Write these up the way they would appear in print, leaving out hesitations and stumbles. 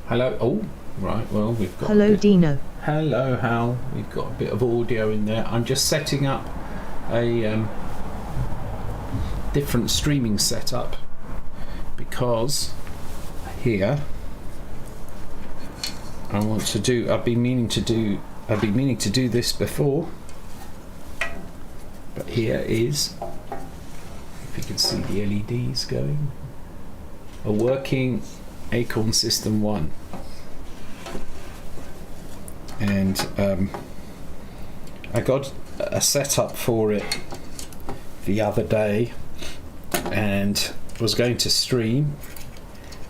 Hello. Oh, right. Well, we've got. Hello, Dino. Hello, Hal. We've got a bit of audio in there. I'm just setting up a different streaming setup because here I want to do. I've been meaning to do this before, but here is. If you can see the LEDs going. A working Acorn System 1. And I got a setup for it the other day and was going to stream,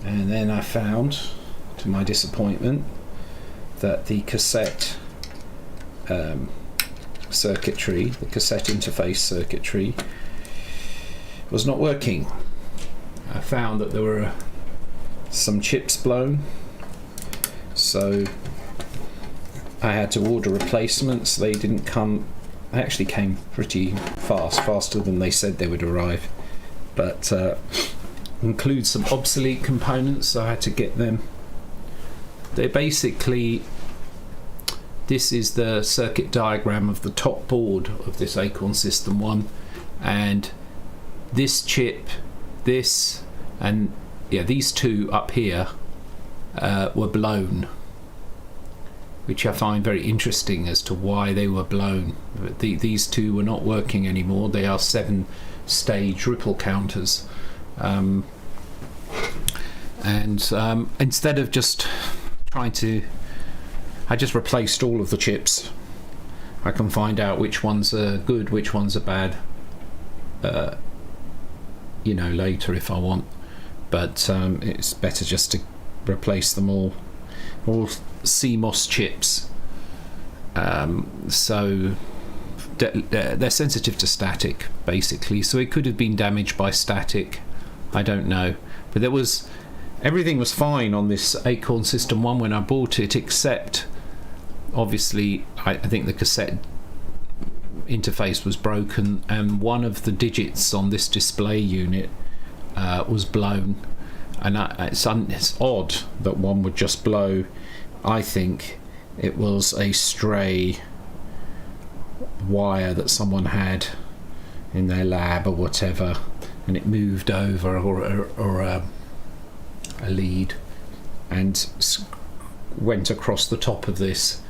and then I found, to my disappointment, that the cassette circuitry, the cassette interface circuitry, was not working. I found that there were some chips blown, so I had to order replacements. They didn't come. They actually came pretty faster than they said they would arrive, but include some obsolete components, so I had to get them. They basically, this is the circuit diagram of the top board of this Acorn System 1, and this chip, this, and yeah, these two up here were blown, which I find very interesting as to why they were blown. But these two were not working anymore. They are 7-stage ripple counters, and instead of just trying to, I just replaced all of the chips. I can find out which ones are good, which ones are bad, later if I want, but it's better just to replace them all CMOS chips, so they're sensitive to static basically, so it could have been damaged by static, I don't know, but everything was fine on this Acorn System 1 when I bought it, except obviously I think the cassette interface was broken, and one of the digits on this display unit was blown, and it's odd that one would just blow. I think it was a stray wire that someone had in their lab or whatever, and it moved over, or a lead, and went across the top of this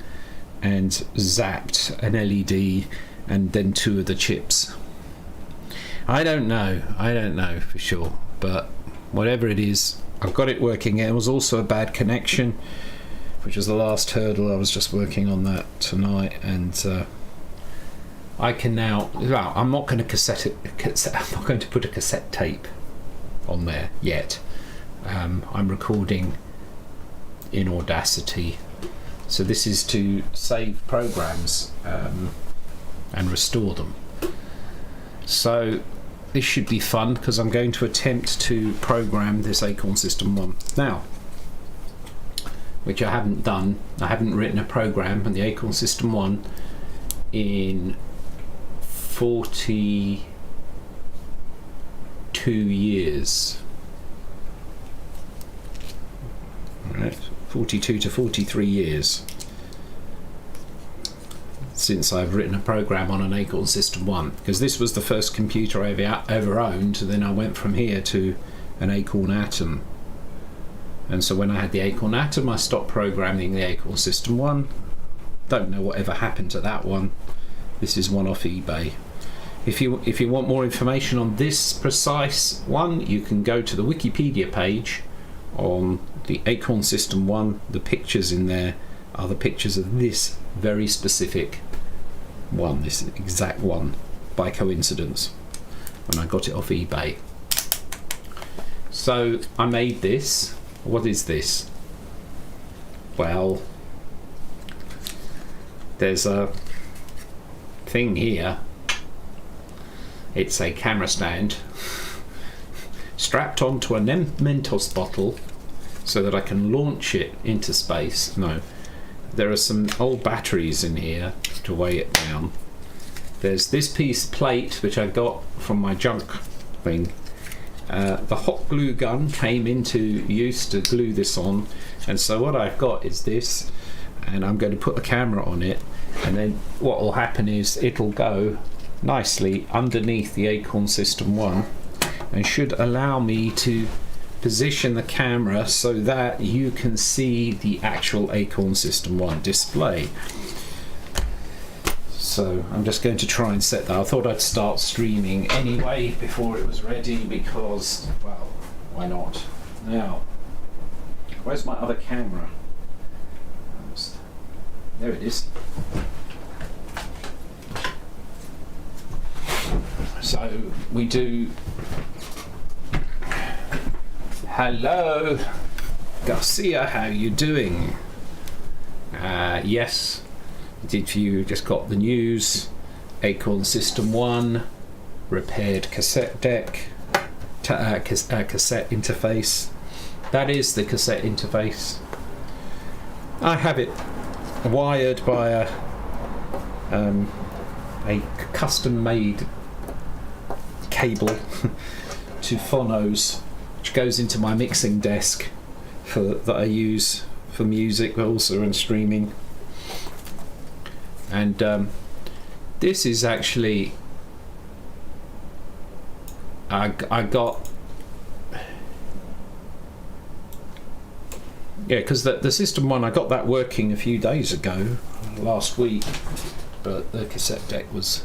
and zapped an LED and then two of the chips. I don't know for sure, but whatever it is, I've got it working. It was also a bad connection, which was the last hurdle. I was just working on that tonight, and I can now. Well, I'm not going to I'm not going to put a cassette tape on there yet. I'm recording in Audacity, so this is to save programs and restore them. So this should be fun, because I'm going to attempt to program this Acorn System 1 now, which I haven't done. I haven't written a program on the Acorn System 1 in 42 years. Right, 42 to 43 years since I've written a program on an Acorn System 1, because this was the first computer I ever owned. Then I went from here to an Acorn Atom, and so when I had the Acorn Atom, I stopped programming the Acorn System 1. Don't know whatever happened to that one. This is one off eBay. If you want more information on this precise one, you can go to the Wikipedia page on the Acorn System 1. The pictures in there are the pictures of this very specific one, this exact one, by coincidence, when I got it off eBay. So I made this. What is this? Well, there's a thing here. It's a camera stand strapped onto a Mentos bottle so that I can launch it into space. No, there are some old batteries in here to weigh it down. There's this plate which I got from my junk thing, the hot glue gun came into use to glue this on, and so what I've got is this, and I'm going to put the camera on it, and then what will happen is it'll go nicely underneath the Acorn System 1 and should allow me to position the camera so that you can see the actual Acorn System 1 display. So I'm just going to try and set that. I thought I'd start streaming anyway before it was ready because, well, why not? Now, where's my other camera? There it is. So we do. Hello, Garcia, how you doing? Yes, did you just got the news? Acorn System 1 repaired cassette deck, cassette interface. That is the cassette interface. I have it wired by a custom-made cable to phonos, which goes into my mixing desk that I use for music, but also in streaming. And this is actually I got. Yeah, because the System 1, I got that working a few days ago, last week, but the cassette deck was...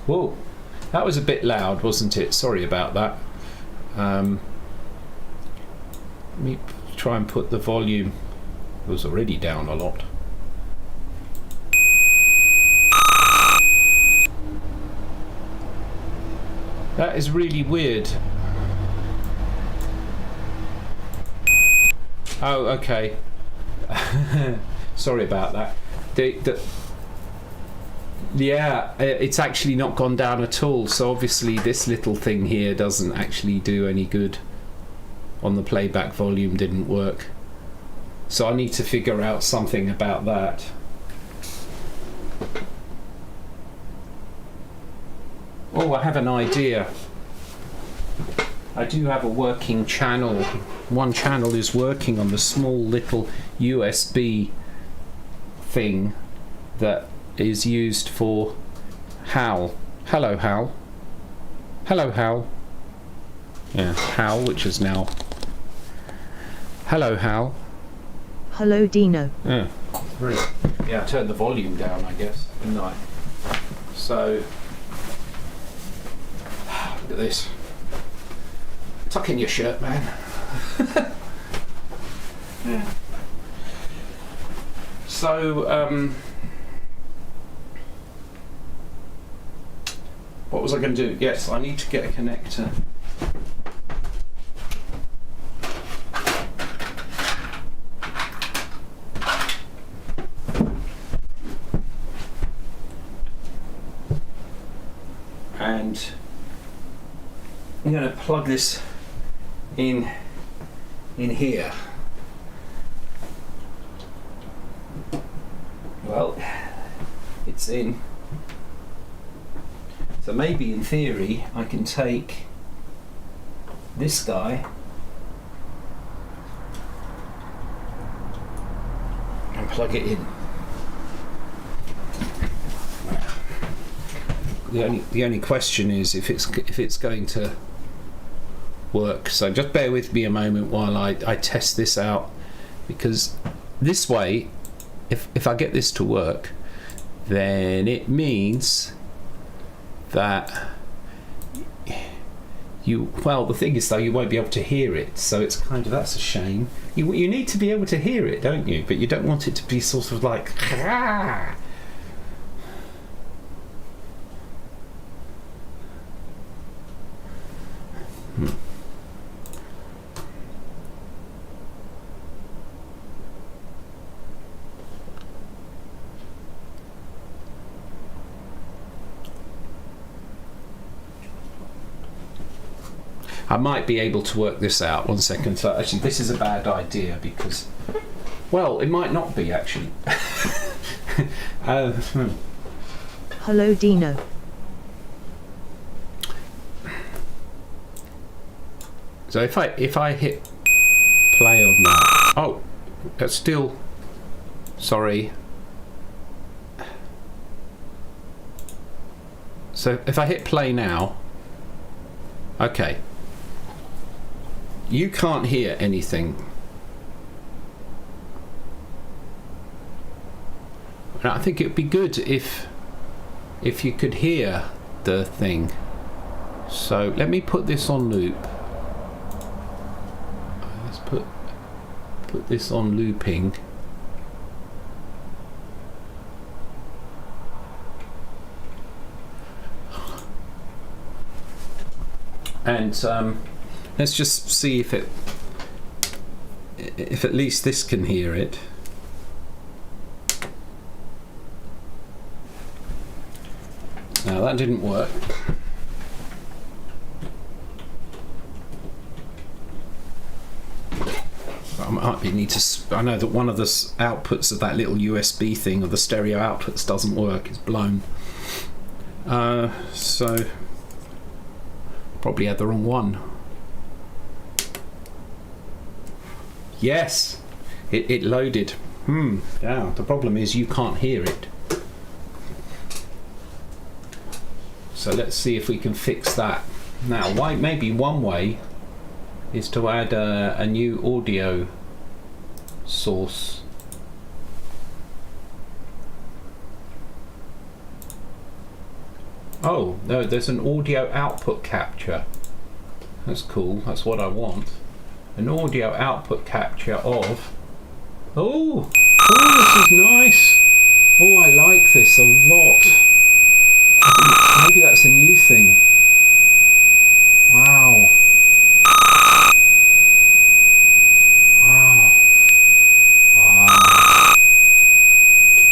Whoa, that was a bit loud, wasn't it? Sorry about that. Let me try and put the volume... It was already down a lot. That is really weird. Oh, okay. Sorry about that. Yeah, it's actually not gone down at all. So obviously this little thing here doesn't actually do any good. On the playback volume didn't work. So I need to figure out something about that. Oh, I have an idea. I do have a working channel. One channel is working on the small little USB thing that is used for Hal. Hello, Hal. Hello, Hal. Yeah, Hal, which is now... Hello, Hal. Hello, Dino. Yeah, really. Yeah, I turned the volume down, I guess, didn't I? So... Look at this. Tuck in your shirt, man. Yeah. So, what was I going to do? Yes, I need to get a connector. And I'm going to plug this in here. Well, it's in. So maybe in theory I can take this guy and plug it in. The only question is if it's going to work. So just bear with me a moment while I test this out, because this way, if I get this to work, then it means that the thing is though, you won't be able to hear it, so it's kind of, that's a shame. You need to be able to hear it, don't you? But you don't want it to be sort of like I might be able to work this out. 1 second. So actually, this is a bad idea because, well, it might not be actually. Hello Dino. So if I hit play on that, oh, that's still, sorry. So if I hit play now, okay, you can't hear anything. And I think it'd be good if you could hear the thing. So let me put this on loop. Let's put this on looping. And let's just see if at least this can hear it. Now that didn't work. I might need to. I know that one of the outputs of that little USB thing, of the stereo outputs, doesn't work. It's blown. So probably had the wrong one. Yes, it loaded. Yeah. The problem is you can't hear it. So let's see if we can fix that. Now, maybe one way is to add a new audio source. Oh, no, there's an audio output capture. That's cool, that's what I want. An audio output capture of... Oh, this is nice. Oh, I like this a lot. Maybe that's a new thing. Wow. Wow. Wow.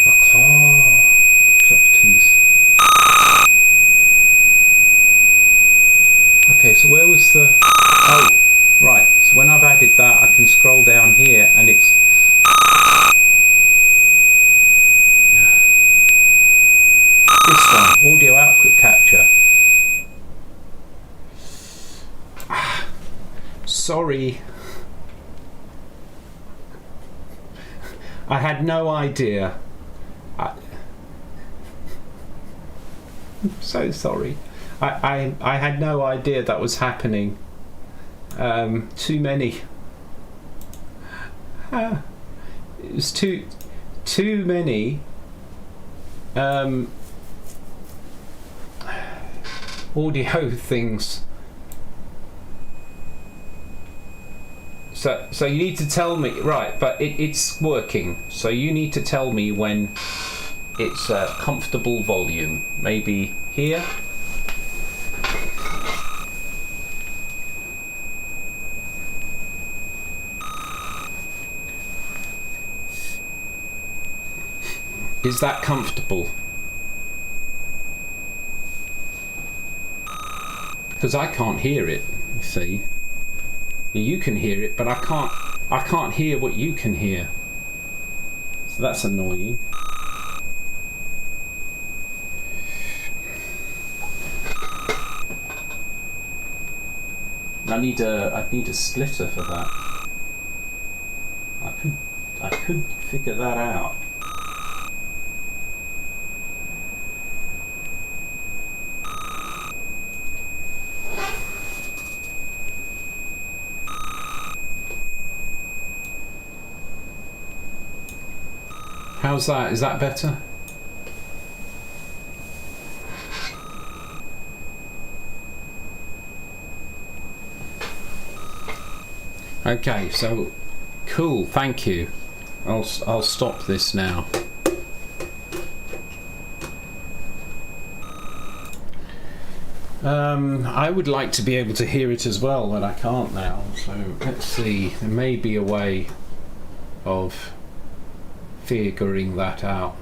The claw properties. Okay, so where was the... Oh, right. So when I've added that, I can scroll down here and it's... This one, audio output capture. Sorry. I had no idea. I'm so sorry. I had no idea that was happening. Too many. It was too many. Audio things. So you need to tell me, right? But it's working. So you need to tell me when it's a comfortable volume. Maybe here. Is that comfortable? Because I can't hear it, you see. You can hear it, but I can't hear what you can hear. So that's annoying. I need a splitter for that. I could figure that out. How's that? Is that better? Okay, so cool, thank you. I'll stop this now. I would like to be able to hear it as well, but I can't now. So let's see, there may be a way of figuring that out.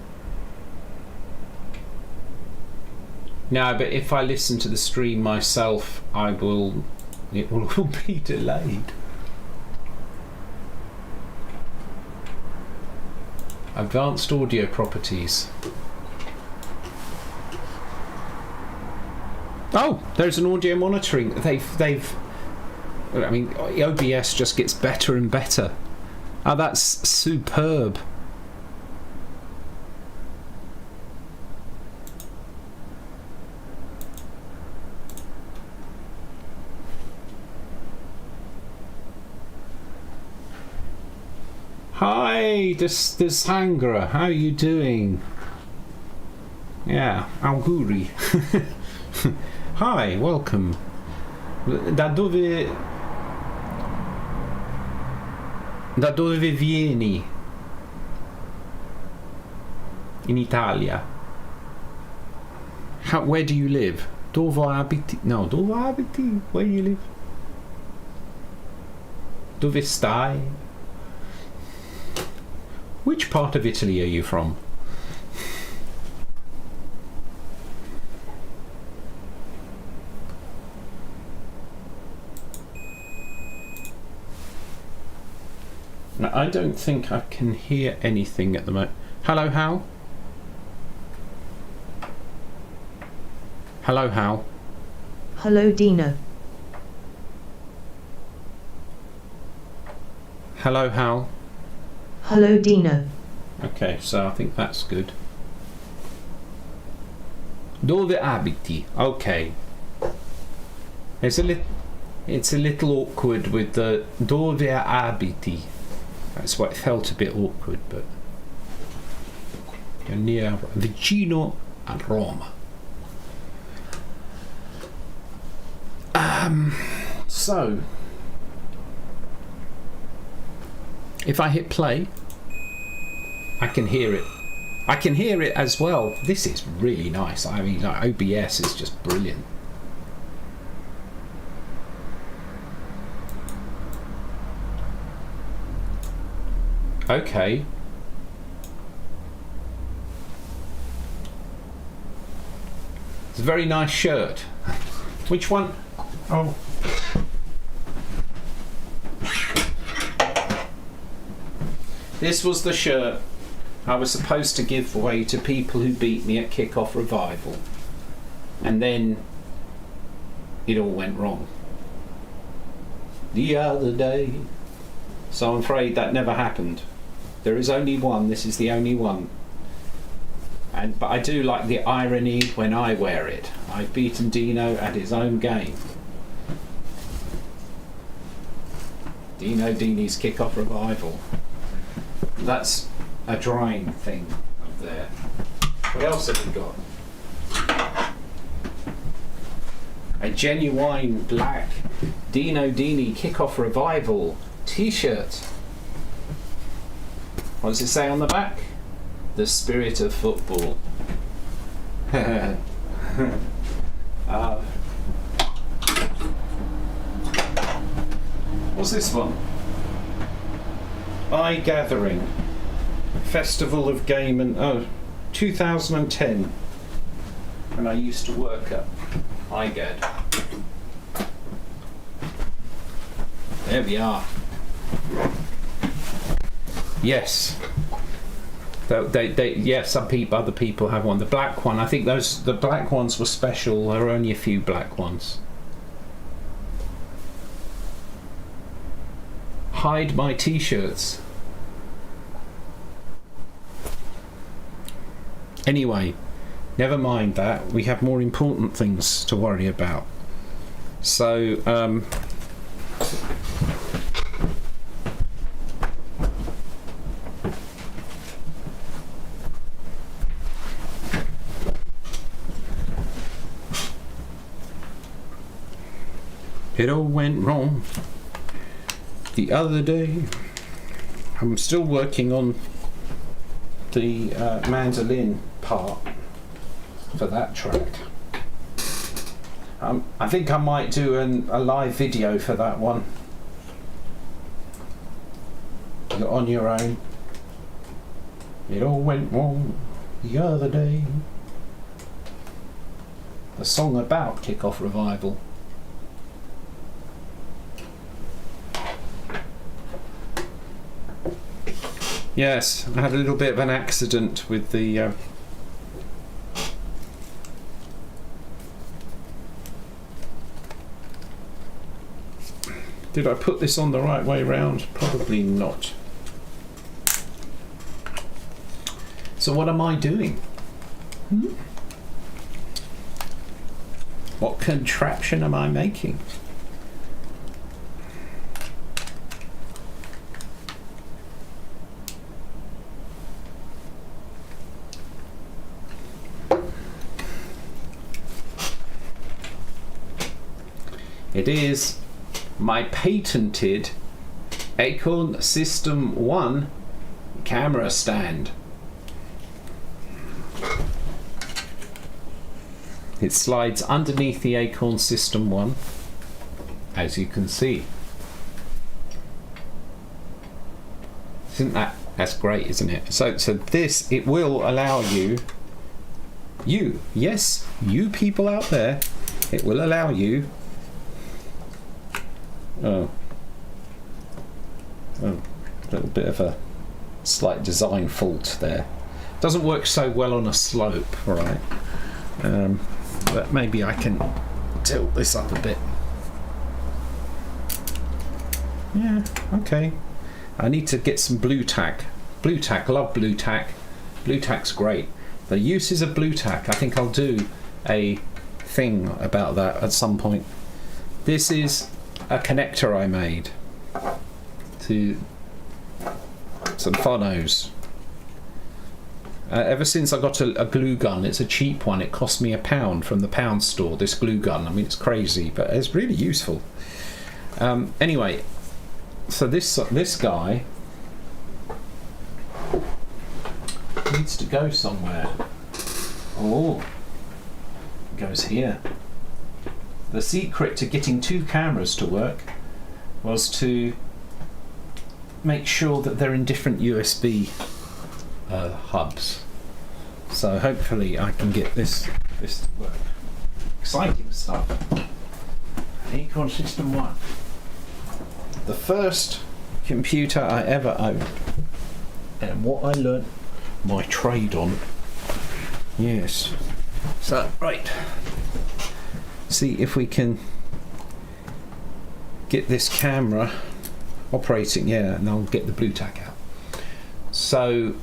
No, but if I listen to the stream myself, it will all be delayed. Advanced audio properties. Oh, there's an audio monitoring. They've. I mean, OBS just gets better and better. Oh, that's superb. Hi, this Sangra. How are you doing? Yeah, auguri. Hi, welcome. Da dove vieni? In Italia. Where do you live? Dove abiti? No, dove abiti? Where do you live? Dove stai? Which part of Italy are you from? Now, I don't think I can hear anything at the moment. Hello, Hal? Hello, Hal? Hello, Dino. Hello, Hal? Hello, Dino. Okay, so I think that's good. Dove abiti? Okay. It's a little awkward with the dove abiti. That's why it felt a bit awkward, but you're near vicino a Roma. So if I hit play, I can hear it. I can hear it as well. This is really nice. I mean, like, OBS is just brilliant. Okay. It's a very nice shirt. Which one? Oh. This was the shirt I was supposed to give away to people who beat me at Kickoff Revival. And then it all went wrong. The other day. So I'm afraid that never happened. There is only one. This is the only one. But I do like the irony when I wear it. I've beaten Dino at his own game. Dino Dini's Kickoff Revival. That's a drawing thing up there. What else have we got? A genuine black Dino Dini Kickoff Revival t-shirt. What does it say on the back? The spirit of football. What's this one? Eye Gathering. Festival of Game and 2010. When I used to work at IGAD. There we are. Yes. Some other people have one. The black one, I think the black ones were special. There are only a few black ones. Hide my t-shirts. Anyway, never mind that. We have more important things to worry about. So, it all went wrong the other day. I'm still working on the mandolin part for that track. I think I might do a live video for that one. You're on your own. It all went wrong the other day. The song about Kickoff Revival. Yes, I had a little bit of an accident with the Did I put this on the right way round? Probably not. So what am I doing? What contraption am I making? It is my patented Acorn System 1 camera stand. It slides underneath the Acorn System 1, as you can see. Isn't that's great, isn't it? So this, it will allow you, yes, you people out there, it will allow you, a little bit of a slight design fault there. Doesn't work so well on a slope, right? But maybe I can tilt this up a bit. Yeah, okay. I need to get some blue tack. Blue tack, love blue tack. Blue tack's great. The uses of blue tack, I think I'll do a thing about that at some point. This is a connector I made to some phonos. Ever since I got a glue gun, it's a cheap one, it cost me £1 from the pound store, this glue gun. I mean, it's crazy, but it's really useful. Anyway, so this guy needs to go somewhere. Oh, it goes here. The secret to getting two cameras to work was to make sure that they're in different USB hubs. So hopefully I can get this to work. Exciting stuff. Acorn System 1. The first computer I ever owned. And what I learnt my trade on. Yes. So, right. See if we can get this camera operating. Yeah, and I'll get the blue tack out. So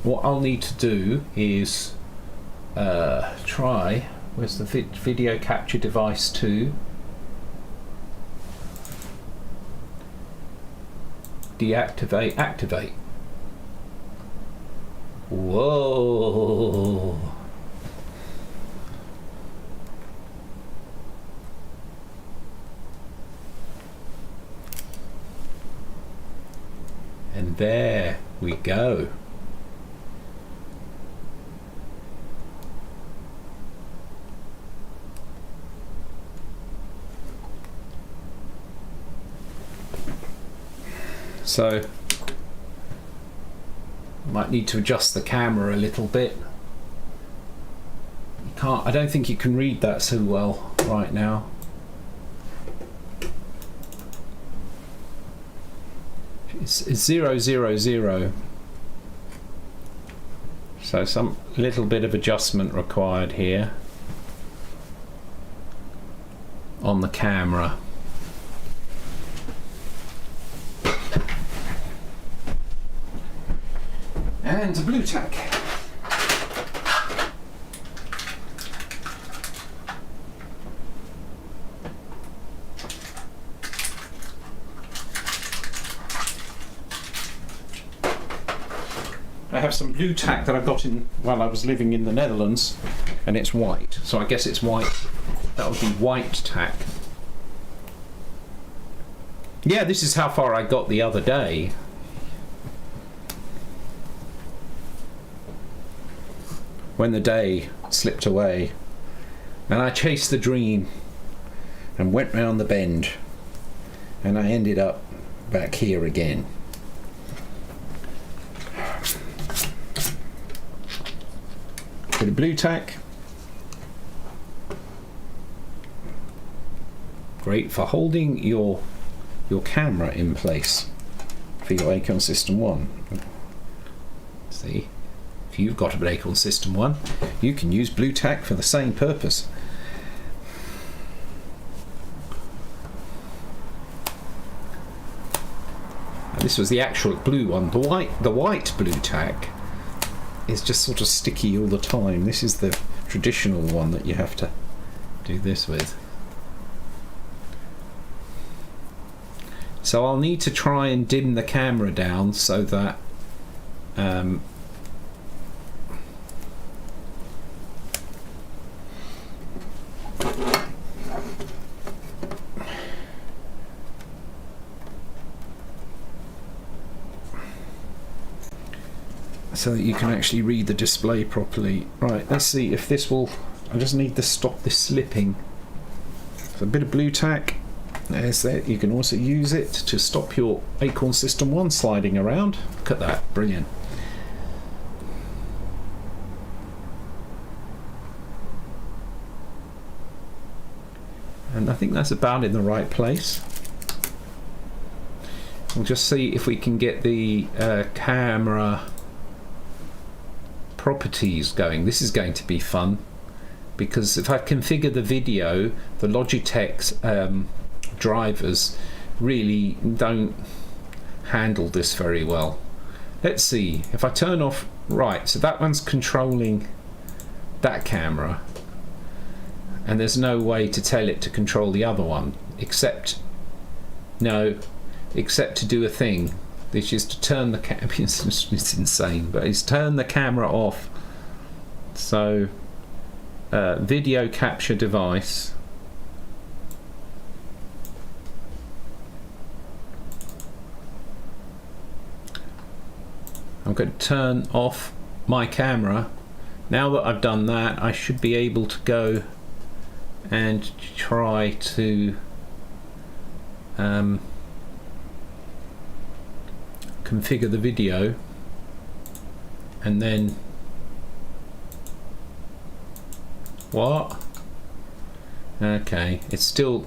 what I'll need to do is try, where's the video capture device 2? Deactivate, activate. Whoa. And there we go. So might need to adjust the camera a little bit. I don't think you can read that so well right now. It's 000, so some little bit of adjustment required here on the camera. And a blue tack. I have some blue tack that I got in while I was living in the Netherlands, and it's white, so I guess it's white. That would be white tack. Yeah, this is how far I got the other day. When the day slipped away, and I chased the dream and went round the bend, and I ended up back here again. Bit of blue tack. Great for holding your camera in place for your Acorn System 1. See, if you've got an Acorn System 1, you can use blue tack for the same purpose. This was the actual blue one. The white blue tack is just sort of sticky all the time. This is the traditional one that you have to do this with. So I'll need to try and dim the camera down so that so that you can actually read the display properly. Right, let's see if this will... I just need to stop this slipping. So a bit of blue tack. There's that. You can also use it to stop your Acorn System 1 sliding around. Look at that, brilliant. And I think that's about in the right place. We'll just see if we can get the camera properties going. This is going to be fun, because if I configure the video, the Logitech's drivers really don't handle this very well. Let's see if I turn off. Right, so that one's controlling that camera, and there's no way to tell it to control the other one except to do a thing, which is to turn the camera. It's insane, but it's turn the camera off. So video capture device, I'm going to turn off my camera. Now that I've done that, I should be able to go and try to configure the video, and then what? Okay, it's still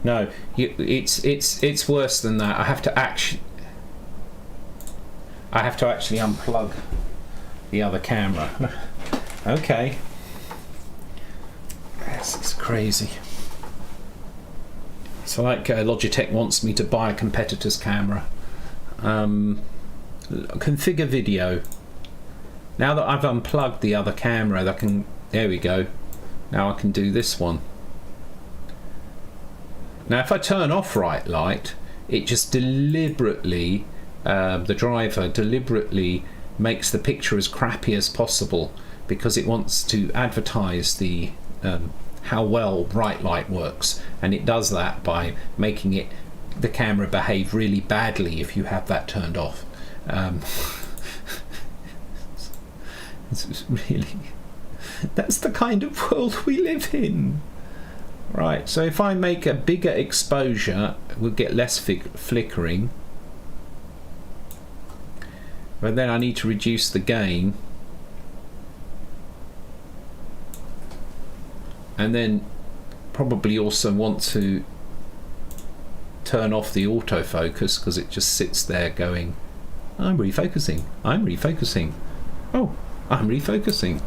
no. It's worse than that. I have to actually unplug the other camera. Okay, this is crazy. So like Logitech wants me to buy a competitor's camera. Configure video. Now that I've unplugged the other camera, there we go. Now I can do this one. Now if I turn off right light, it just deliberately, the driver deliberately makes the picture as crappy as possible, because it wants to advertise the how well bright light works, and it does that by making the camera behave really badly if you have that turned off. It's really, that's the kind of world we live in. Right, so if I make a bigger exposure, we'll get less flickering, but then I need to reduce the gain, and then probably also want to turn off the autofocus, because it just sits there going, I'm refocusing, I'm refocusing, oh, I'm refocusing.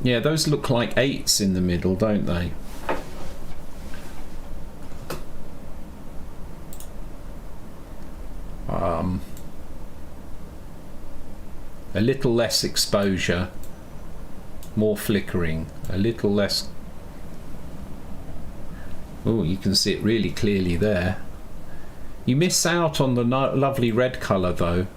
Yeah, those look like 8s in the middle, don't they? A little less exposure, more flickering, a little less. Oh, you can see it really clearly there. You miss out on the lovely red colour though.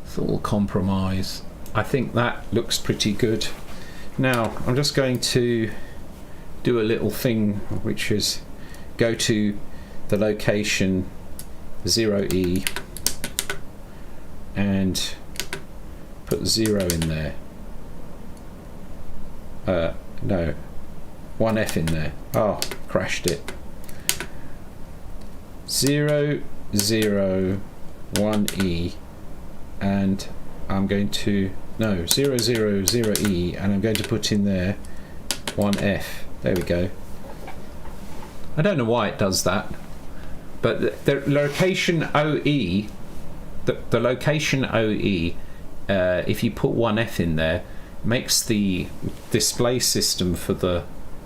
It's all compromise. I think that looks pretty good. Now I'm just going to do a little thing, which is go to the location 0E and put 0 in there. No, 1F in there. Oh, crashed it. 0, 0, 1E, and I'm going to 0, 0, 0E, and I'm going to put in there 1F. There we go. I don't know why it does that, but the location OE, the location OE, if you put 1F in there, makes the display system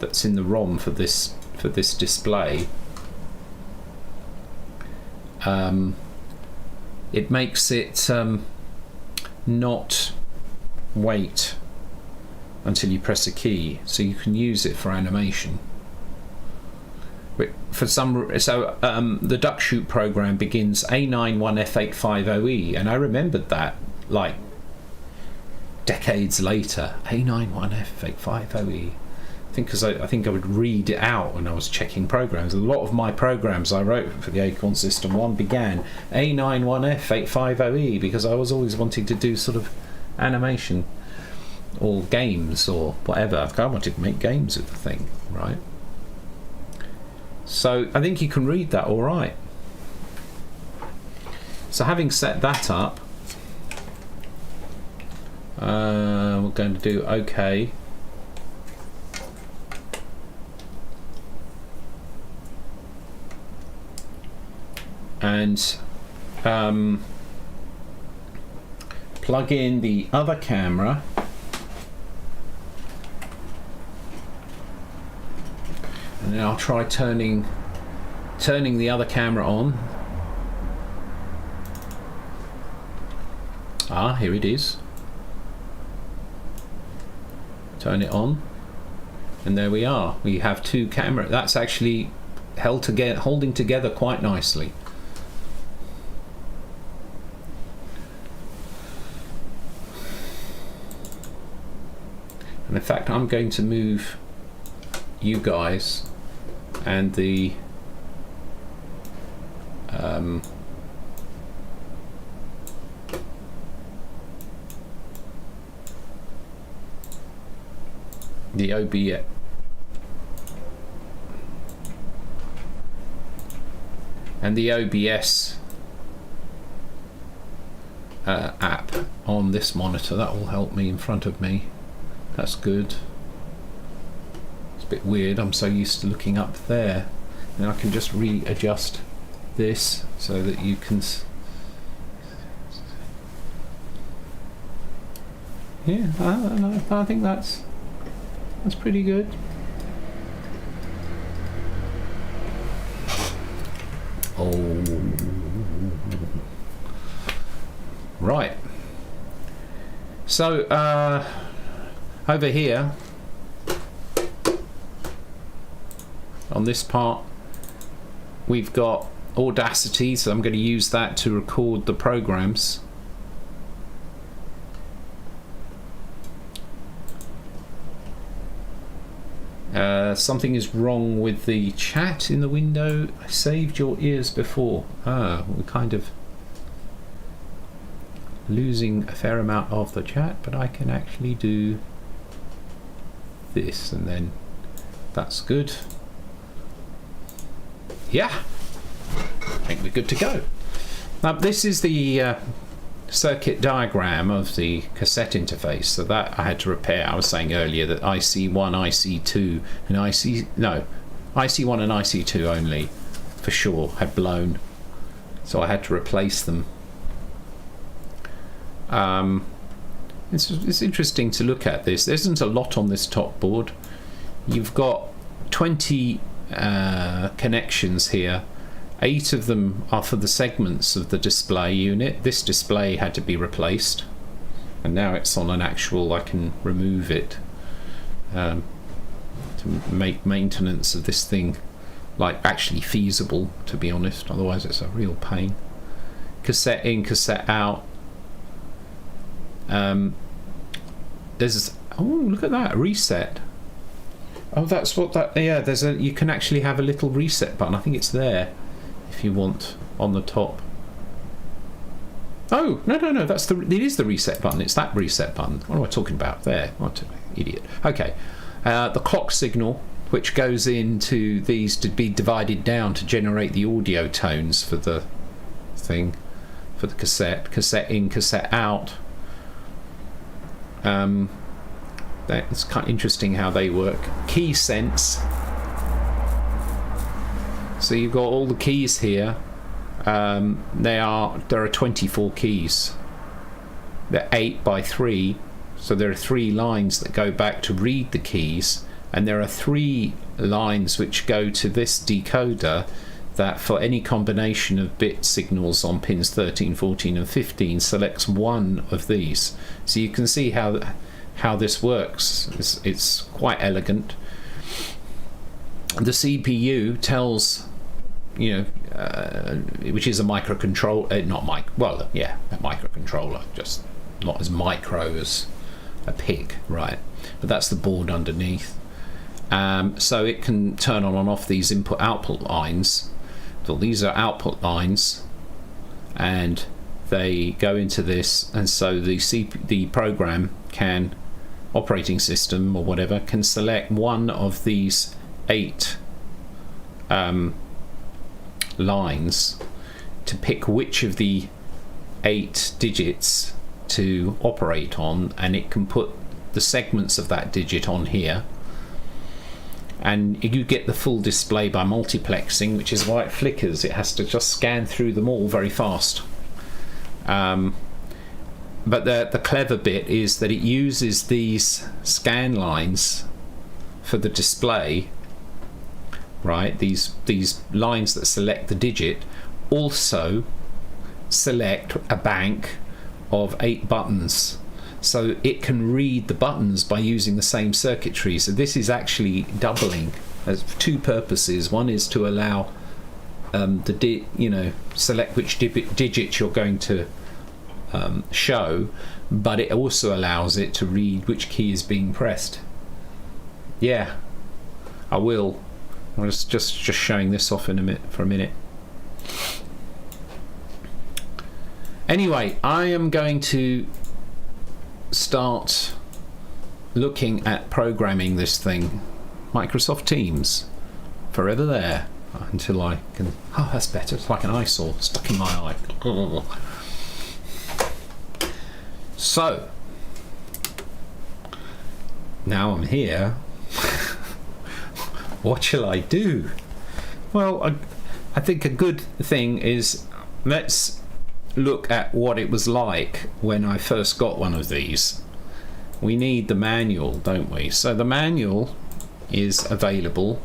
that's in the ROM for this display. It makes it not wait until you press a key, so you can use it for animation. But for the duck shoot program begins A91F850E, and I remembered that like decades later. A91F850E. I think I would read it out when I was checking programs. A lot of my programs I wrote for the Acorn System 1 began A91F850E because I was always wanting to do sort of animation or games or whatever. I wanted to make games with the thing, right? So I think you can read that all right. So having set that up, we're going to do OK. And plug in the other camera. And then I'll try turning the other camera on. Here it is. Turn it on, and there we are. We have two cameras. That's actually holding together quite nicely. And in fact, I'm going to move you guys and the OBS and the OBS app on this monitor. That will help me in front of me. That's good. It's a bit weird, I'm so used to looking up there. And I can just readjust this so that you can yeah, I think that's pretty good. Oh, right. So over here on this part we've got Audacity, so I'm going to use that to record the programs. Something is wrong with the chat in the window. I saved your ears before. We're kind of losing a fair amount of the chat, but I can actually do this, and then that's good. Yeah, I think we're good to go. Now this is the circuit diagram of the cassette interface, so that I had to repair. I was saying earlier that IC1, IC2 and IC1 and IC2 only for sure had blown, so I had to replace them. It's interesting to look at this. There isn't a lot on this top board. You've got 20 connections here. 8 of them are for the segments of the display unit. This display had to be replaced, and now it's on an actual, I can remove it to make maintenance of this thing like actually feasible, to be honest. Otherwise it's a real pain. Cassette in, cassette out. There's, oh look at that, reset. Oh, that's what that, yeah, you can actually have a little reset button. I think it's there if you want, on the top. Oh, no, it is the reset button. It's that reset button. What am I talking about? There, what an idiot. Okay, the clock signal, which goes into these to be divided down to generate the audio tones for the thing, for the cassette in, cassette out. It's kind of interesting how they work. Key sense. So you've got all the keys here. There are 24 keys. They're 8 by 3, so there are 3 lines that go back to read the keys, and there are 3 lines which go to this decoder that for any combination of bit signals on pins 13, 14 and 15 selects one of these. So you can see how this works. It's quite elegant. The CPU tells, which is a microcontroller, a microcontroller, just not as micro as a pig, right? But that's the board underneath. So it can turn on and off these input-output lines. So these are output lines, and they go into this, and so the program can, operating system or whatever, can select one of these 8 lines to pick which of the 8 digits to operate on, and it can put the segments of that digit on here, and you get the full display by multiplexing, which is why it flickers. It has to just scan through them all very fast. But the clever bit is that it uses these scan lines for the display, right? These lines that select the digit also select a bank of 8 buttons, so it can read the buttons by using the same circuitry. So this is actually doubling as 2 purposes. One is to allow select which digit you're going to show, but it also allows it to read which key is being pressed. Yeah, I will. I'm just showing this off for a minute. Anyway, I am going to start looking at programming this thing. Microsoft Teams, forever there, until I can. Oh, that's better. It's like an eyesore stuck in my eye. So now I'm here. What shall I do? Well, I think a good thing is, let's look at what it was like when I first got one of these. We need the manual, don't we? So the manual is available.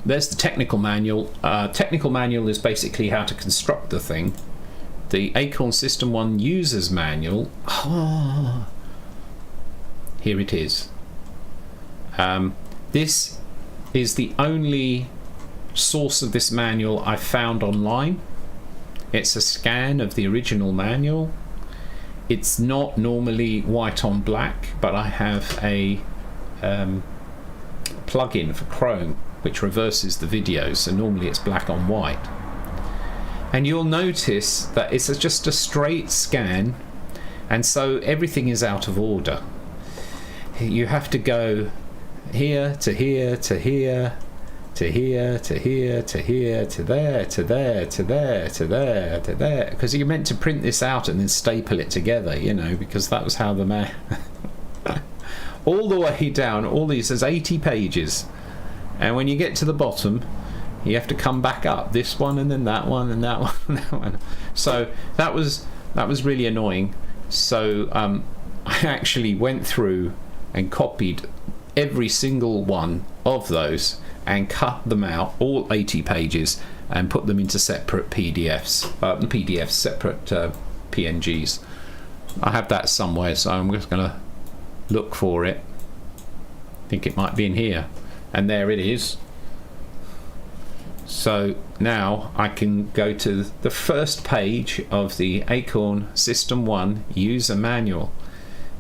There's the technical manual. Technical manual is basically how to construct the thing. The Acorn System 1 User's Manual. Here it is. This is the only source of this manual I found online. It's a scan of the original manual. It's not normally white on black, but I have a plugin for Chrome which reverses the video, so normally it's black on white. And you'll notice that it's just a straight scan, and so everything is out of order. You have to go here to here to here to here to here to here to there to there to there to there to there, because you're meant to print this out and then staple it together, because that was how the man all the way down, all these, there's 80 pages, and when you get to the bottom you have to come back up this one and then that one and that one and that one. So that was really annoying. So I actually went through and copied every single one of those and cut them out, all 80 pages, and put them into separate PDFs, separate PNGs. I have that somewhere, so I'm just going to look for it. I think it might be in here, and there it is. So now I can go to the first page of the Acorn System 1 User Manual.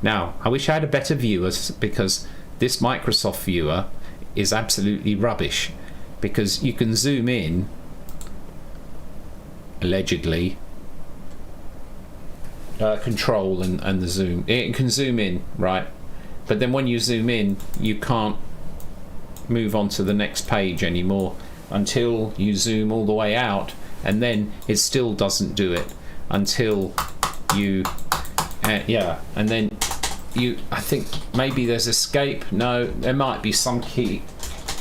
Now, I wish I had a better viewer, because this Microsoft viewer is absolutely rubbish, because you can zoom in, allegedly, control and the zoom. It can zoom in, right? But then when you zoom in, you can't move on to the next page anymore until you zoom all the way out, and then it still doesn't do it until you Yeah, and then I think maybe there's escape. No, there might be some key.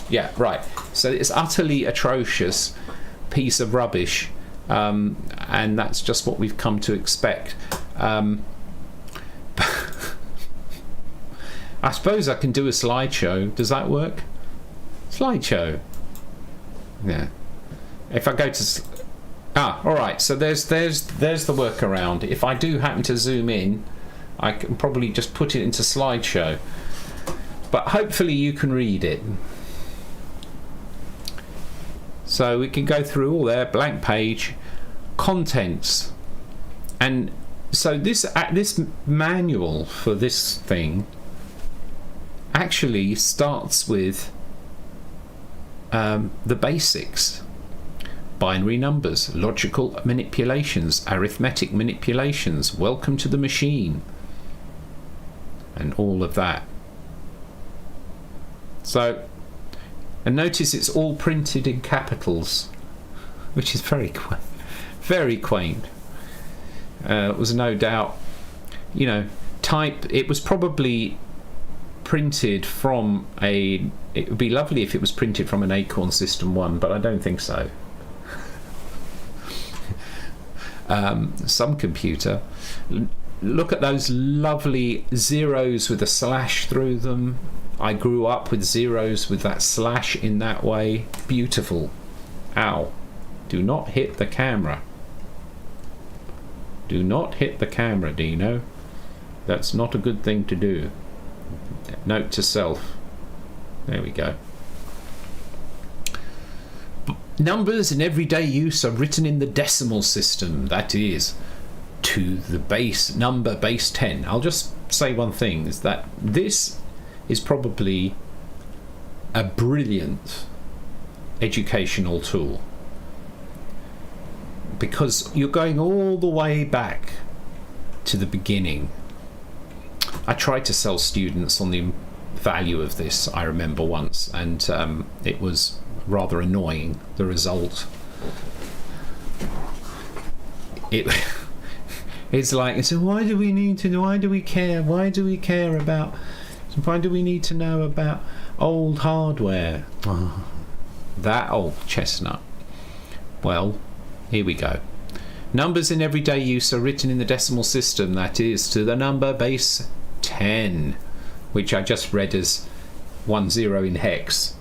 Yeah, right. So it's utterly atrocious piece of rubbish, and that's just what we've come to expect. I suppose I can do a slideshow. Does that work? Slideshow. Yeah. If I go to all right. So there's the workaround. If I do happen to zoom in, I can probably just put it into slideshow. But hopefully you can read it. So we can go through all there, blank page, contents, and so this manual for this thing actually starts with the basics: binary numbers, logical manipulations, arithmetic manipulations, welcome to the machine, and all of that. So. And notice it's all printed in capitals, which is very quaint. It was no doubt, it was probably printed from it would be lovely if it was printed from an Acorn System 1, but I don't think so. Some computer. Look at those lovely zeros with a slash through them. I grew up with zeros with that slash in that way. Beautiful. Ow. Do not hit the camera. Do not hit the camera, Dino. That's not a good thing to do. Note to self. There we go. Numbers in everyday use are written in the decimal system. That is, to the base number, base 10. I'll just say one thing, is that this is probably a brilliant educational tool, because you're going all the way back to the beginning. I tried to sell students on the value of this, I remember once, and it was rather annoying, the result. It's like, so why do we need to, why do we care about, why do we need to know about old hardware? Oh, that old chestnut. Well, here we go. Numbers in everyday use are written in the decimal system, that is, to the number base 10, which I just read as 10 in hex.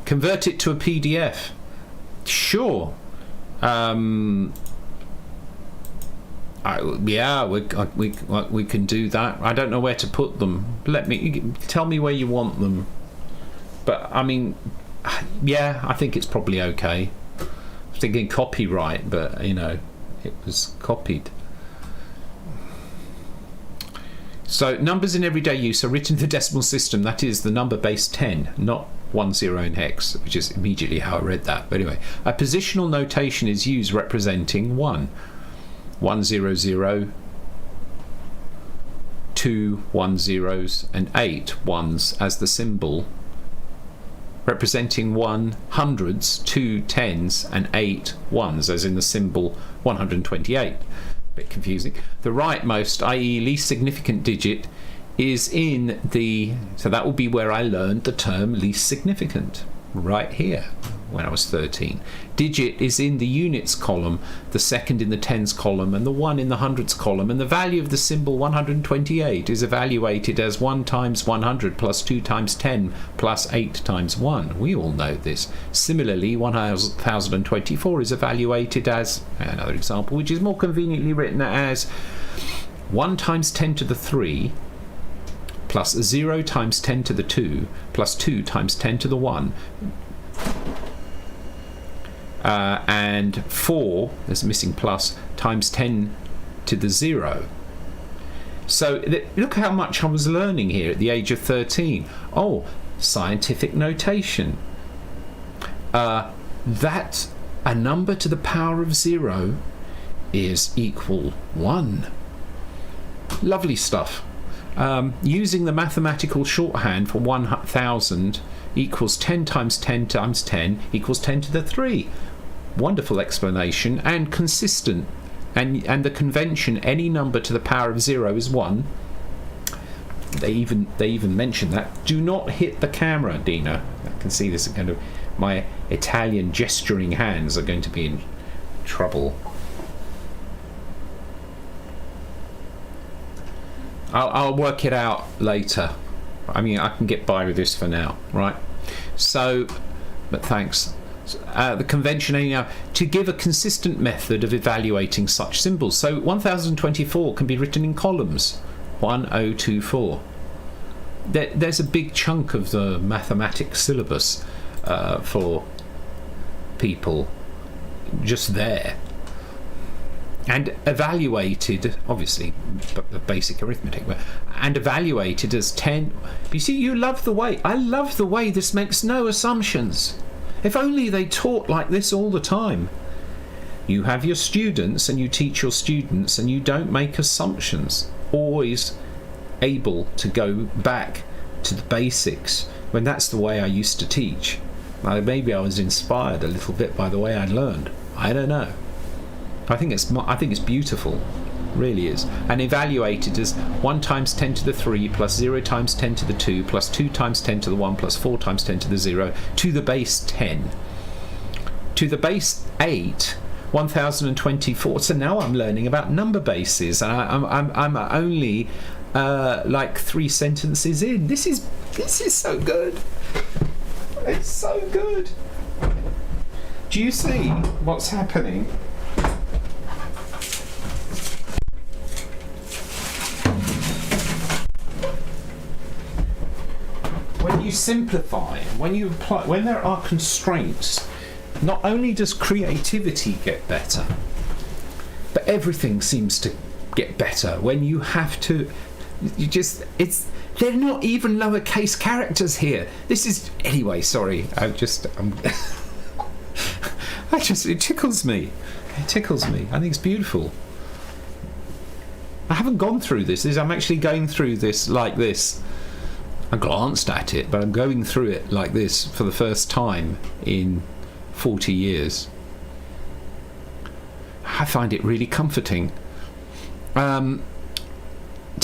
Convert it to a PDF. Sure. We can do that. I don't know where to put them. Tell me where you want them. But I mean, yeah, I think it's probably okay. I was thinking copyright, but it was copied. So numbers in everyday use are written in the decimal system, that is the number base 10, not 10 in hex, which is immediately how I read that. But anyway, a positional notation is used representing 1, 100, 2 1 zeros, and 8 ones as the symbol, representing 1 hundreds, 2 tens, and 8 ones as in the symbol 128. Bit confusing. The rightmost, i.e. least significant digit, is in the, so that will be where I learned the term least significant, right here when I was 13. Digit is in the units column, the second in the tens column, and the 1 in the hundreds column, and the value of the symbol 128 is evaluated as 1 times 100 plus 2 times 10 plus 8 times 1. We all know this. Similarly, 1024 is evaluated as, another example, which is more conveniently written as 1 times 10 to the 3 plus 0 times 10 to the 2 plus 2 times 10 to the 1. And 4, there's a missing plus, times 10 to the 0. So look how much I was learning here at the age of 13. Oh, scientific notation. That a number to the power of 0 is equal 1. Lovely stuff. Using the mathematical shorthand for 1000 equals 10 times 10 times 10 equals 10 to the 3. wonderful explanation, and consistent. And the convention, any number to the power of 0 is 1. They even mention that. Do not hit the camera, Dina. I can see this kind of, my Italian gesturing hands are going to be in trouble. I'll work it out later. I mean, I can get by with this for now, right? So, but thanks. The convention anyhow to give a consistent method of evaluating such symbols. So 1024 can be written in columns. 1024. There's a big chunk of the mathematics syllabus for people just there, and evaluated, obviously, the basic arithmetic, and evaluated as 10. You see, I love the way this makes no assumptions. If only they taught like this all the time. You have your students and you teach your students and you don't make assumptions. Always able to go back to the basics, when that's the way I used to teach. Maybe I was inspired a little bit by the way I learned. I don't know. I think it's beautiful. Really is. And evaluated as 1 times 10 to the 3 plus 0 times 10 to the 2 plus 2 times 10 to the 1 plus 4 times 10 to the 0 to the base 10 to the base 8, 1024. So now I'm learning about number bases, and I'm only like 3 sentences in. This is so good. It's so good. Do you see what's happening? When you simplify, when you apply, when there are constraints, not only does creativity get better, but everything seems to get better. When you have to, they're not even lowercase characters here. This is, anyway, sorry, it tickles me. It tickles me. I think it's beautiful. I haven't gone through this. I'm actually going through this like this. I glanced at it, but I'm going through it like this for the first time in 40 years. I find it really comforting. To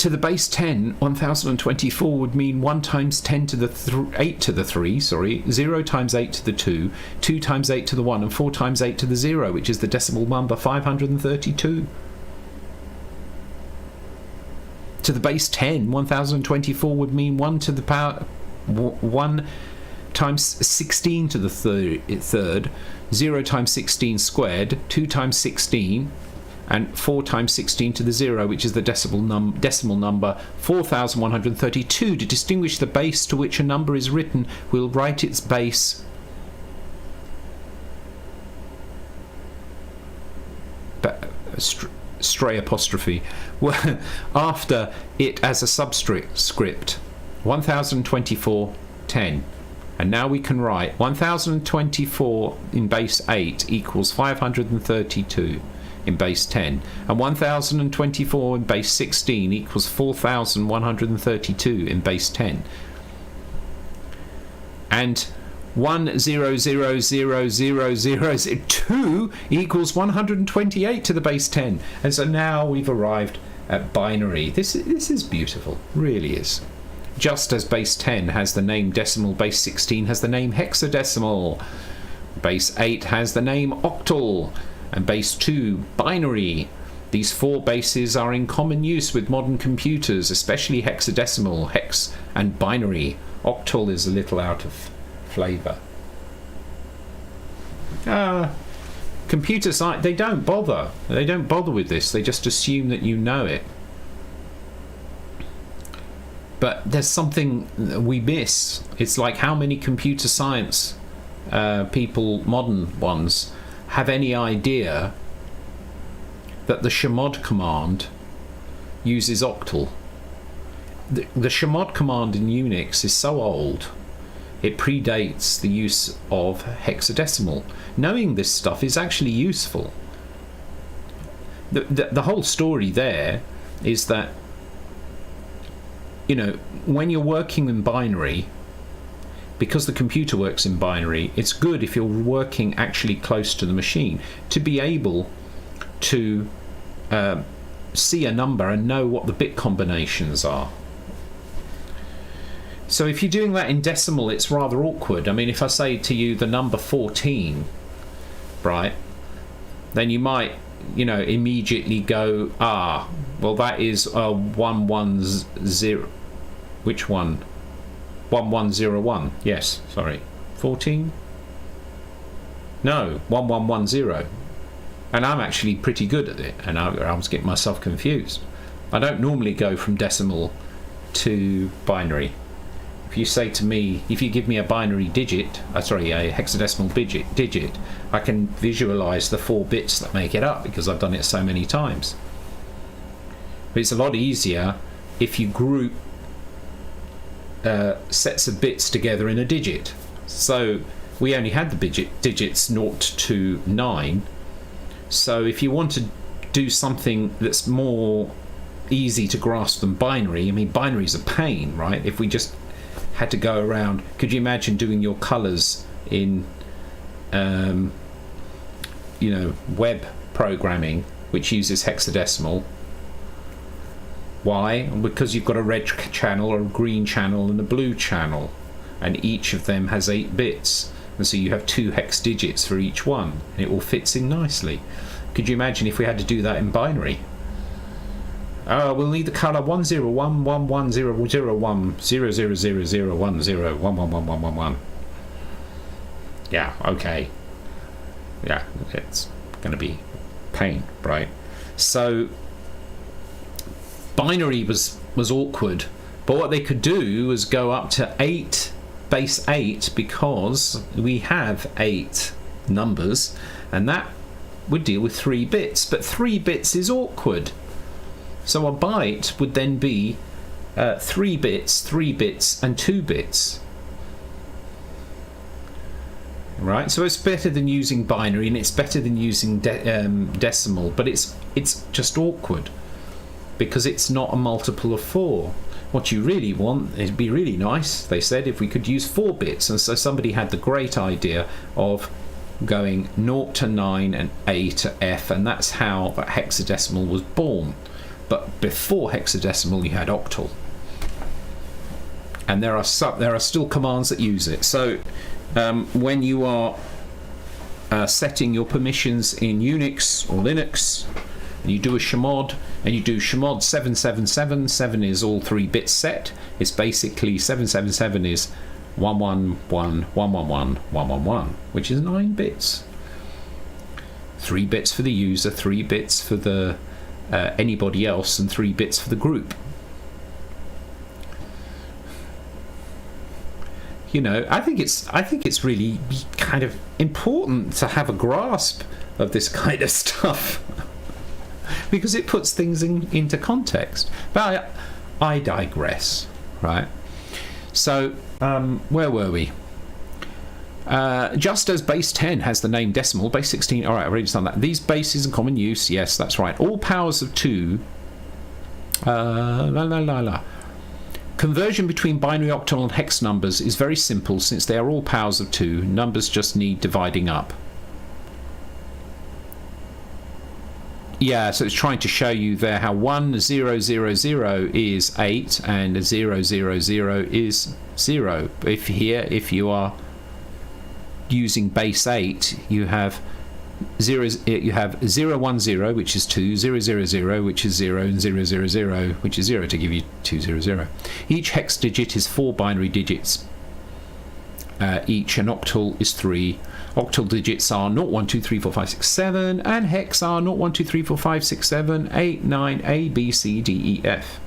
the base 10, 1024 would mean 1 times 10 to the 8 to the 3, 0 times 8 to the 2, 2 times 8 to the 1, and 4 times 8 to the 0, which is the decimal number 532. To the base 10, 1024 would mean 1 to the power 1 times 16 to the third, 0 times 16 squared, 2 times 16, and 4 times 16 to the 0, which is the decimal number 4132. To distinguish the base to which a number is written, we'll write its base stray apostrophe after it as a subscript 1024 10, and now we can write 1024 in base 8 equals 532 in base 10, and 1024 in base 16 equals 4132 in base 10, and 1000002 equals 128 to the base 10. And so now we've arrived at binary. This is beautiful, really is. Just as base 10 has the name decimal, base 16 has the name hexadecimal, base 8 has the name octal, and base 2 binary. These 4 bases are in common use with modern computers, especially hexadecimal, hex, and binary. Octal is a little out of flavour. Computer science, they don't bother with this. They just assume that you know it. But there's something we miss. It's like, how many computer science people, modern ones, have any idea that the chmod command uses octal? The chmod command in Unix is so old, it predates the use of hexadecimal. Knowing this stuff is actually useful. The whole story there is that, you know, when you're working in binary, because the computer works in binary, it's good if you're working actually close to the machine to be able to see a number and know what the bit combinations are. So if you're doing that in decimal, it's rather awkward. I mean, if I say to you the number 14, right, then you might, immediately go, well, that is 110. Which one? 1101. Yes, sorry. 14? No, 1110. And I'm actually pretty good at it, and I was getting myself confused. I don't normally go from decimal to binary. If you say to me, if you give me a binary digit, a hexadecimal digit, I can visualize the 4 bits that make it up because I've done it so many times. But it's a lot easier if you group sets of bits together in a digit. So we only had the digits 0 to 9. So if you want to do something that's more easy to grasp than binary, I mean, binary is a pain, right? If we just had to go around, could you imagine doing your colours in web programming, which uses hexadecimal? Why? Because you've got a red channel, or a green channel, and a blue channel, and each of them has 8 bits, and so you have 2 hex digits for each one, and it all fits in nicely. Could you imagine if we had to do that in binary? We'll need the colour 101 11001 0000010111111. Yeah, okay. Yeah, it's going to be pain, right? So binary was awkward, but what they could do was go up to base 8, because we have 8 numbers, and that would deal with 3 bits, but 3 bits is awkward. So a byte would then be 3 bits, 3 bits, and 2 bits. Right, so it's better than using binary, and it's better than using decimal, but it's just awkward because it's not a multiple of 4. What you really want, it'd be really nice, they said, if we could use 4 bits, and so somebody had the great idea of going 0 to 9 and A to F, and that's how that hexadecimal was born. But before hexadecimal, you had octal, and there are still commands that use it. So when you are setting your permissions in Unix or Linux, and you do a chmod, and you do chmod 777, 7 is all 3 bits set. It's basically 777 is 111 111 111, which is 9 bits. 3 bits for the user, 3 bits for the anybody else, and 3 bits for the group. I think it's really kind of important to have a grasp of this kind of stuff because it puts things into context. But I digress, right? So where were we? Just as base 10 has the name decimal, base 16, alright, I've already done that. These bases in common use, yes, that's right. All powers of 2, Conversion between binary, octal and hex numbers is very simple since they are all powers of 2. Numbers just need dividing up. Yeah, so it's trying to show you there how 1000 is 8 and 000 is 0. If you are using base 8, you have 010, which is 2, 000, which is 0, and 000, which is 0, to give you 200. Each hex digit is 4 binary digits each, and octal is 3. Octal digits are 0, 1, 2, 3, 4, 5, 6, 7, and hex are 0, 1, 2, 3, 4, 5, 6, 7, 8, 9, A, B, C, D, E, F.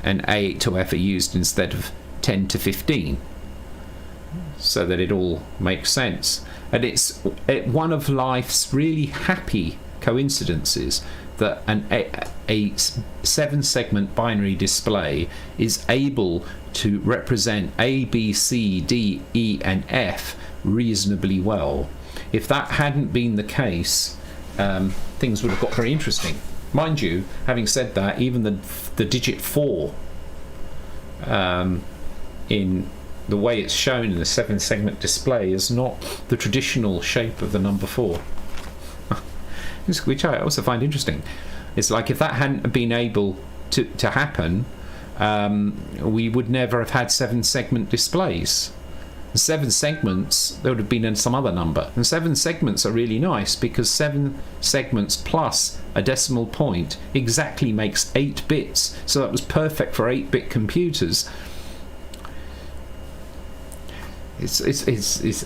And A to F are used instead of 10 to 15, so that it all makes sense. And it's one of life's really happy coincidences that a 7-segment binary display is able to represent A, B, C, D, E, and F reasonably well. If that hadn't been the case, things would have got very interesting. Mind you, having said that, even the digit 4 in the way it's shown in the 7-segment display is not the traditional shape of the number 4. Which I also find interesting. It's like if that hadn't been able to happen, we would never have had 7-segment displays. 7 segments, there would have been some other number. And 7 segments are really nice because 7 segments plus a decimal point exactly makes 8 bits. So that was perfect for 8-bit computers. It's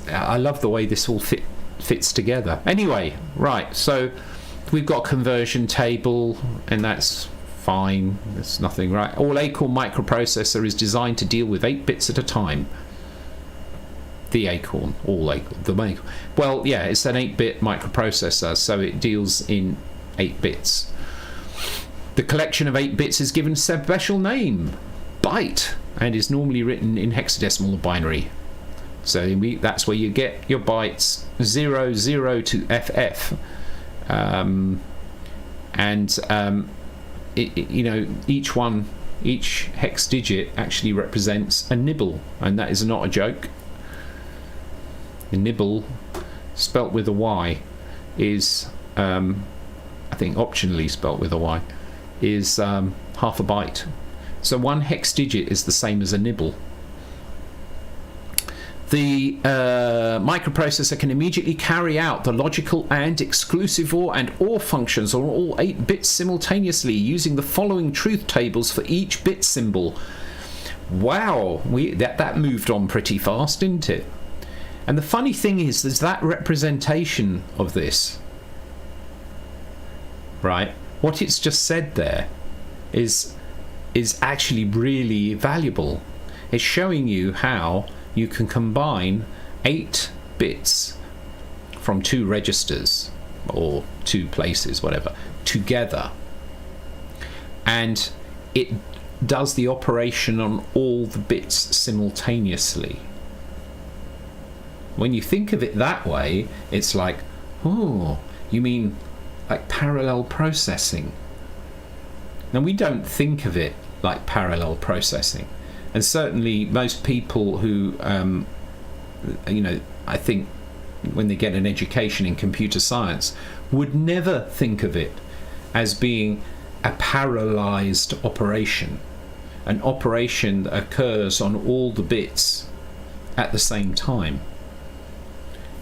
I love the way this all fits together. Anyway, right, so we've got a conversion table, and that's fine. There's nothing right. All Acorn microprocessor is designed to deal with 8 bits at a time. The Acorn, all Acorn, the Acorn. Well, yeah, it's an 8-bit microprocessor, so it deals in 8 bits. The collection of 8 bits is given a special name, byte, and is normally written in hexadecimal or binary. So that's where you get your bytes 00 to FF. Each hex digit actually represents a nibble, and that is not a joke. The nibble, spelt with a Y, is I think optionally spelt with a Y, is half a byte. So one hex digit is the same as a nibble. The microprocessor can immediately carry out the logical and exclusive OR and OR functions on all 8 bits simultaneously using the following truth tables for each bit symbol. Wow, that moved on pretty fast, didn't it? And the funny thing is, there's that representation of this, right? What it's just said there is actually really valuable. It's showing you how you can combine 8 bits from 2 registers or 2 places, whatever, together, and it does the operation on all the bits simultaneously. When you think of it that way, it's like, oh, you mean like parallel processing? Now, we don't think of it like parallel processing. And certainly most people who, I think when they get an education in computer science, would never think of it as being a parallelized operation, an operation that occurs on all the bits at the same time.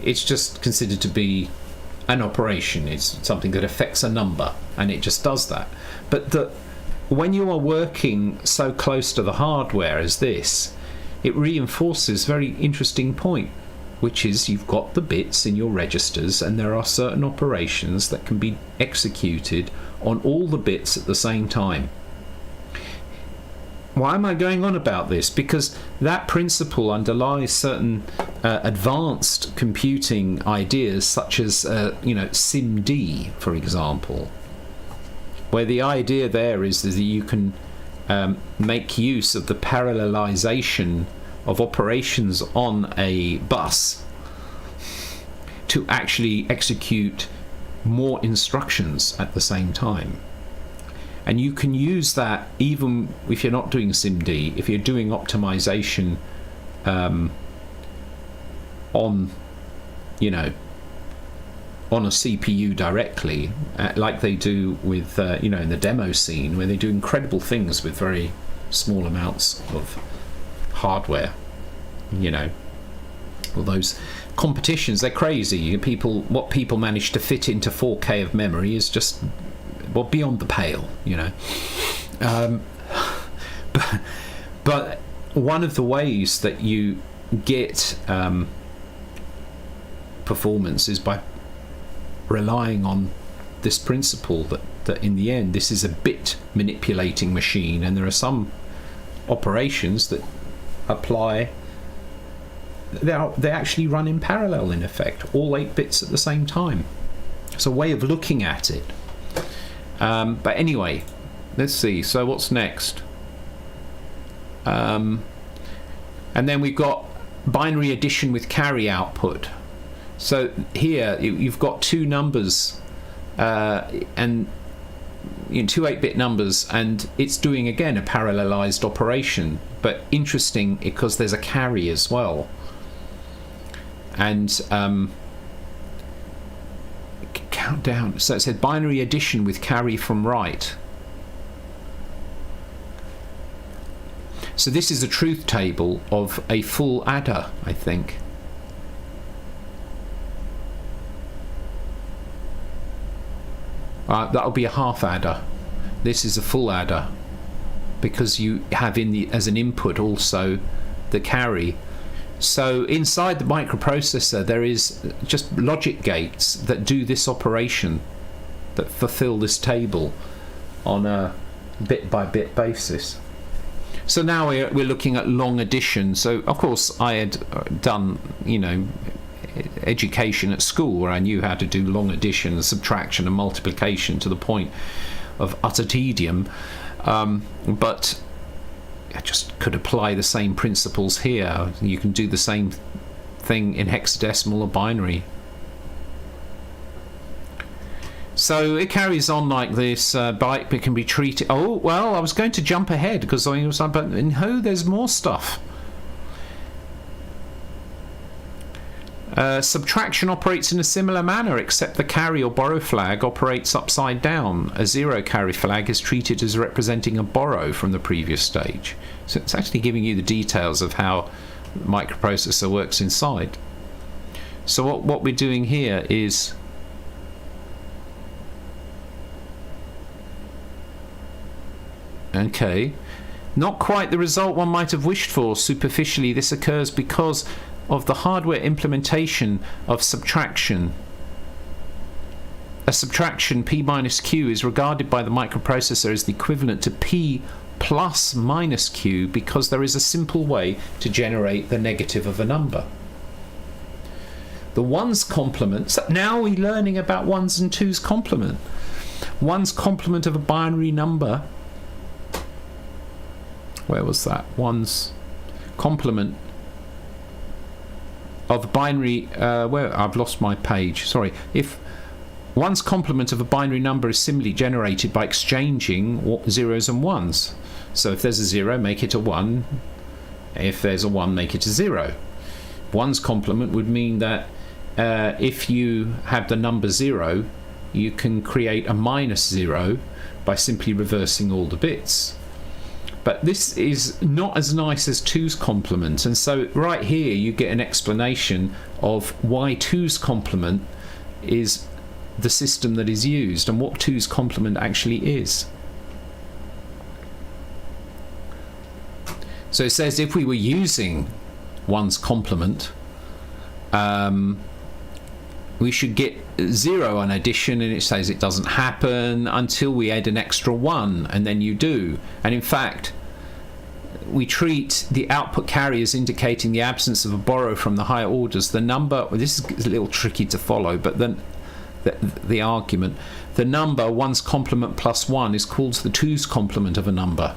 It's just considered to be an operation. It's something that affects a number, and it just does that. But when you are working so close to the hardware as this, it reinforces a very interesting point, which is you've got the bits in your registers, and there are certain operations that can be executed on all the bits at the same time. Why am I going on about this? Because that principle underlies certain advanced computing ideas, such as SIMD, for example, where the idea there is that you can make use of the parallelization of operations on a bus to actually execute more instructions at the same time. And you can use that even if you're not doing SIMD, if you're doing optimization on a CPU directly, like they do with in the demo scene, where they do incredible things with very small amounts of hardware. All those competitions, they're crazy. What people manage to fit into 4K of memory is just beyond the pale, but one of the ways that you get performance is by relying on this principle that in the end this is a bit manipulating machine, and there are some operations that apply, they actually run in parallel, in effect, all 8 bits at the same time. It's a way of looking at it. But anyway, let's see, so what's next? And then we've got binary addition with carry output. So here you've got 2 numbers, and two 8-bit numbers, and it's doing again a parallelized operation, but interesting because there's a carry as well. And count down, so it said binary addition with carry from right. So this is a truth table of a full adder, I think. That'll be a half adder. This is a full adder, because you have as an input also the carry. So inside the microprocessor there is just logic gates that do this operation, that fulfill this table on a bit by bit basis. So now we're looking at long addition. So of course I had done, education at school where I knew how to do long addition and subtraction and multiplication to the point of utter tedium, but I just could apply the same principles here. You can do the same thing in hexadecimal or binary. So it carries on like this. Byte can be treated. Oh well, I was going to jump ahead because I was like, but no, there's more stuff. Subtraction operates in a similar manner, except the carry or borrow flag operates upside down. A 0 carry flag is treated as representing a borrow from the previous stage. So it's actually giving you the details of how the microprocessor works inside. So what we're doing here is okay, not quite the result one might have wished for. Superficially, this occurs because of the hardware implementation of subtraction. A subtraction p minus q is regarded by the microprocessor as the equivalent to p plus minus q, because there is a simple way to generate the negative of a number. The ones complement, so now we're learning about ones and twos complement. Ones complement of a binary number, where was that? Ones complement of binary, where I've lost my page, sorry. If one's complement of a binary number is similarly generated by exchanging zeros and ones. So if there's a 0, make it a 1. If there's a 1, make it a 0. One's complement would mean that if you have the number 0, you can create a minus 0 by simply reversing all the bits. But this is not as nice as 2's complement, and so right here you get an explanation of why 2's complement is the system that is used and what 2's complement actually is. So it says if we were using 1's complement, we should get 0 on addition, and it says it doesn't happen until we add an extra 1, and then you do. And in fact, we treat the output carry as indicating the absence of a borrow from the higher orders. The number, well, this is a little tricky to follow, but then the argument, the number 1's complement plus 1 is called the 2's complement of a number.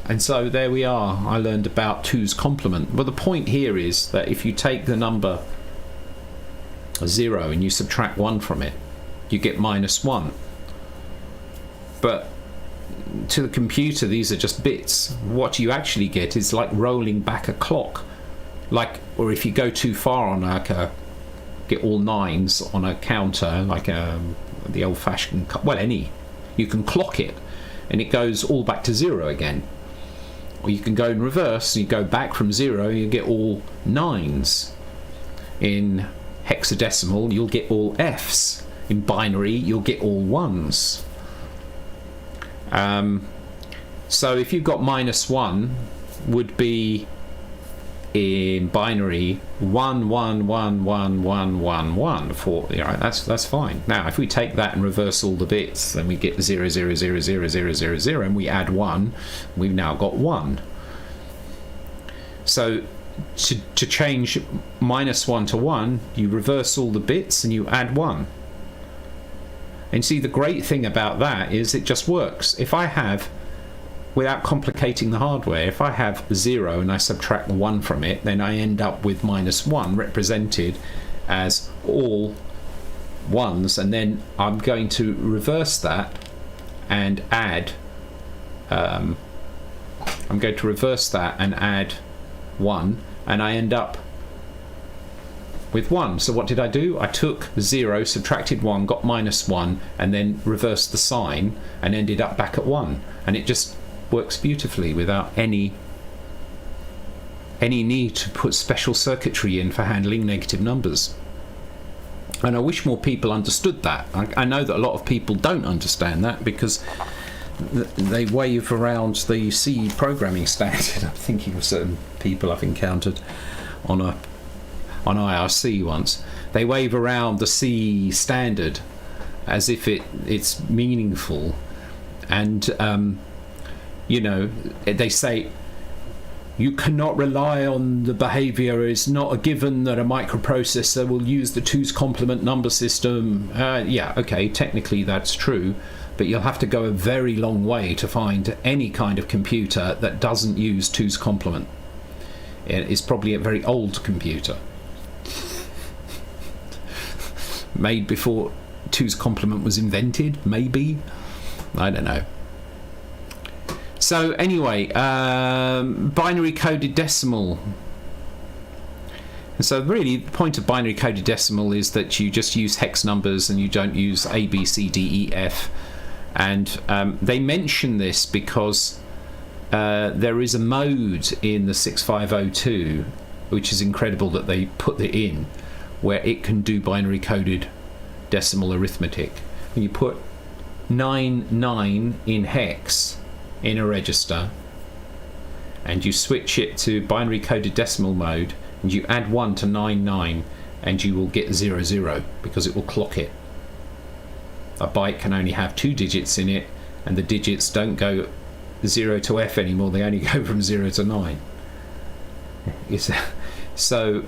And so there we are. I learned about 2's complement. Well, the point here is that if you take the number 0 and you subtract 1 from it, you get minus 1. But to the computer, these are just bits. What you actually get is like rolling back a clock, or if you go too far on get all 9s on a counter, like the old-fashioned, you can clock it and it goes all back to 0 again. Or you can go in reverse and you go back from 0, you get all 9s. In hexadecimal, you'll get all F's. In binary, you'll get all 1s. So if you've got minus 1, would be in binary 1 1 1 1 1 1 1 for, that's fine. Now if we take that and reverse all the bits, then we get 0 0 0 0 0 0 0, and we add 1, we've now got 1. So to change minus 1 to 1, you reverse all the bits and you add 1. And see, the great thing about that is it just works. If I have, without complicating the hardware, if I have 0 and I subtract 1 from it, then I end up with minus 1 represented as all 1s, and then I'm going to reverse that and add, I'm going to reverse that and add 1, and I end up with 1. So what did I do? I took 0, subtracted 1, got -1, and then reversed the sign and ended up back at 1. And it just works beautifully without any need to put special circuitry in for handling negative numbers. And I wish more people understood that. I know that a lot of people don't understand that because they wave around the C programming standard. I'm thinking of certain people I've encountered on IRC once. They wave around the C standard as if it's meaningful, and they say you cannot rely on the behavior. It's not a given that a microprocessor will use the 2's complement number system. Yeah, okay, technically that's true, but you'll have to go a very long way to find any kind of computer that doesn't use 2's complement. It's probably a very old computer made before 2's complement was invented, maybe. I don't know. So anyway, binary coded decimal. And so really the point of binary coded decimal is that you just use hex numbers and you don't use A, B, C, D, E, F. And they mention this because there is a mode in the 6502, which is incredible that they put it in, where it can do binary coded decimal arithmetic. When you put 99 in hex in a register and you switch it to binary coded decimal mode and you add 1 to 99, and you will get 00 because it will clock it. A byte can only have 2 digits in it, and the digits don't go 0 to F anymore, they only go from 0 to 9. So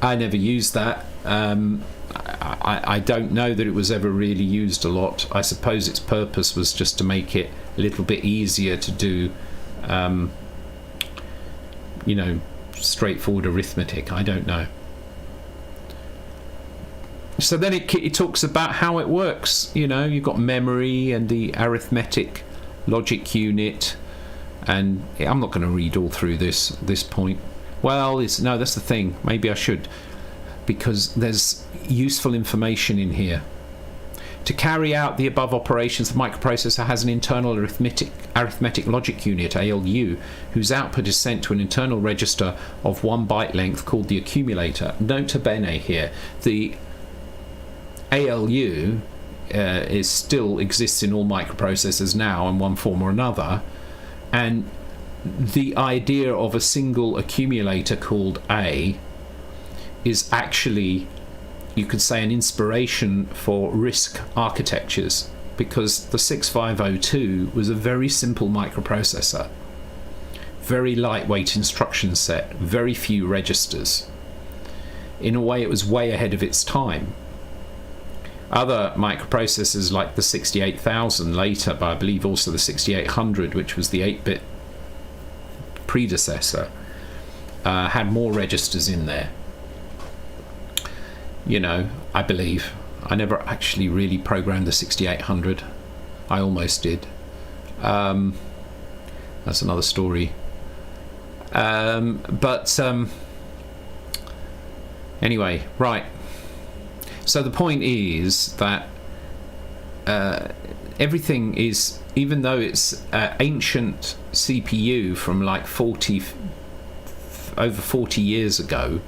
I never used that. I don't know that it was ever really used a lot. I suppose its purpose was just to make it a little bit easier to do straightforward arithmetic. I don't know. So then it talks about how it works. You've got memory and the arithmetic logic unit, and I'm not going to read all through this point. Well, no, that's the thing. Maybe I should, because there's useful information in here. To carry out the above operations, the microprocessor has an internal arithmetic logic unit, ALU, whose output is sent to an internal register of 1 byte length called the accumulator. Nota bene here, the ALU still exists in all microprocessors now in one form or another, and the idea of a single accumulator called A is actually, you could say, an inspiration for RISC architectures, because the 6502 was a very simple microprocessor, very lightweight instruction set, very few registers. In a way, it was way ahead of its time. Other microprocessors like the 68000 later, but I believe also the 6800, which was the 8-bit predecessor, had more registers in there. I believe. I never actually really programmed the 6800. I almost did. That's another story. Anyway, right. So the point is that everything is, even though it's ancient CPU from like over 40 years ago,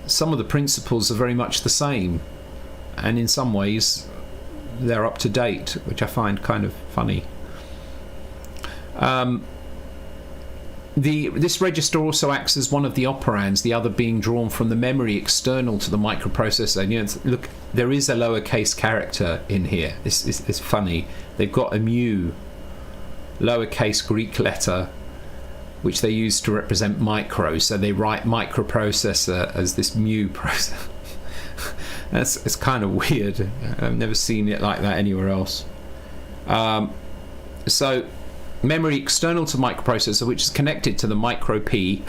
some of the principles are very much the same, and in some ways they're up to date, which I find kind of funny. This register also acts as one of the operands, the other being drawn from the memory external to the microprocessor. Look, there is a lowercase character in here. It's funny. They've got a mu, lowercase Greek letter, which they use to represent micro. So they write microprocessor as this mu processor. It's kind of weird. I've never seen it like that anywhere else. So memory external to the microprocessor, which is connected to the micro P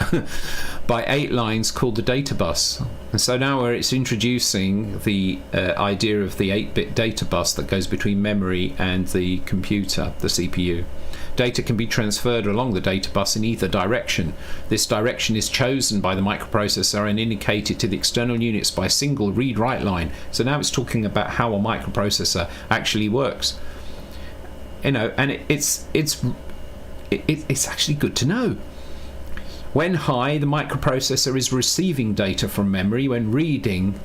by 8 lines, called the data bus. And so now where it's introducing the idea of the 8-bit data bus that goes between memory and the computer, the CPU. Data can be transferred along the data bus in either direction. This direction is chosen by the microprocessor and indicated to the external units by a single read-write line. So now it's talking about how a microprocessor actually works. You know, and it's actually good to know. When high, the microprocessor is receiving data from memory when reading,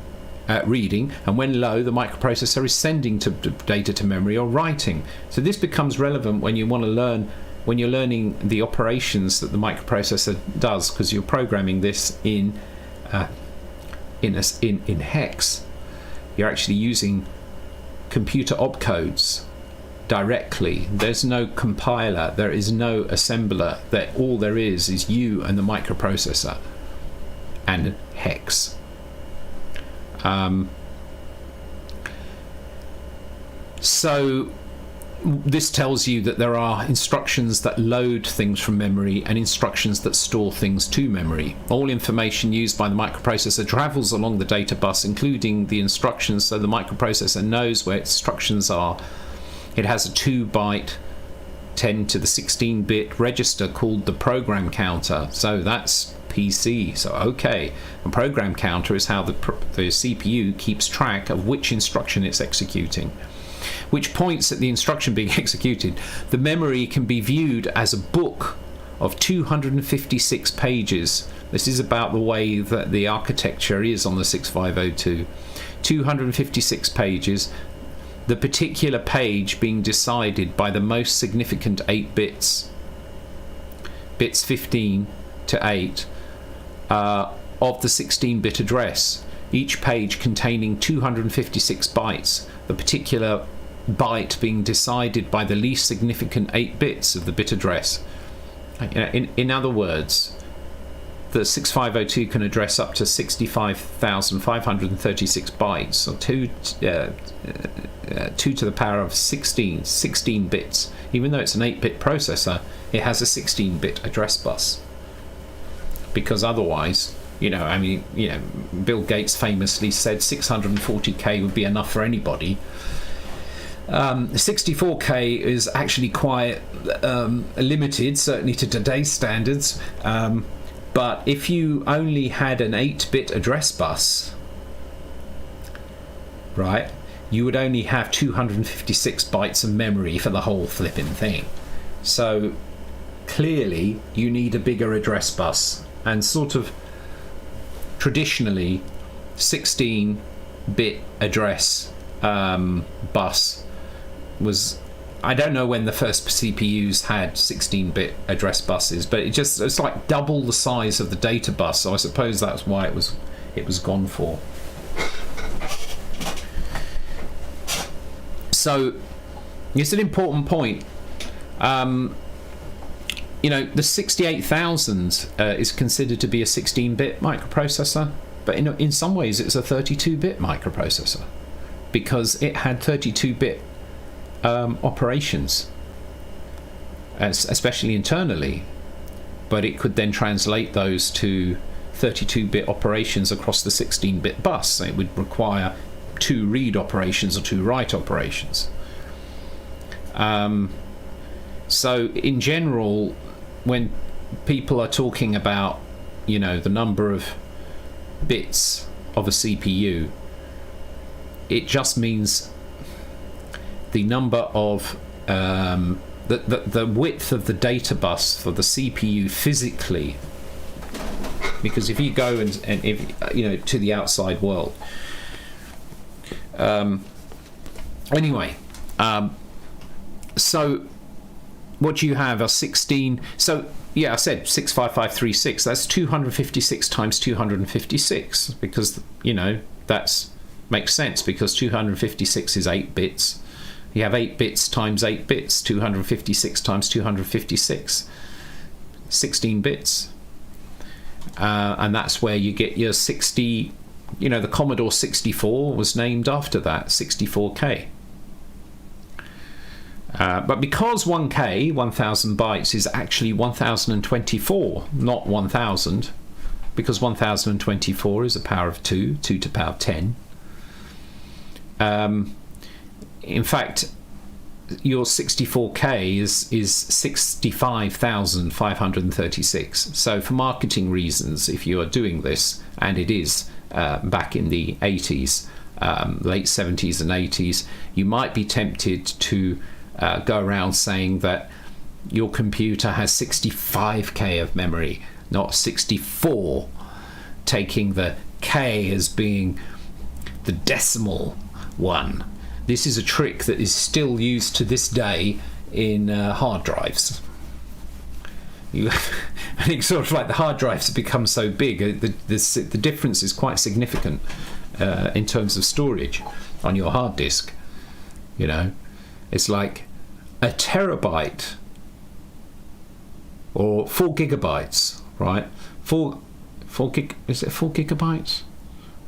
and when low, the microprocessor is sending data to memory or writing. So this becomes relevant when you want to learn, when you're learning the operations that the microprocessor does, because you're programming this in hex. You're actually using computer opcodes directly. There's no compiler, there is no assembler. That all there is you and the microprocessor and hex. So this tells you that there are instructions that load things from memory and instructions that store things to memory. All information used by the microprocessor travels along the data bus, including the instructions, so the microprocessor knows where instructions are. It has a 2-byte 10 to the 16-bit register called the program counter. So that's PC. So okay, a program counter is how the CPU keeps track of which instruction it's executing, which points at the instruction being executed. The memory can be viewed as a book of 256 pages. This is about the way that the architecture is on the 6502. 256 pages. The particular page being decided by the most significant 8 bits 15 to 8 of the 16-bit address, each page containing 256 bytes, the particular byte being decided by the least significant 8 bits of the bit address. In other words, the 6502 can address up to 65,536 bytes, or 2 to the power of 16 bits. Even though it's an 8-bit processor, it has a 16-bit address bus. Because otherwise, Bill Gates famously said 640k would be enough for anybody. 64k is actually quite limited, certainly to today's standards. But if you only had an 8-bit address bus, right, you would only have 256 bytes of memory for the whole flipping thing. So clearly you need a bigger address bus, and sort of traditionally 16-bit address bus was, I don't know when the first CPUs had 16-bit address buses, but it's like double the size of the data bus, so I suppose that's why it was gone for. So it's an important point. The 68000 is considered to be a 16-bit microprocessor, but in some ways it's a 32-bit microprocessor, because it had 32-bit operations, especially internally, but it could then translate those to 32-bit operations across the 16-bit bus. So it would require 2 read operations or 2 write operations. So in general, when people are talking about the number of bits of a CPU, it just means the number of the width of the data bus for the CPU physically. Because if you go and if to the outside world, so what you have are 16. So yeah, I said 65536. That's 256 times 256, because that's makes sense, because 256 is 8 bits. You have 8 bits times 8 bits. 256 times 256, 16 bits, and that's where you get your 60. The Commodore 64 was named after that, 64K. But because 1K, 1000 bytes, is actually 1024, not 1000, because 1024 is a power of 2 to the power of 10. In fact, your 64K is 65,536. So for marketing reasons, if you are doing this, and it is back in the 80s, late 70s and 80s, you might be tempted to go around saying that your computer has 65K of memory, not 64, taking the K as being the decimal one. This is a trick that is still used to this day in hard drives. I think sort of like the hard drives have become so big, the difference is quite significant in terms of storage on your hard disk. You know, it's like a terabyte or 4 gigabytes, right? 4 gig, is it 4 gigabytes?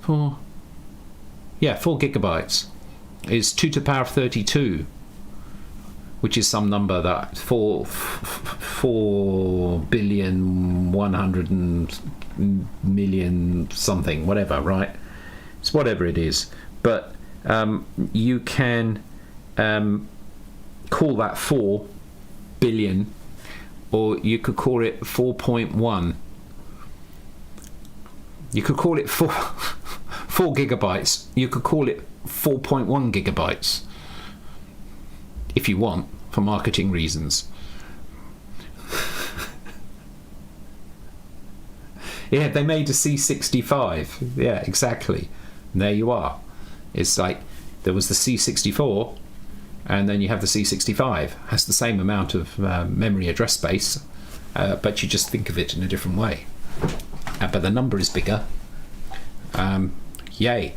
4 gigabytes is 2 to the power of 32, which is some number that 4,100,000,000 something, whatever, right? It's whatever it is, but you can call that 4 billion, or you could call it 4.1. You could call it 4 gigabytes. You could call it 4.1 gigabytes if you want, for marketing reasons. Yeah, they made a C65. Yeah, exactly. And there you are. It's like there was the C64, and then you have the C65. Has the same amount of memory address space, but you just think of it in a different way. But the number is bigger. Yay.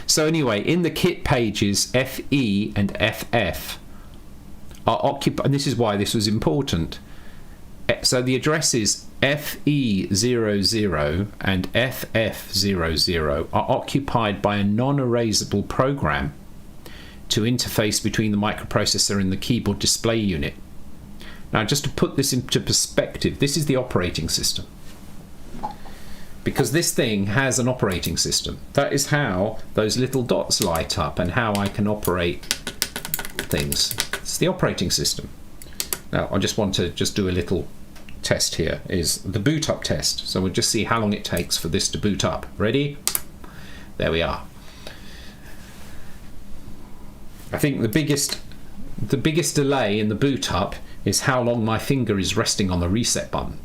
So anyway, in the kit pages, FE and FF are occupied, and this is why this was important. So the addresses FE00 and FF00 are occupied by a non-erasable program to interface between the microprocessor and the keyboard display unit. Now, just to put this into perspective, this is the operating system. Because this thing has an operating system. That is how those little dots light up and how I can operate things. It's the operating system. Now, I just want to do a little test here, is the boot up test. So we'll just see how long it takes for this to boot up. Ready? There we are. I think the biggest delay in the boot up is how long my finger is resting on the reset button.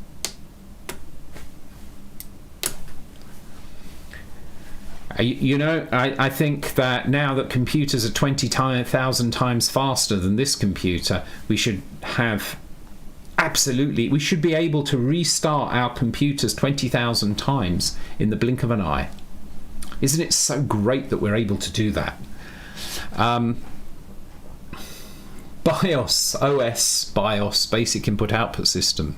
I think that now that computers are 20,000 times faster than this computer, we should be able to restart our computers 20,000 times in the blink of an eye. Isn't it so great that we're able to do that? BIOS, basic input output system.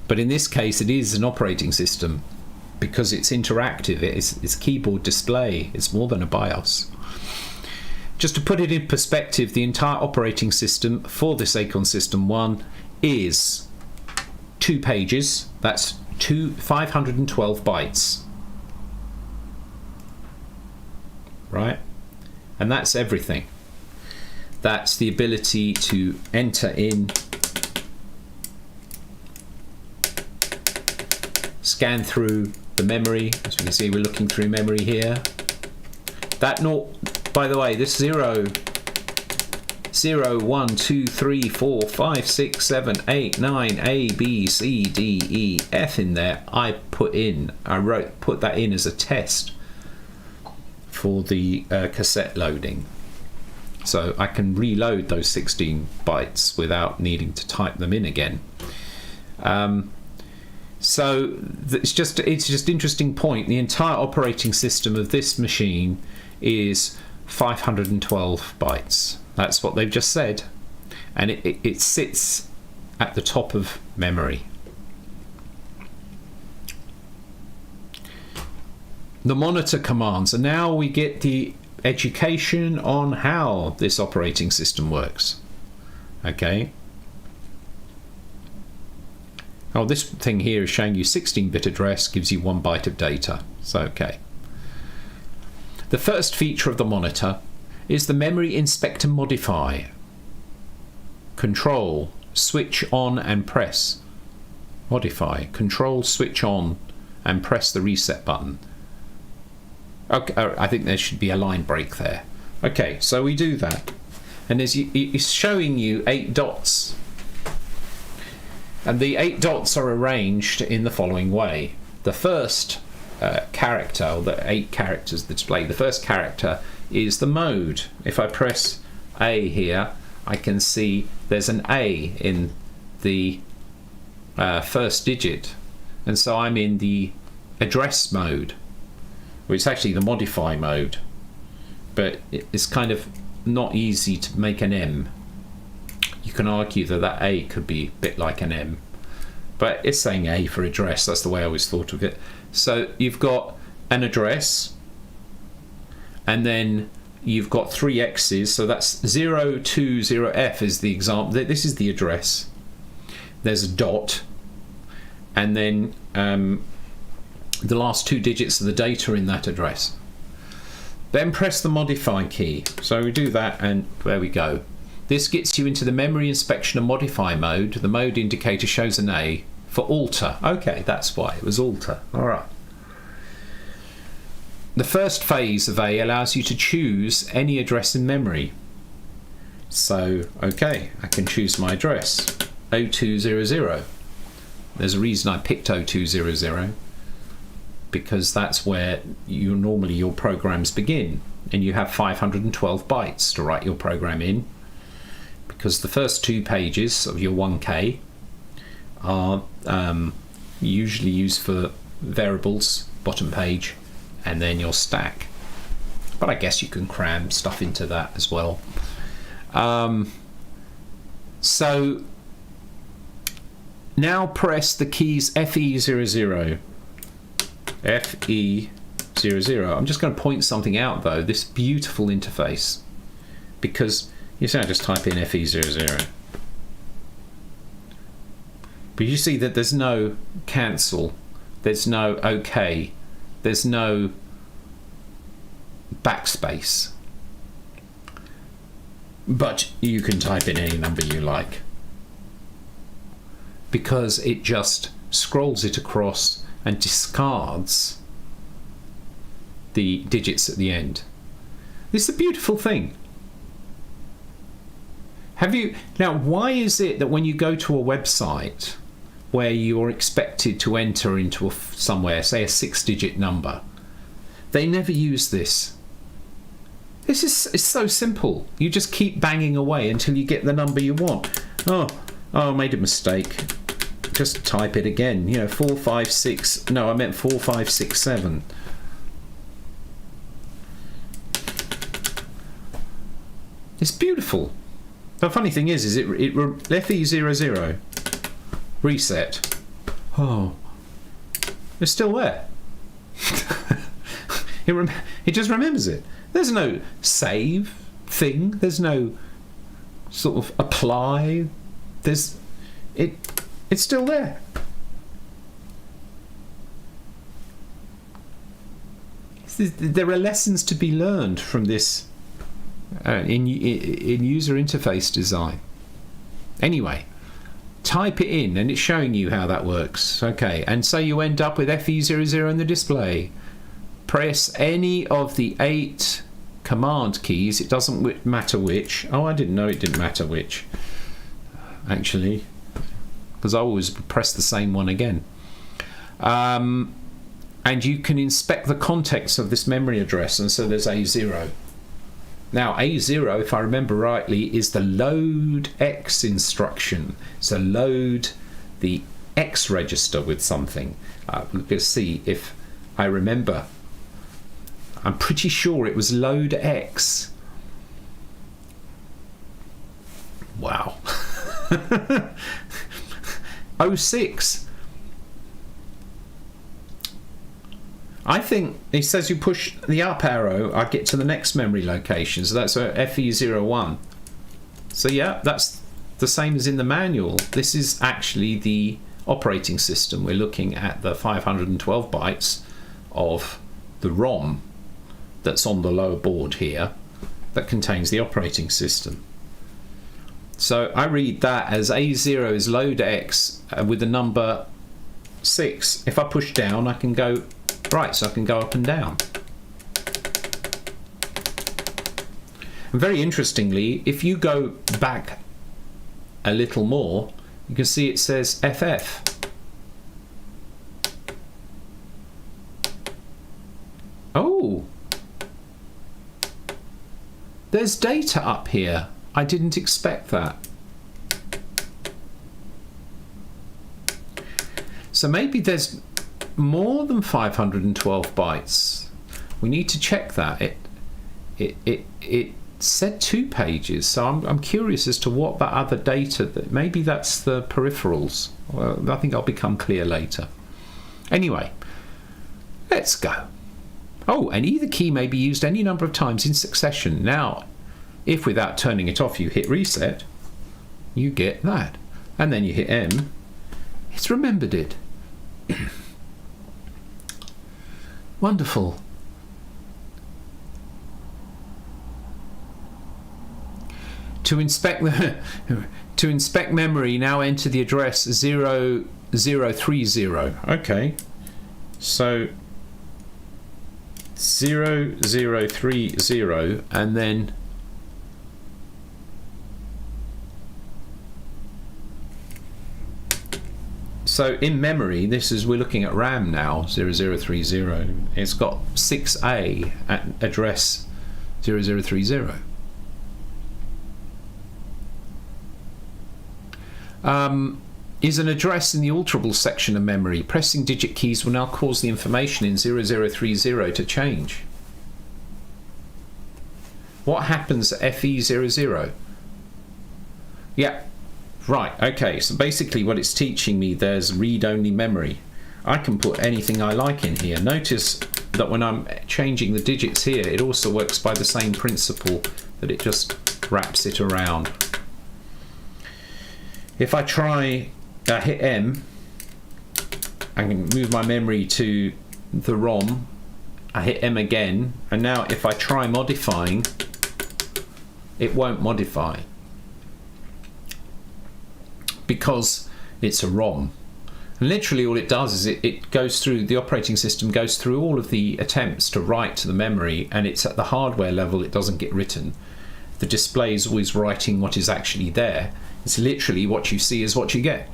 But in this case, it is an operating system, because it's interactive, it's keyboard display, it's more than a BIOS. Just to put it in perspective, the entire operating system for this Acorn System 1 is 2 pages, that's 512 bytes. Right? And that's everything. That's the ability to enter in, scan through the memory. As we can see, we're looking through memory here. That by the way, this 0, 1, 2, 3, 4, 5, 6, 7, 8, 9, A, B, C, D, E, F in there, I put that in as a test for the cassette loading. So I can reload those 16 bytes without needing to type them in again. So it's just interesting point. The entire operating system of this machine is 512 bytes. That's what they've just said, and it sits at the top of memory. The monitor commands, and now we get the education on how this operating system works. Okay. Oh, this thing here is showing you 16-bit address, gives you 1 byte of data. So, okay. The first feature of the monitor is the memory inspector modify. Control, switch on and press. Modify, control, switch on and press the reset button. Okay, I think there should be a line break there. Okay, so we do that. And it's showing you 8 dots. And the 8 dots are arranged in the following way. The first character, or the 8 characters displayed, the first character is the mode. If I press A here, I can see there's an A in the first digit. And so I'm in the address mode. Well, it's actually the modify mode. But it's kind of not easy to make an M. You can argue that that A could be a bit like an M, but it's saying A for address. That's the way I always thought of it. So you've got an address, and then you've got 3 X's, so that's 020F is the example. This is the address. There's a dot, and then the last 2 digits of the data in that address. Then press the modify key. So we do that, and there we go. This gets you into the memory inspection and modify mode. The mode indicator shows an A for alter. Okay, that's why it was alter. All right. The first phase of A allows you to choose any address in memory. So, okay, I can choose my address, 0200. There's a reason I picked 0200, because that's where normally your programs begin, and you have 512 bytes to write your program in, because the first 2 pages of your 1K are usually used for variables, bottom page, and then your stack. But I guess you can cram stuff into that as well. So now press the keys FE00. FE00. I'm just going to point something out though, this beautiful interface, because you see I just type in FE00. But you see that there's no cancel, there's no OK, there's no backspace. But you can type in any number you like, because it just scrolls it across and discards the digits at the end. This is a beautiful thing. Now, why is it that when you go to a website where you're expected to enter into somewhere, say a 6-digit number, they never use this? It's so simple. You just keep banging away until you get the number you want. Oh, I made a mistake. Just type it again. 456. No, I meant 4567. It's beautiful. The funny thing is it FE00 reset. Oh, it's still there. It just remembers it. There's no save thing. There's no sort of apply. It's still there. There are lessons to be learned from this in user interface design. Anyway, type it in and it's showing you how that works. Okay, and so you end up with FE00 in the display. Press any of the 8 command keys. It doesn't matter which. Oh, I didn't know it didn't matter which, actually, because I always press the same one again. And you can inspect the context of this memory address, and so there's A0. Now A0, if I remember rightly, is the load X instruction. So load the X register with something. We're going to see if I remember. I'm pretty sure it was load X. Wow. 06. I think it says you push the up arrow, I get to the next memory location. So that's a FE01. So yeah, that's the same as in the manual. This is actually the operating system. We're looking at the 512 bytes of the ROM that's on the lower board here that contains the operating system. So I read that as A0 is load X with the number 6. If I push down, I can go right, so I can go up and down. And very interestingly, if you go back a little more, you can see it says FF. Oh, there's data up here. I didn't expect that. So maybe there's more than 512 bytes. We need to check that. It said 2 pages, so I'm curious as to what that other data. Maybe that's the peripherals. Well, I think I'll become clear later. Anyway, let's go. Oh, and either key may be used any number of times in succession. Now, if without turning it off you hit reset, you get that. And then you hit M, it's remembered it. Wonderful. To inspect memory, now enter the address 0030. Okay, so 0030, and then so in memory, this is, we're looking at RAM now, 0030. It's got 6A at address 0030. Is an address in the alterable section of memory. Pressing digit keys will now cause the information in 0030 to change. What happens at FE00? Yeah, right, okay, so basically what it's teaching me, there's read-only memory. I can put anything I like in here. Notice that when I'm changing the digits here, it also works by the same principle, that it just wraps it around. If I try, hit M, I can move my memory to the ROM. I hit M again, and now if I try modifying, it won't modify because it's a ROM. And literally all it does is it goes through, the operating system goes through all of the attempts to write to the memory, and it's at the hardware level, it doesn't get written. The display is always writing what is actually there. It's literally what you see is what you get.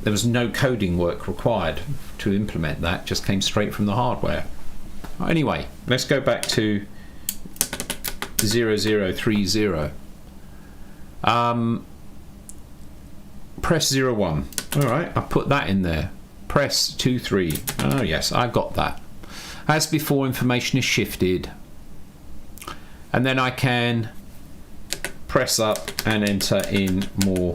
There was no coding work required to implement that, just came straight from the hardware. Anyway, let's go back to 0030. Press 01. Alright, I put that in there. Press 23. Oh yes, I got that. As before, information is shifted. And then I can press up and enter in more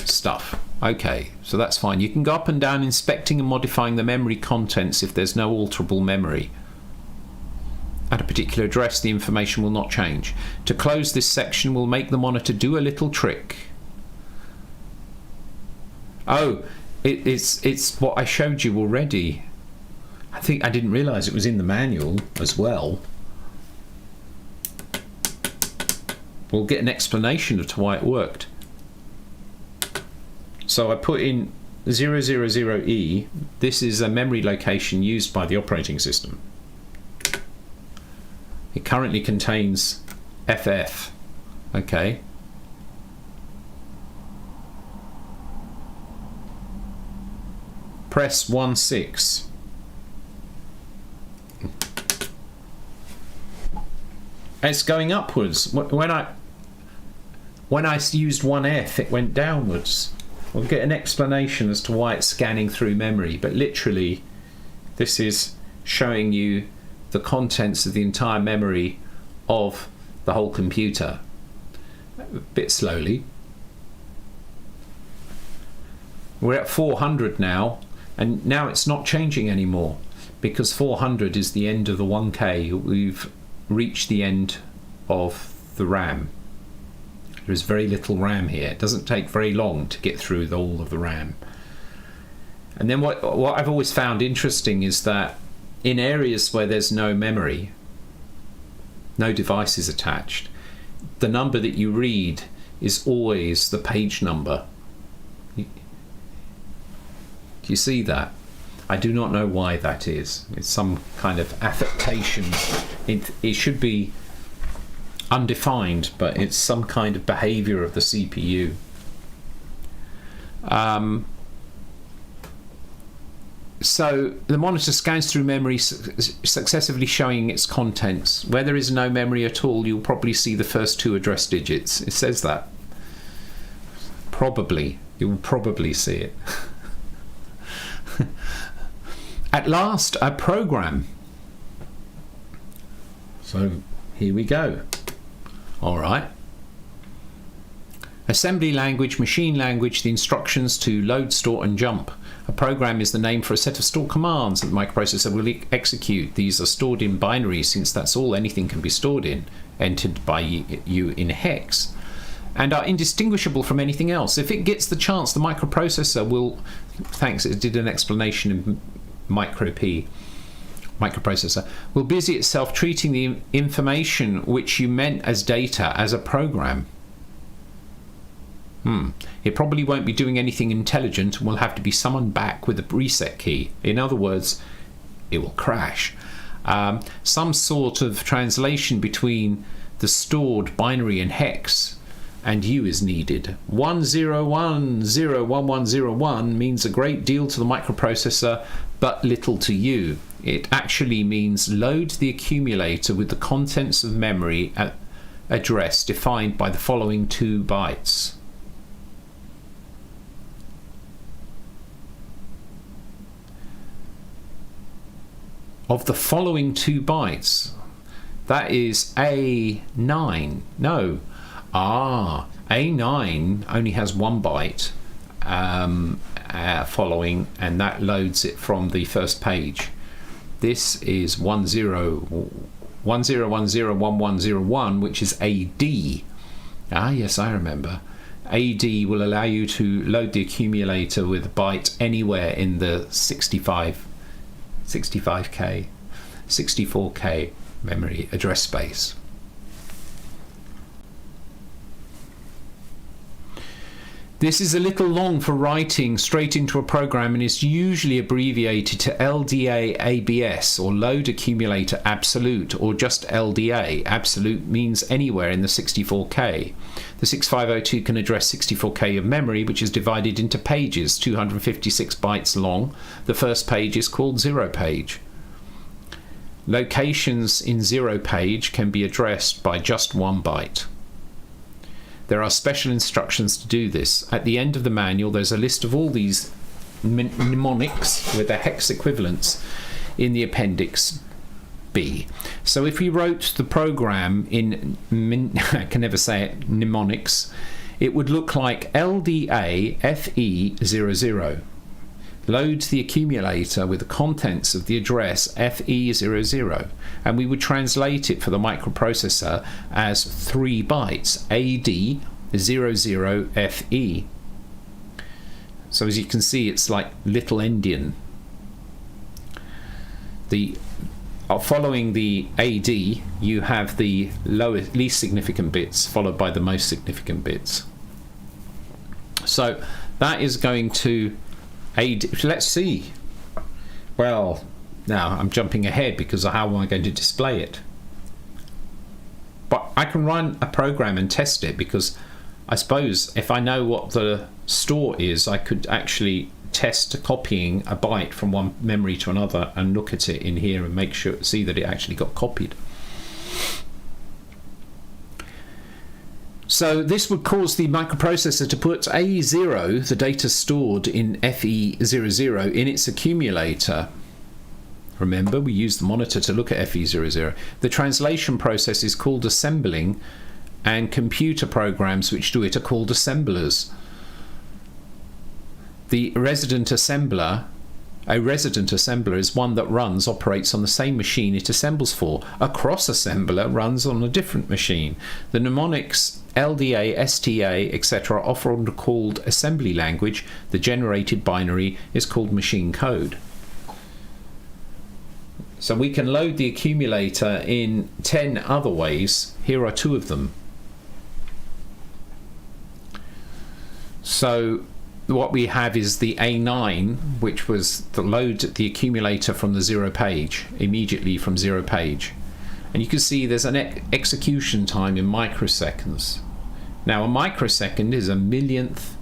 stuff. Okay, so that's fine. You can go up and down inspecting and modifying the memory contents if there's no alterable memory. At a particular address, the information will not change. To close this section, we'll make the monitor do a little trick. Oh, it's what I showed you already. I think I didn't realize it was in the manual as well. We'll get an explanation as to why it worked. So I put in 000E. This is a memory location used by the operating system. It currently contains FF. Okay. Press 16. It's going upwards. When I used 1F, it went downwards. We'll get an explanation as to why it's scanning through memory, but literally this is showing you the contents of the entire memory of the whole computer. A bit slowly. We're at 400 now, and now it's not changing anymore. because 400 is the end of the 1K, we've reached the end of the RAM. There is very little RAM here. It doesn't take very long to get through all of the RAM. And then what I've always found interesting is that in areas where there's no memory, no devices attached, the number that you read is always the page number. Do you see that? I do not know why that is. It's some kind of affectation. It should be undefined, but it's some kind of behavior of the CPU. So the monitor scans through memory, successively showing its contents. Where there is no memory at all, you'll probably see the first 2 address digits. It says that. Probably. You will probably see it. At last, a program. So here we go. All right. Assembly language, machine language, the instructions to load, store and jump. A program is the name for a set of stored commands that the microprocessor will execute. These are stored in binary, since that's all anything can be stored in, entered by you in hex, and are indistinguishable from anything else. If it gets the chance, the microprocessor will, thanks, it did an explanation in microprocessor, will busy itself treating the information which you meant as data as a program. It probably won't be doing anything intelligent and will have to be summoned back with a reset key. In other words, it will crash. Some sort of translation between the stored binary and hex and U is needed. 10101101 means a great deal to the microprocessor, but little to you. It actually means load the accumulator with the contents of memory at address defined by the following 2 bytes. Of the following 2 bytes, that is A9. No. A9 only has 1 byte following, and that loads it from the first page. This is 10101101, which is AD. Yes, I remember. AD will allow you to load the accumulator with a byte anywhere in the 64K memory address space. This is a little long for writing straight into a program and is usually abbreviated to LDA ABS, or Load Accumulator Absolute, or just LDA. Absolute means anywhere in the 64K. The 6502 can address 64K of memory, which is divided into pages, 256 bytes long. The first page is called 0 page. Locations in 0 page can be addressed by just 1 byte. There are special instructions to do this. At the end of the manual, there's a list of all these mnemonics with their hex equivalents in the appendix B. So if we wrote the program in, I can never say it, mnemonics, it would look like LDA FE00. Loads the accumulator with the contents of the address FE00, and we would translate it for the microprocessor as 3 bytes, AD00FE. So as you can see, it's like little endian. Following the AD, you have the least significant bits followed by the most significant bits. So that is going to let's see. Well, now I'm jumping ahead because how am I going to display it? But I can run a program and test it, because I suppose if I know what the store is, I could actually test copying a byte from one memory to another and look at it in here and see that it actually got copied. So this would cause the microprocessor to put A0, the data stored in FE00, in its accumulator. Remember, we use the monitor to look at FE00. The translation process is called assembling, and computer programs which do it are called assemblers. The resident assembler A resident assembler is one that operates on the same machine it assembles for. A cross-assembler runs on a different machine. The mnemonics LDA, STA, etc. are often called assembly language. The generated binary is called machine code. So we can load the accumulator in 10 other ways. Here are 2 of them. So what we have is the A9, which was the load the accumulator from the 0 page, immediately from 0 page. And you can see there's an execution time in microseconds. Now a microsecond is a millionth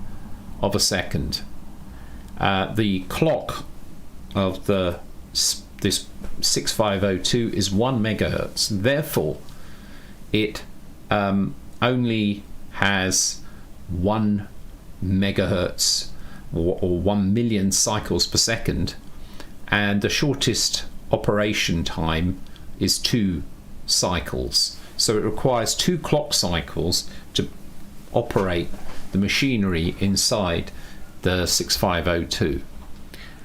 of a second. The clock of this 6502 is 1 megahertz. Therefore, it only has 1 megahertz or 1 million cycles per second, and the shortest operation time is 2 cycles. So it requires 2 clock cycles to operate the machinery inside the 6502.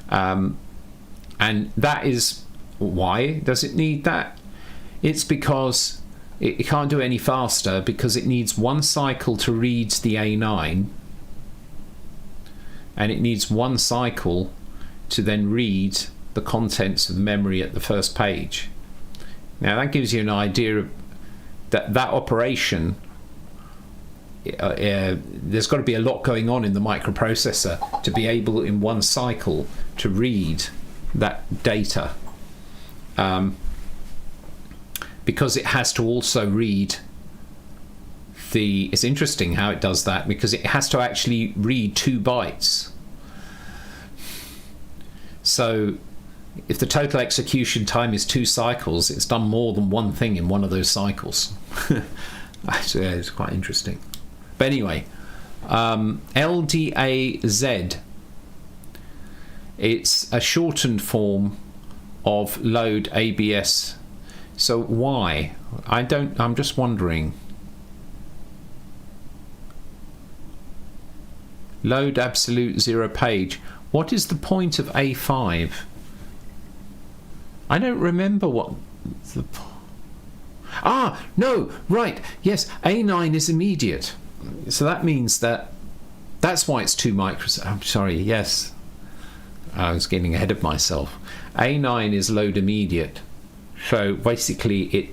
And that is why does it need that? It's because it can't do any faster, because it needs 1 cycle to read the A9, and it needs 1 cycle to then read the contents of the memory at the first page. Now that gives you an idea of that operation. There's got to be a lot going on in the microprocessor to be able in 1 cycle to read that data, because it has to also read it's interesting how it does that, because it has to actually read 2 bytes. So if the total execution time is 2 cycles, it's done more than 1 thing in one of those cycles. Actually, yeah, it's quite interesting. But anyway, LDAZ, it's a shortened form of load ABS. So why? I'm just wondering. Load absolute 0 page. What is the point of A5? I don't remember what the... no, right, yes, A9 is immediate. So that means that's why it's 2 micros. I'm sorry, yes. I was getting ahead of myself. A9 is load immediate. So basically it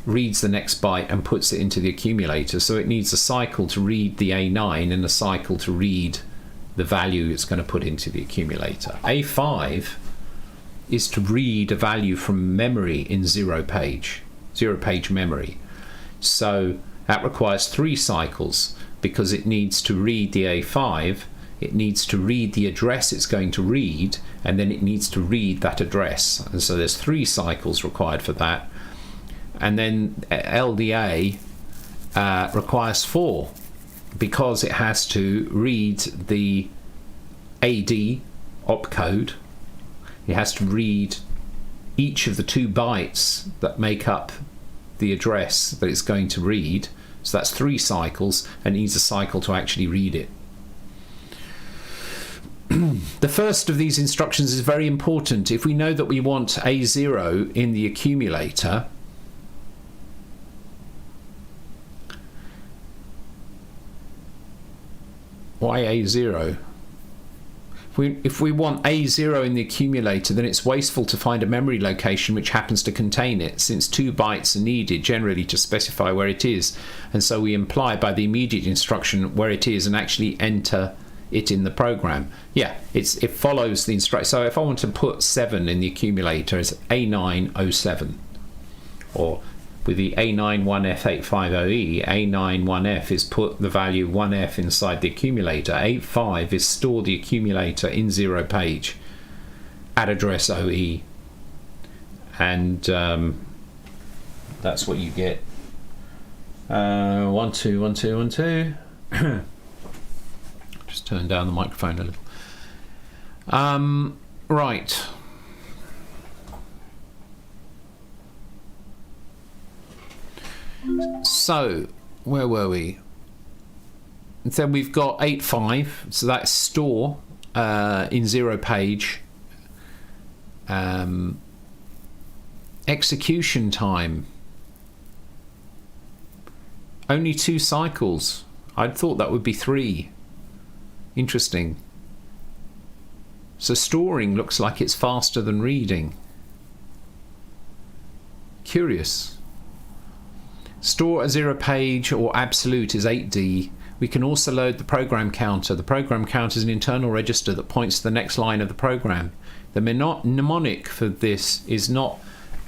reads the next byte and puts it into the accumulator. So it needs a cycle to read the A9 and a cycle to read the value it's going to put into the accumulator. A5 is to read a value from memory in 0 page memory. So that requires 3 cycles, because it needs to read the A5, it needs to read the address it's going to read, and then it needs to read that address. And so there's 3 cycles required for that. And then LDA requires 4, because it has to read the AD opcode. It has to read each of the 2 bytes that make up the address that it's going to read. So that's 3 cycles, and it needs a cycle to actually read it. The first of these instructions is very important. If we know that we want A0 in the accumulator, why A0? If we want A0 in the accumulator, then it's wasteful to find a memory location which happens to contain it, since 2 bytes are needed generally to specify where it is. And so we imply by the immediate instruction where it is and actually enter it in the program. Yeah, it follows the instruction. So if I want to put 7 in the accumulator, it's A907. Or with the A91F850E, A91F is put the value 1F inside the accumulator. 85 is store the accumulator in 0 page at address OE. And that's what you get. 1 2 1 2 1 2. Just turn down the microphone a little. Right. So, where were we? Then we've got 85, so that's store in 0 page Execution time, only 2 cycles. I'd thought that would be 3. Interesting. So storing looks like it's faster than reading. Curious. Store a 0 page or absolute is 8D. We can also load the program counter. The program counter is an internal register that points to the next line of the program. The mnemonic for this is not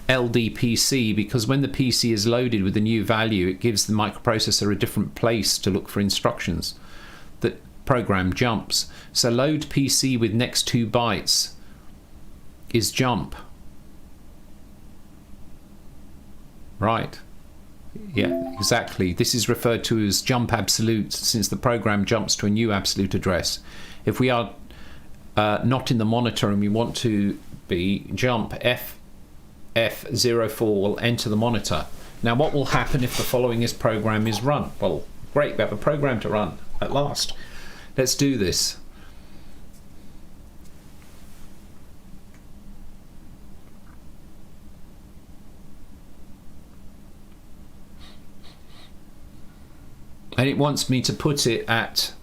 LDPC, because when the PC is loaded with a new value, it gives the microprocessor a different place to look for instructions. The program jumps. So load PC with next 2 bytes is jump. Right. Yeah, exactly. This is referred to as jump absolute, since the program jumps to a new absolute address. If we are not in the monitor and we want to be, jump F04 will enter the monitor. Now what will happen if the following program is run? Well, great, we have a program to run at last. Let's do this. And it wants me to put it at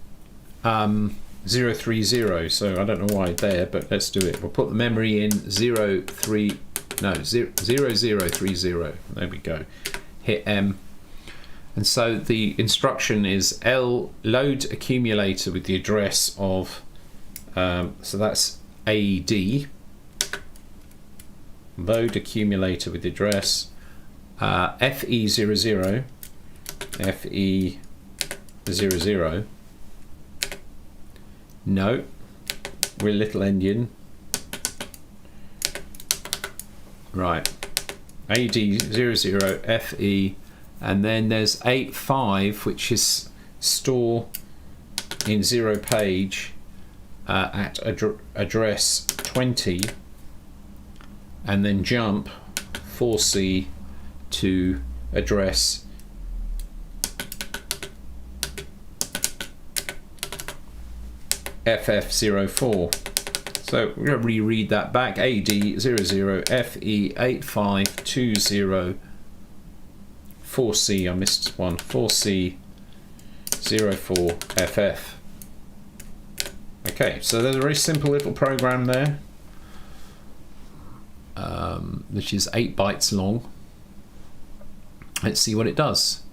030, so I don't know why there, but let's do it. We'll put the memory in 0030. There we go. Hit M. And so the instruction is L load accumulator with the address of, so that's AD. Load accumulator with the address FE00. FE00. No, we're little endian. Right, AD00 FE, and then there's 85, which is store in 0 page at address 20, and then jump 4C to address FF04. So we're going to reread that back. AD00 FE8520 4C. I missed one. 4C 04 FF. Okay, so there's a very simple little program there, which is 8 bytes long. Let's see what it does.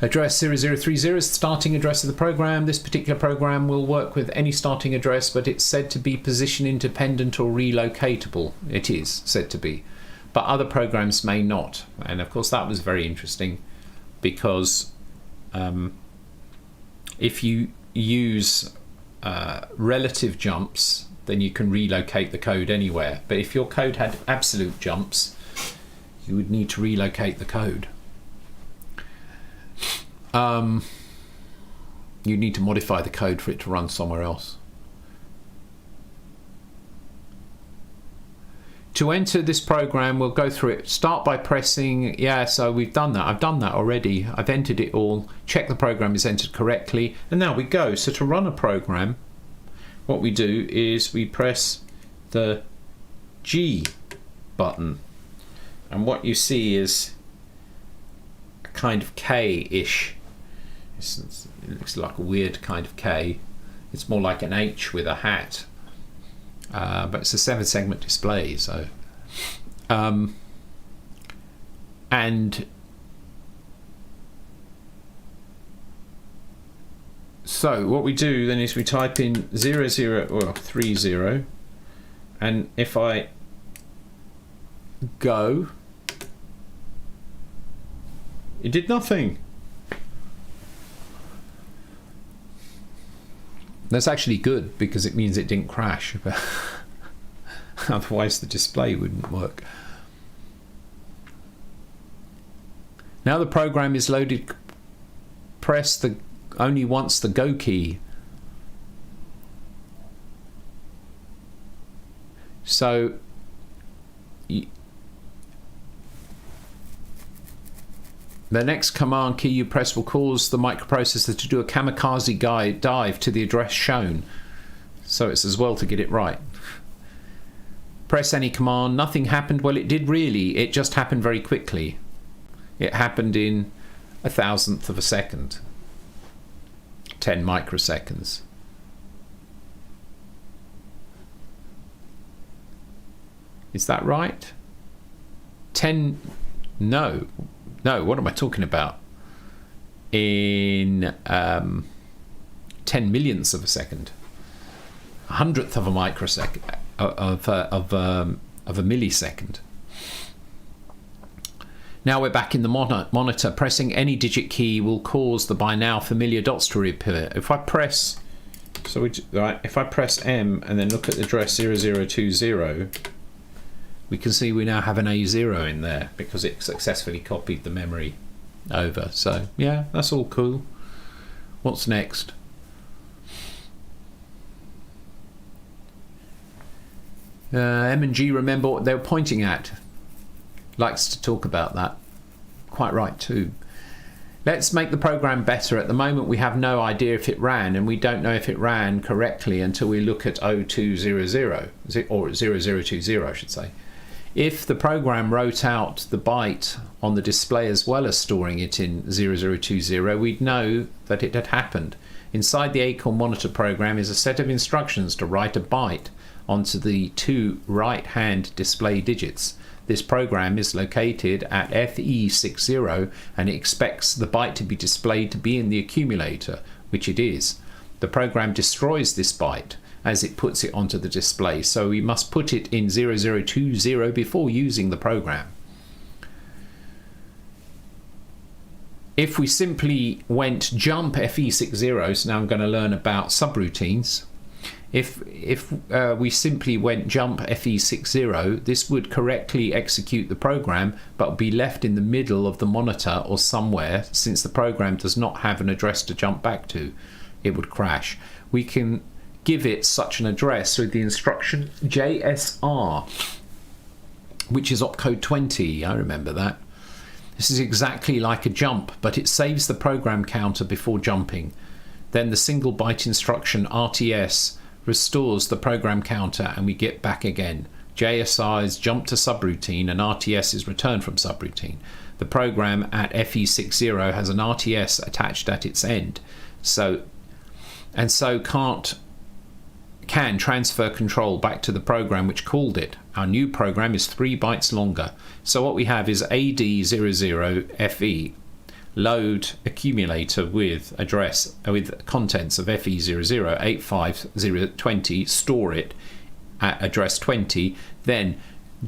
Address 0030 is the starting address of the program. This particular program will work with any starting address, but it's said to be position independent or relocatable. It is said to be, but other programs may not. And of course that was very interesting, because if you use relative jumps, then you can relocate the code anywhere. But if your code had absolute jumps, you would need to relocate the code. You need to modify the code for it to run somewhere else. To enter this program, we'll go through it. Start by pressing, yeah, so we've done that. I've done that already. I've entered it all. Check the program is entered correctly. And now we go. So to run a program, what we do is we press the G button. And what you see is a kind of K-ish. It looks like a weird kind of K. It's more like an H with a hat, but it's a 7-segment display. So, and so what we do then is we type in 30, and if I go, it did nothing. That's actually good, because it means it didn't crash. Otherwise the display wouldn't work. Now the program is loaded. Press only once the go key. So the next command key you press will cause the microprocessor to do a kamikaze dive to the address shown. so it's as well to get it right. Press any command, nothing happened. Well, it did really. It just happened very quickly. It happened in 1,000th of a second. 10 microseconds. Is that right? 10... No, what am I talking about? In 10 millionths of a second. 100th of a microsecond, of a millisecond. Now we're back in the monitor. Pressing any digit key will cause the by now familiar dots to reappear. If I press, if I press M and then look at the address 0020, we can see we now have an A0 in there because it successfully copied the memory over. So yeah, that's all cool. What's next? M&G, remember what they were pointing at. Likes to talk about that. Quite right too. Let's make the program better. At the moment we have no idea if it ran, and we don't know if it ran correctly until we look at 0200 or 0020 I should say. If the program wrote out the byte on the display as well as storing it in 0020, we'd know that it had happened. Inside the Acorn Monitor program is a set of instructions to write a byte onto the 2 right-hand display digits. This program is located at FE60 and it expects the byte to be displayed to be in the accumulator, which it is. The program destroys this byte as it puts it onto the display, so we must put it in 0020 before using the program. If we simply went jump FE60, so now I'm going to learn about subroutines. If we simply went jump FE60, this would correctly execute the program but be left in the middle of the monitor or somewhere, since the program does not have an address to jump back to. It would crash. We can give it such an address with the instruction JSR, which is opcode 20. I remember that. This is exactly like a jump, but it saves the program counter before jumping. Then the single byte instruction RTS restores the program counter and we get back again. JSR is jump to subroutine and RTS is return from subroutine. The program at FE60 has an RTS attached at its end, so can transfer control back to the program which called it. Our new program is 3 bytes longer. So what we have is AD00FE, load accumulator with address with contents of FE00 85020, store it at address 20, then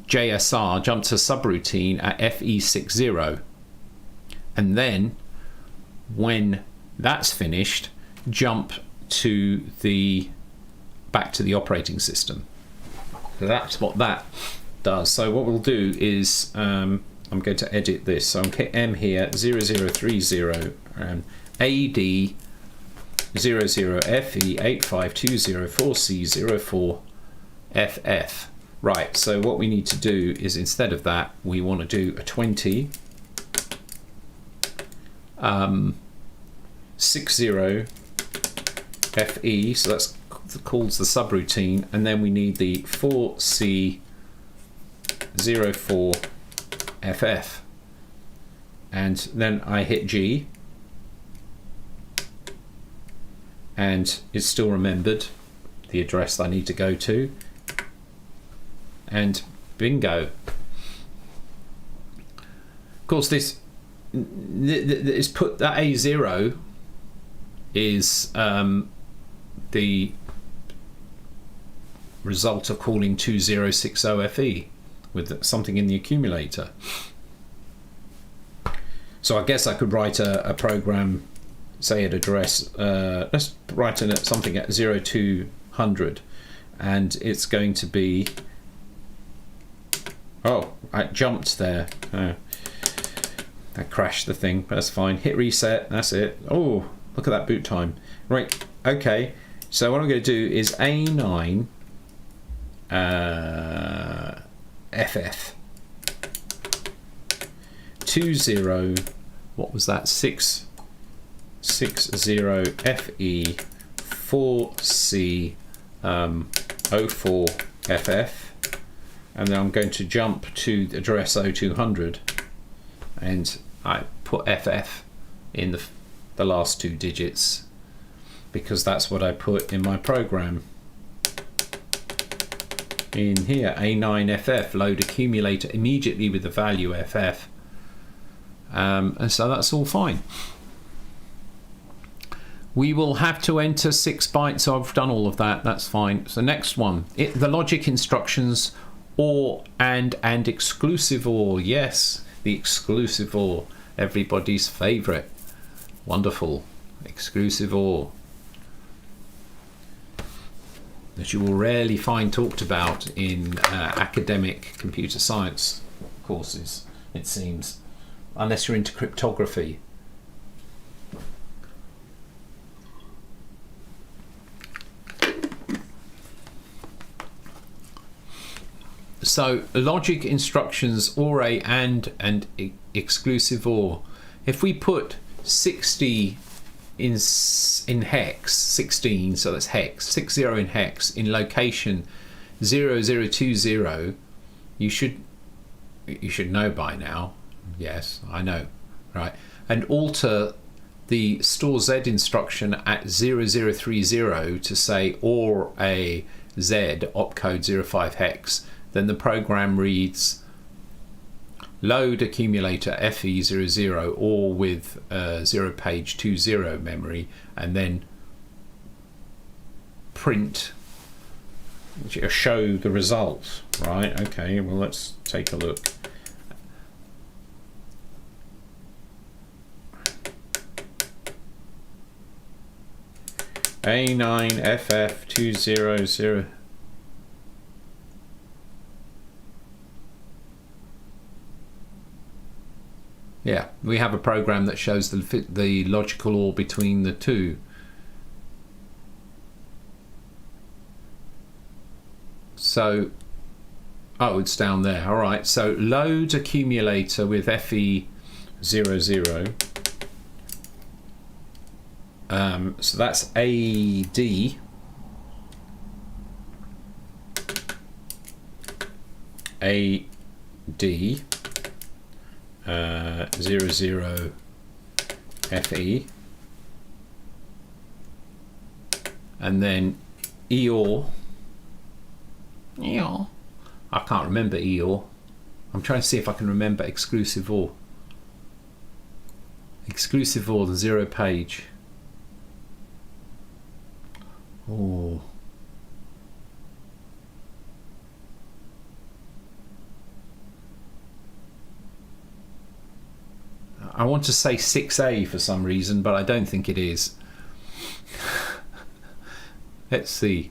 JSR jump to subroutine at FE60, and then when that's finished, jump to the back to the operating system. So that's what that does. So what we'll do is I'm going to edit this. So I'm hit M here, 0030 AD 00FE 85204C04FF. Right, so what we need to do is, instead of that, we want to do a 20 60 FE, so that's calls the subroutine, and then we need the 4C04FF, and then I hit G and it's still remembered the address I need to go to, and bingo. Of course, this is put that A0 is the result of calling 2060FE with something in the accumulator. So I guess I could write a program, say at address, let's write something at 0200, and it's going to be, oh, I jumped there. Oh, I crashed the thing, but that's fine. Hit reset, that's it. Oh, look at that boot time. Right, okay, so what I'm going to do is A9 FF 20, what was that, 660 FE 4C 04FF, and then I'm going to jump to the address 0200, and I put FF in the last 2 digits because that's what I put in my program. In here, A9FF, load accumulator immediately with the value FF, and so that's all fine. We will have to enter 6 bytes, so I've done all of that, that's fine. So next one, the logic instructions, OR and exclusive OR. Yes, the exclusive OR, everybody's favorite. Wonderful, exclusive OR, that you will rarely find talked about in academic computer science courses, it seems, unless you're into cryptography. So logic instructions, OR and exclusive OR. If we put 60 in hex, 16, so that's hex, 60 in hex in location 0020, you should know by now. Yes, I know, right? And alter the store Z instruction at 0030 to say or a Z opcode 05 hex. Then the program reads load accumulator FE00 or with 0 page 20 memory, and then print, show the results, right? Okay, well, let's take a look. A9FF200. Yeah, we have a program that shows the logical OR between the two. So, oh, it's down there. All right, so load accumulator with FE00. So that's AD. AD. 00 FE, and then EOR. I can't remember EOR. I'm trying to see if I can remember exclusive OR. Exclusive OR, the 0 page. Oh. I want to say 6A for some reason, but I don't think it is. Let's see.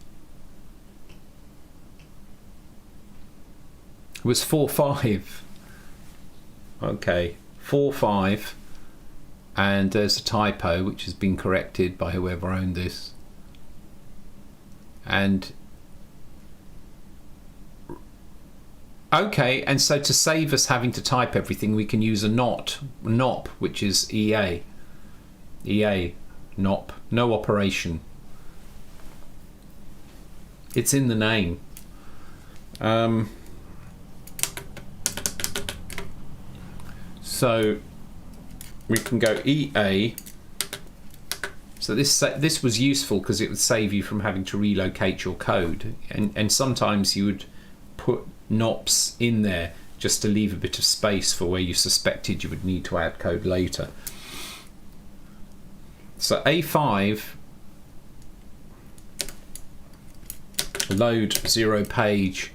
It was 4.5. Okay, 4.5. And there's a typo which has been corrected by whoever owned this. And okay, and so to save us having to type everything, we can use a NOP, which is EA. EA, NOP, no operation. It's in the name. So we can go EA. So this was useful because it would save you from having to relocate your code, and sometimes you would put NOPs in there just to leave a bit of space for where you suspected you would need to add code later. So A5, load 0 page,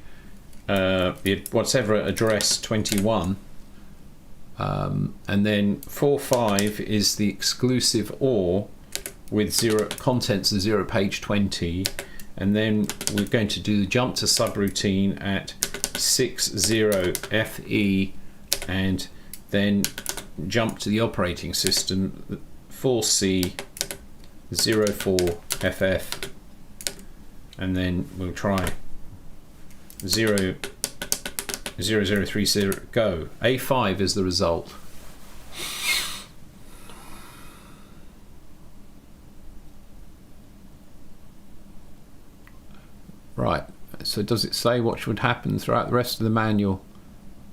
whatever address 21, and then 4.5 is the exclusive OR with 0 contents of 0 page 20, and then we're going to do the jump to subroutine at 60 FE, and then jump to the operating system 4C 04 FF, and then we'll try 0030 go. A5 is the result. Right, so does it say what should happen throughout the rest of the manual?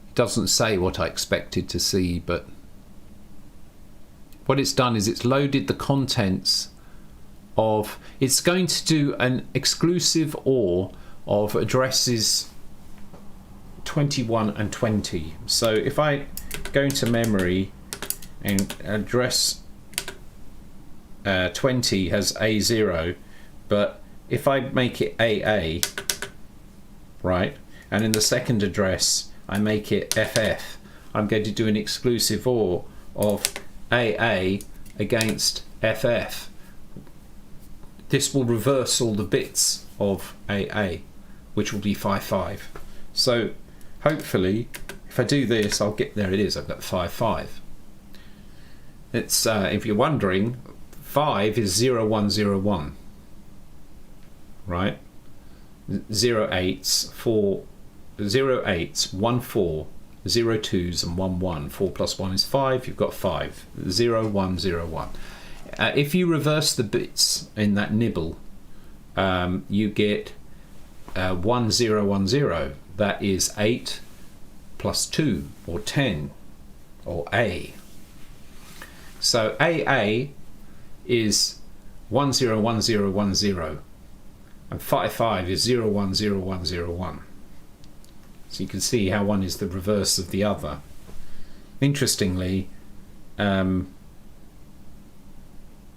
It doesn't say what I expected to see, but what it's done is it's loaded the contents of, it's going to do an exclusive OR of addresses 21 and 20. So if I go into memory and address 20 has A0, but if I make it AA, right, and in the second address I make it FF, I'm going to do an exclusive OR of AA against FF. This will reverse all the bits of AA, which will be 55. So hopefully, if I do this, I'll get, there it is, I've got 55. It's, if you're wondering, 5 is 0101, right? 08s, 4, 08s, 14, 02s and 11. 4 plus 1 is 5, you've got 5. 0101. If you reverse the bits in that nibble, you get 1010. That is 8 plus 2, or 10, or A. So AA is 101010, and 55 is 010101. So you can see how one is the reverse of the other. Interestingly, well,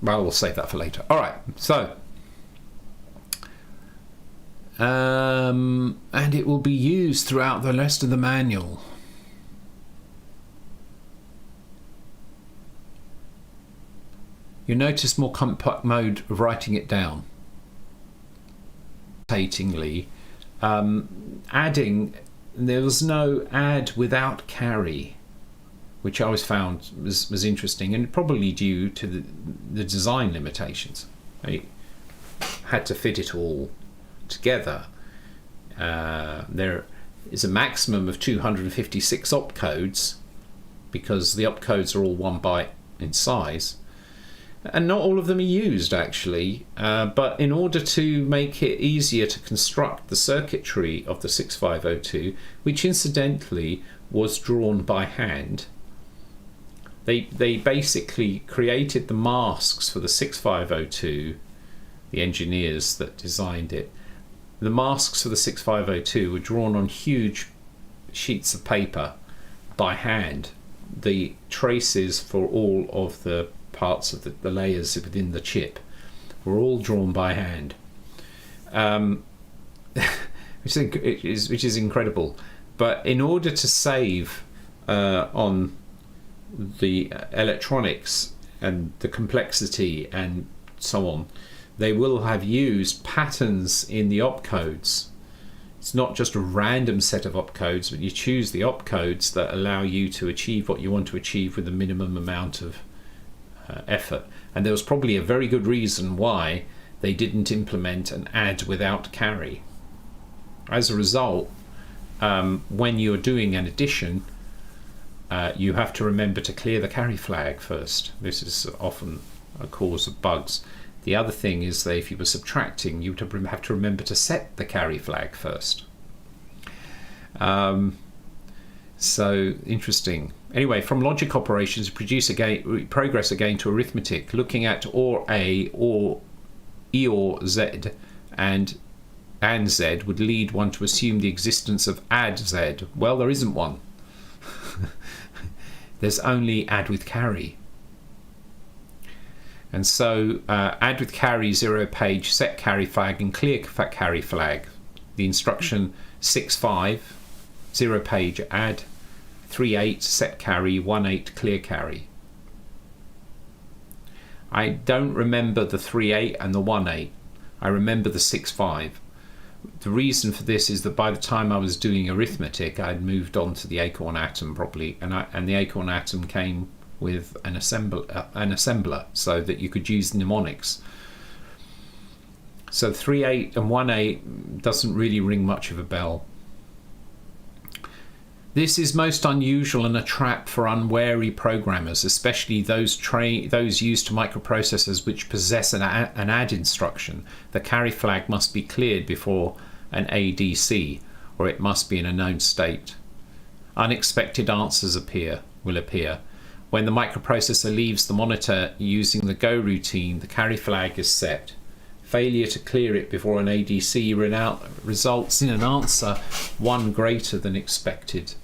we'll save that for later. All right, so and it will be used throughout the rest of the manual. You notice more compact mode of writing it down. Adding, there was no add without carry, which I always found was interesting, and probably due to the design limitations. I had to fit it all together. There is a maximum of 256 opcodes, because the opcodes are all 1 byte in size, and not all of them are used actually, but in order to make it easier to construct the circuitry of the 6502, which incidentally was drawn by hand, they basically created the masks for the 6502, the engineers that designed it. The masks for the 6502 were drawn on huge sheets of paper by hand. The traces for all of the parts of the layers within the chip were all drawn by hand, which is incredible. But in order to save on the electronics and the complexity and so on, they will have used patterns in the opcodes. It's not just a random set of opcodes, but you choose the opcodes that allow you to achieve what you want to achieve with the minimum amount of effort. And there was probably a very good reason why they didn't implement an add without carry. As a result, when you're doing an addition, you have to remember to clear the carry flag first. This is often a cause of bugs. The other thing is that if you were subtracting, you would have to remember to set the carry flag first. So interesting. Anyway, from logic operations, progress again to arithmetic, looking at OR A, or E or Z, and Z would lead one to assume the existence of add Z. Well, there isn't one. There's only add with carry. And so add with carry, 0 page, set carry flag, and clear carry flag. The instruction 6.5, 0 page, add, 3.8, set carry, 1.8, clear carry. I don't remember the 3.8 and the 1.8. I remember the 6.5. The reason for this is that by the time I was doing arithmetic, I'd moved on to the Acorn Atom probably, and the Acorn Atom came with an assembler so that you could use mnemonics. So 3.8 and 1.8 doesn't really ring much of a bell. This is most unusual and a trap for unwary programmers, especially those used to microprocessors which possess an add instruction. The carry flag must be cleared before an ADC, or it must be in a known state. Unexpected answers will appear. When the microprocessor leaves the monitor using the go routine, the carry flag is set. Failure to clear it before an ADC results in an answer 1 greater than expected.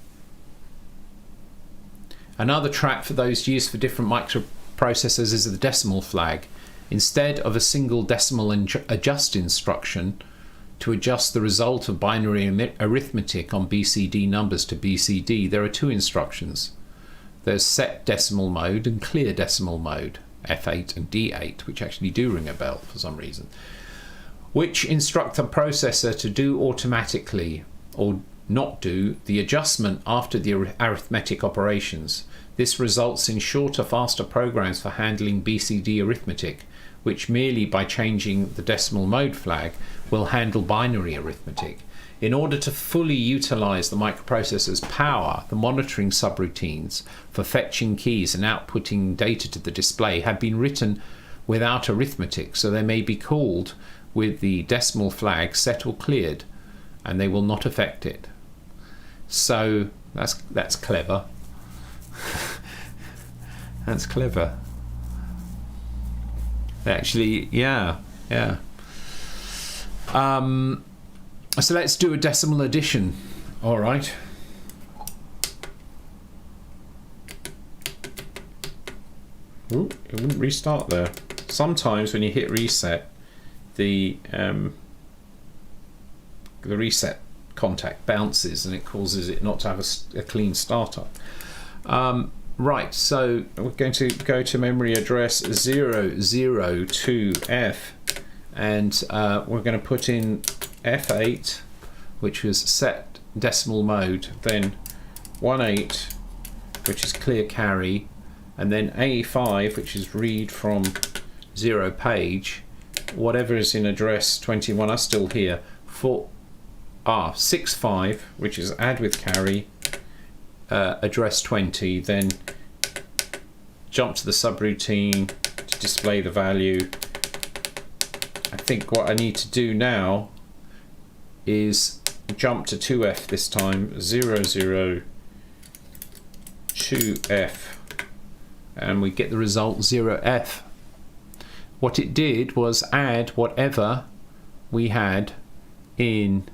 Another trap for those used for different microprocessors is the decimal flag. Instead of a single decimal adjust instruction to adjust the result of binary arithmetic on BCD numbers to BCD, there are 2 instructions. There's set decimal mode and clear decimal mode, F8 and D8, which actually do ring a bell for some reason, which instruct the processor to do automatically or not do the adjustment after the arithmetic operations. This results in shorter, faster programs for handling BCD arithmetic, which merely by changing the decimal mode flag will handle binary arithmetic. In order to fully utilize the microprocessor's power, the monitoring subroutines for fetching keys and outputting data to the display have been written without arithmetic, so they may be called with the decimal flag set or cleared, and they will not affect it. So that's clever. That's clever. Actually, yeah. So let's do a decimal addition. All right. Ooh, it wouldn't restart there. Sometimes when you hit reset, the reset contact bounces and it causes it not to have a clean startup. Right, so we're going to go to memory address 002F, and we're going to put in F8, which was set decimal mode, then 18, which is clear carry, and then A5, which is read from 0 page. Whatever is in address 21 are still here. 65, which is add with carry, address 20, then jump to the subroutine to display the value. I think what I need to do now is jump to 2F this time, 002F, and we get the result 0F. What it did was add whatever we had in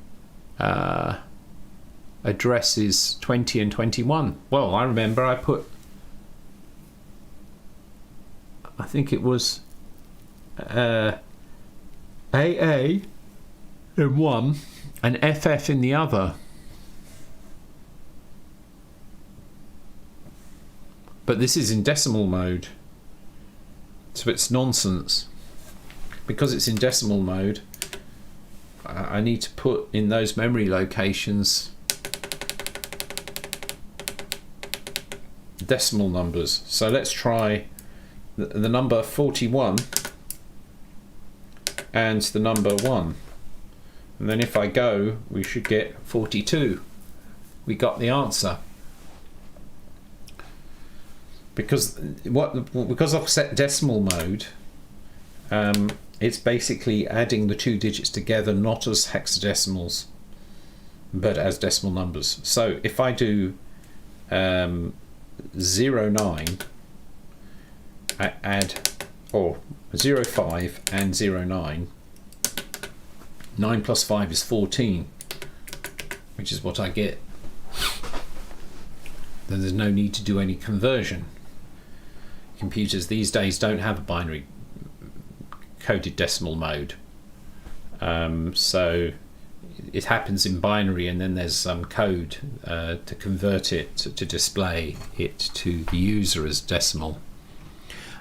addresses 20 and 21. Well, I remember I think it was AA in one and FF in the other. But this is in decimal mode, so it's nonsense. Because it's in decimal mode, I need to put in those memory locations decimal numbers. So let's try the number 41 and the number 1, and then if I go, we should get 42. We got the answer. Because I've set decimal mode, it's basically adding the 2 digits together, not as hexadecimals but as decimal numbers. So if I do 09, I add 05 and 09, 9 plus 5 is 14, which is what I get. Then there's no need to do any conversion. Computers these days don't have a binary coded decimal mode, so it happens in binary, and then there's some code to convert it to display it to the user as decimal.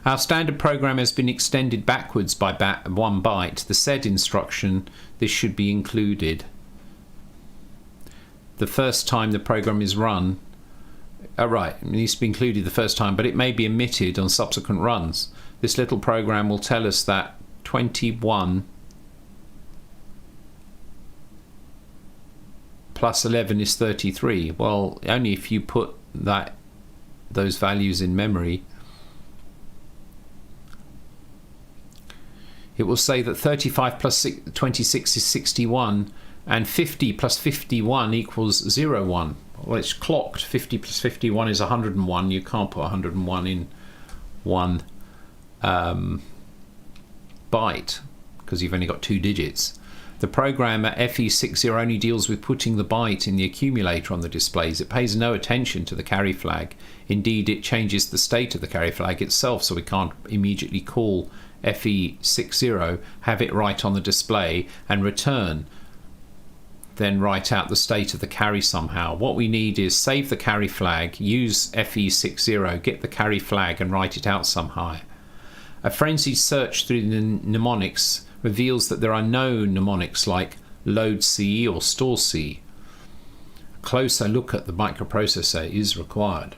Our standard program has been extended backwards by 1 byte. The SED instruction, this should be included the first time the program is run. Right, it needs to be included the first time, but it may be omitted on subsequent runs. This little program will tell us that 21 plus 11 is 33. Well, only if you put those values in memory. It will say that 35 plus 26 is 61, And 50 plus 51 equals 0, 1. Well, it's clocked. 50 plus 51 is 101. You can't put 101 in one byte because you've only got 2 digits. The program at FE60 only deals with putting the byte in the accumulator on the displays. It pays no attention to the carry flag. Indeed, it changes the state of the carry flag itself, so we can't immediately call FE60, have it write on the display, and return, then write out the state of the carry somehow. What we need is save the carry flag, use FE60, get the carry flag, and write it out somehow. A frenzied search through the mnemonics reveals that there are no mnemonics like load C or store C. A closer look at the microprocessor is required.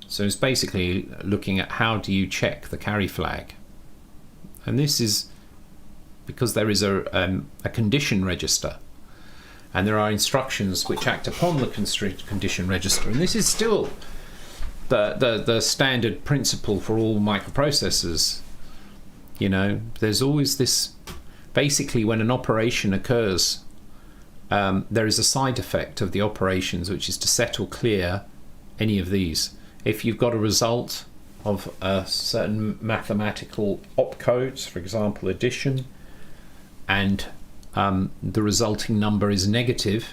So it's basically looking at how do you check the carry flag. And this is because there is a condition register, and there are instructions which act upon the condition register. And this is still the standard principle for all microprocessors. You know, there's always this, basically when an operation occurs, there is a side effect of the operations, which is to set or clear any of these. If you've got a result of a certain mathematical opcodes, for example addition, and the resulting number is negative,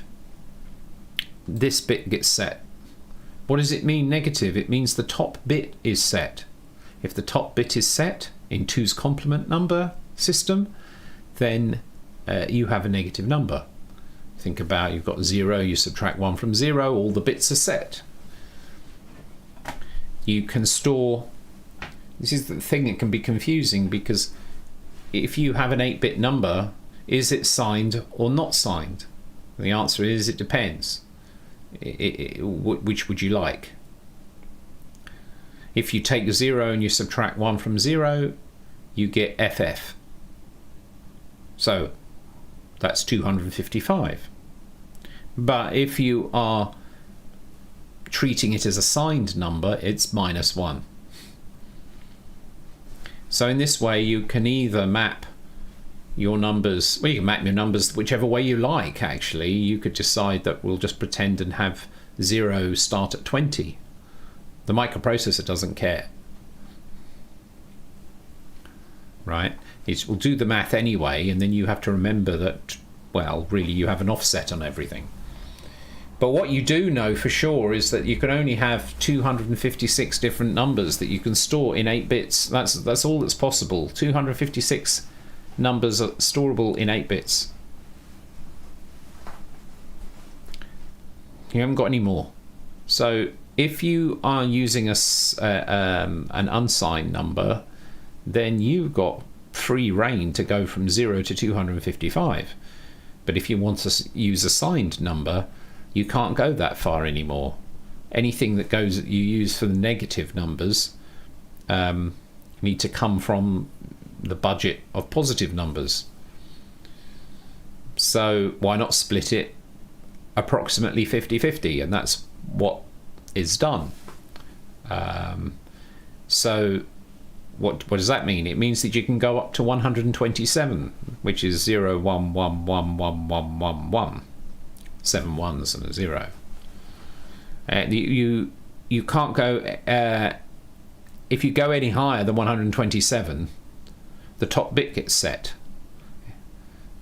this bit gets set. What does it mean negative? It means the top bit is set. If the top bit is set in 2's complement number system, then you have a negative number. Think about, you've got 0, you subtract 1 from 0, all the bits are set. You can store, this is the thing that can be confusing, because if you have an 8-bit number, is it signed or not signed? The answer is it depends. Which would you like? If you take 0 and you subtract 1 from 0, you get FF. So that's 255. But if you are treating it as a signed number, it's -1. So in this way you can either map your numbers, well, you can map your numbers whichever way you like. Actually, you could decide that we'll just pretend and have 0 start at 20. The microprocessor doesn't care, right? It will do the math anyway, and then you have to remember that, well, really you have an offset on everything. But what you do know for sure is that you can only have 256 different numbers that you can store in 8 bits. That's all that's possible. 256 numbers are storable in 8 bits. You haven't got any more. So if you are using an unsigned number, then you've got free reign to go from 0 to 255. But if you want to use a signed number, you can't go that far anymore. Anything that you use for the negative numbers need to come from the budget of positive numbers. So why not split it approximately 50-50? And that's what is done. So what does that mean? It means that you can go up to 127, which is 0, 1, 1, 1, 1, 1, 1, 1. 7 ones and a 0. You can't go, if you go any higher than 127, the top bit gets set.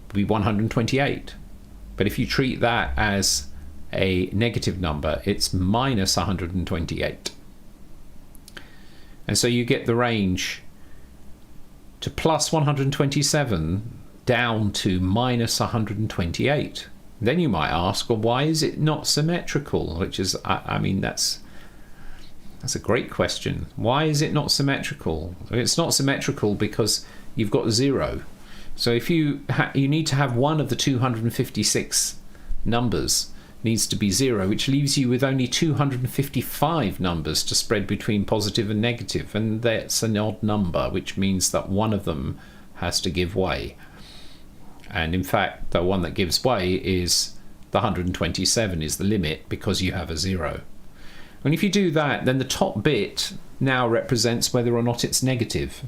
It'll be 128. But if you treat that as a negative number, it's minus 128. And so you get the range to plus 127 down to minus 128. Then you might ask, well, why is it not symmetrical? Which is, I mean, that's a great question. Why is it not symmetrical? It's not symmetrical because you've got 0. So if you need to have one of the 256 numbers needs to be 0, which leaves you with only 255 numbers to spread between positive and negative, and that's an odd number, which means that one of them has to give way. And in fact, the one that gives way is the 127 is the limit, because you have a 0. And if you do that, then the top bit now represents whether or not it's negative.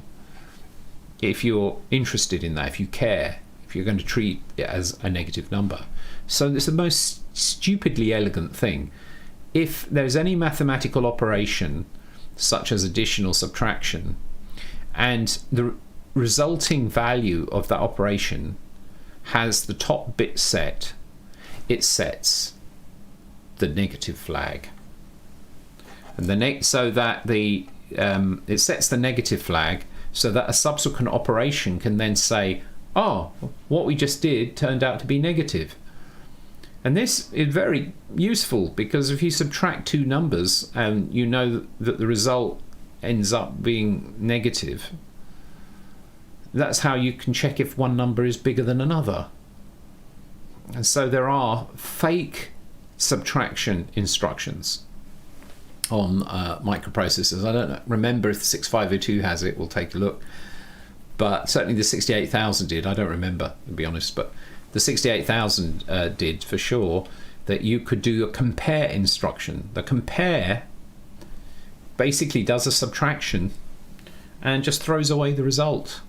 If you're interested in that, if you care, if you're going to treat it as a negative number. So it's the most stupidly elegant thing. If there's any mathematical operation such as addition or subtraction, and the resulting value of that operation has the top bit set, it sets the negative flag. And so that it sets the negative flag so that a subsequent operation can then say, oh, what we just did turned out to be negative. And this is very useful, because if you subtract two numbers and you know that the result ends up being negative, that's how you can check if one number is bigger than another. And so there are fake subtraction instructions on microprocessors. I don't remember if the 6502 has it. We'll take a look. But certainly the 68000 did. I don't remember, to be honest. But the 68000 did for sure, that you could do a compare instruction. The compare basically does a subtraction and just throws away the result.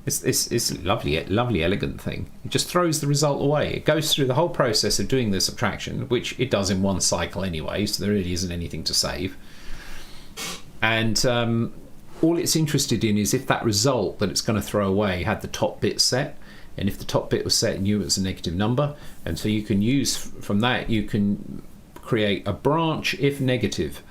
It's a lovely, elegant thing. It just throws the result away. It goes through the whole process of doing the subtraction, which it does in one cycle anyway, so there really isn't anything to save. And all it's interested in is if that result that it's going to throw away had the top bit set, and if the top bit was set, it knew it was a negative number. And so you can use, from that, you can create a branch if negative.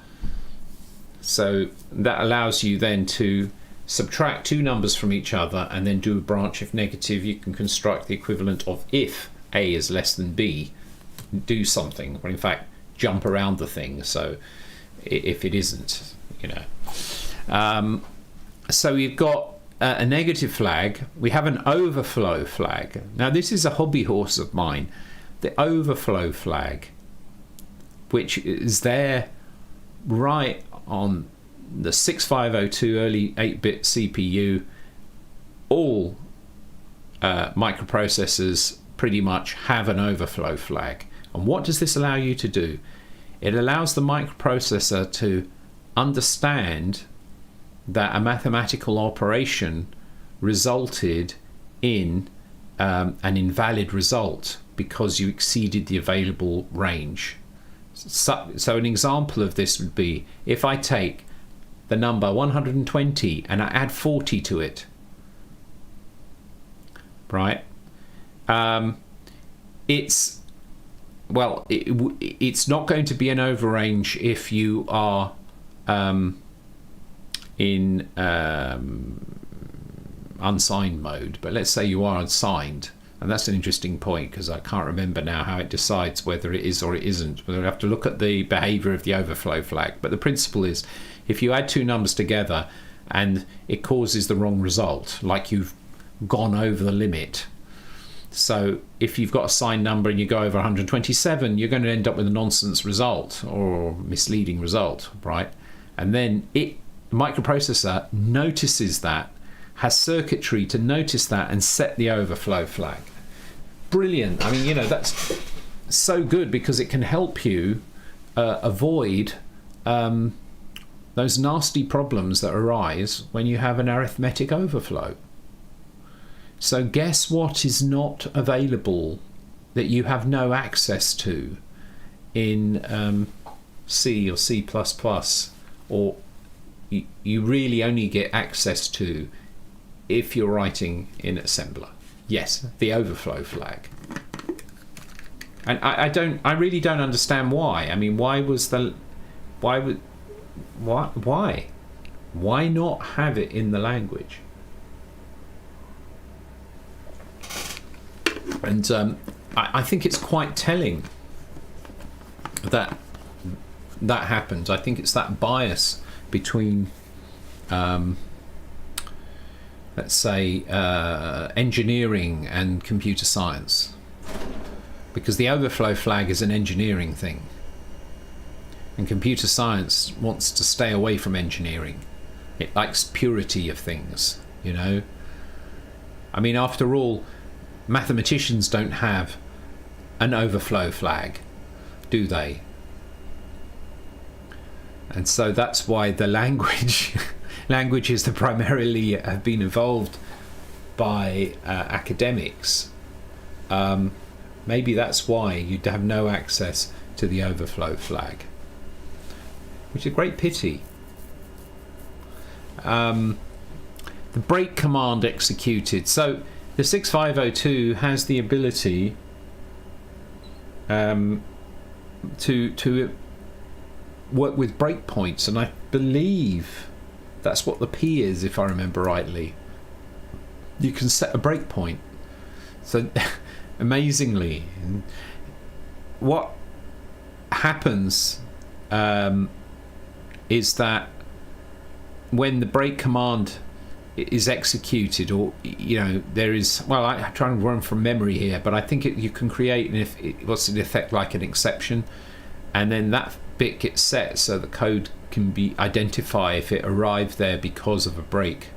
So that allows you then to subtract two numbers from each other and then do a branch if negative. You can construct the equivalent of if A is less than B, do something, or in fact jump around the thing, so if it isn't, so we've got a negative flag. We have an overflow flag. Now this is a hobby horse of mine, the overflow flag, which is there right on the 6502 early 8-bit CPU. All microprocessors pretty much have an overflow flag. And what does this allow you to do? It allows the microprocessor to understand that a mathematical operation resulted in an invalid result because you exceeded the available range. So an example of this would be if I take the number 120 and I add 40 to it, right? It's not going to be an overrange if you are in unsigned mode, but let's say you are unsigned, and that's an interesting point because I can't remember now how it decides whether it is or it isn't. We'll have to look at the behavior of the overflow flag, but the principle is if you add two numbers together and it causes the wrong result, like you've gone over the limit. So if you've got a signed number and you go over 127, you're going to end up with a nonsense result or misleading result, right? And then the microprocessor notices that, has circuitry to notice that and set the overflow flag. Brilliant. I mean, that's so good because it can help you avoid those nasty problems that arise when you have an arithmetic overflow. So guess what is not available, that you have no access to in C or C++, or you really only get access to if you're writing in assembler? Yes, the overflow flag. And I really don't understand why. I mean, why not have it in the language? And I think it's quite telling that happens. I think it's that bias between let's say engineering and computer science, because the overflow flag is an engineering thing and computer science wants to stay away from engineering. It likes purity of things, I mean, after all, mathematicians don't have an overflow flag, do they? And so that's why the languages that primarily have been evolved by academics, maybe that's why you'd have no access to the overflow flag, which is a great pity. The break command executed. So the 6502 has the ability to work with breakpoints, and I believe that's what the P is, if I remember rightly. You can set a breakpoint. So amazingly, what happens is that when the break command is executed, or there is, well, I'm trying to run from memory here, but I think you can create what's in effect like an exception, and then that bit gets set so the code can be identify if it arrived there because of a break.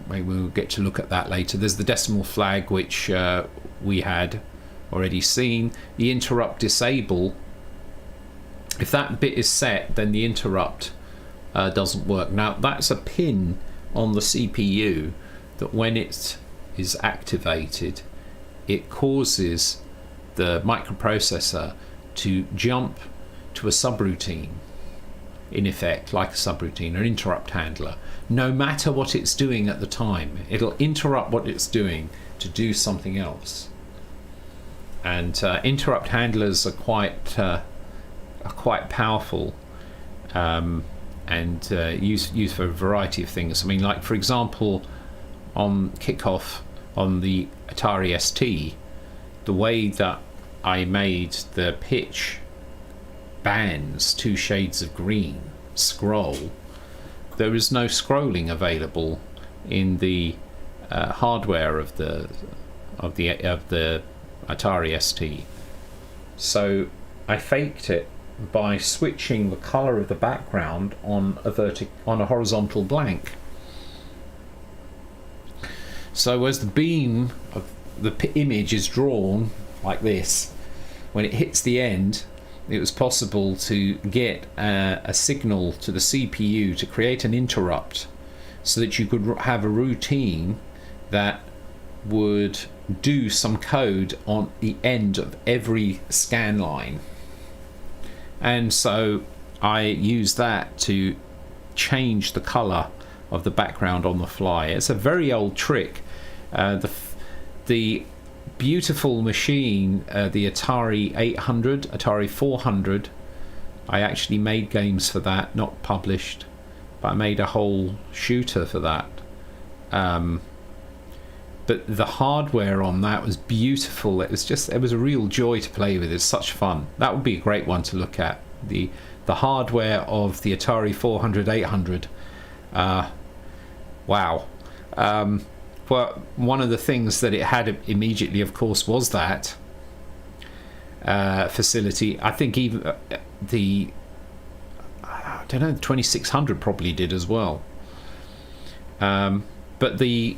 Maybe we'll get to look at that later. There's the decimal flag, which we had already seen. The interrupt disable. If that bit is set, then the interrupt doesn't work. Now that's a pin on the CPU that when it is activated, it causes the microprocessor to jump to a subroutine, in effect like a subroutine, an interrupt handler. No matter what it's doing at the time, it'll interrupt what it's doing to do something else. And interrupt handlers are quite powerful, and used for a variety of things. I mean, like for example, on kickoff on the Atari ST, the way that I made the pitch bands 2 shades of green scroll, there is no scrolling available in the hardware of the Atari ST. So I faked it by switching the color of the background on a horizontal blank. So as the beam of the image is drawn like this, when it hits the end, it was possible to get a signal to the CPU to create an interrupt so that you could have a routine that would do some code on the end of every scan line. And so I used that to change the color of the background on the fly. It's a very old trick. The beautiful machine, the Atari 800, Atari 400, I actually made games for that, not published, but I made a whole shooter for that. But the hardware on that was beautiful. It was a real joy to play with. It's such fun. That would be a great one to look at. The hardware of the Atari 400, 800. Wow. Well, one of the things that it had immediately, of course, was that facility. I think even the 2600 probably did as well. But the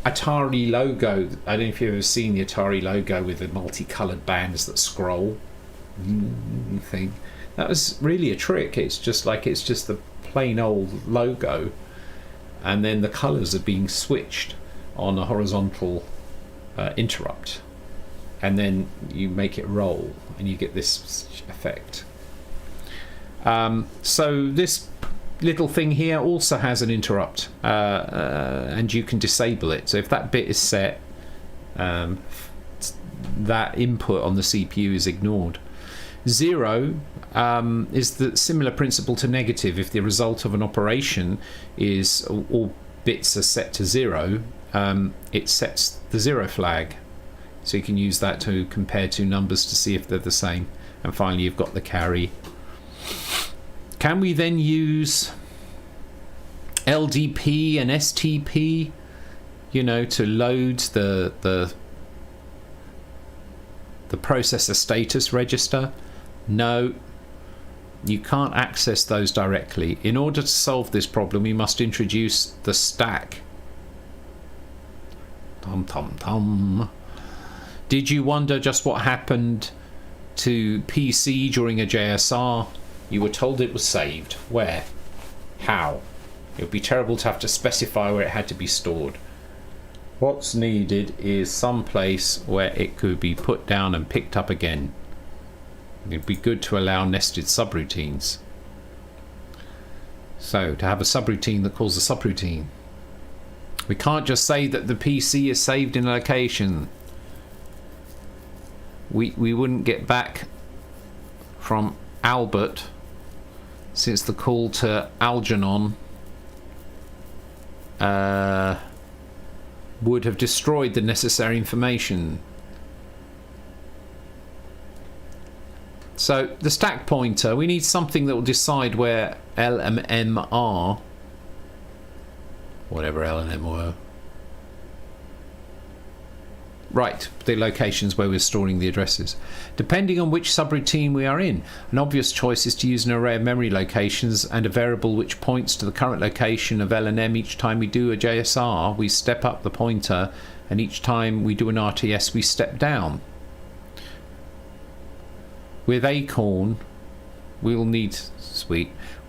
Atari logo, I don't know if you've ever seen the Atari logo with the multicolored bands that scroll thing. That was really a trick. It's just the plain old logo, and then the colors are being switched on a horizontal interrupt, and then you make it roll and you get this effect. So this little thing here also has an interrupt, and you can disable it. So if that bit is set, that input on the CPU is ignored. 0 is the similar principle to negative. If the result of an operation is all bits are set to 0, it sets the 0 flag. So you can use that to compare two numbers to see if they're the same. And finally, you've got the carry. Can we then use LDP and STP, to load the processor status register? No, you can't access those directly. In order to solve this problem, we must introduce the stack. Did you wonder just what happened to PC during a JSR? You were told it was saved. Where? How? It would be terrible to have to specify where it had to be stored. What's needed is some place where it could be put down and picked up again. It'd be good to allow nested subroutines. So, to have a subroutine that calls a subroutine. We can't just say that the PC is saved in a location. We wouldn't get back from Albert, since the call to Algernon would have destroyed the necessary information. So the stack pointer, we need something that will decide where L and M are, whatever L and M were. Right, the locations where we're storing the addresses. Depending on which subroutine we are in, an obvious choice is to use an array of memory locations and a variable which points to the current location of L and M. Each time we do a JSR, we step up the pointer, and each time we do an RTS, we step down. With Acorn, we'll need 2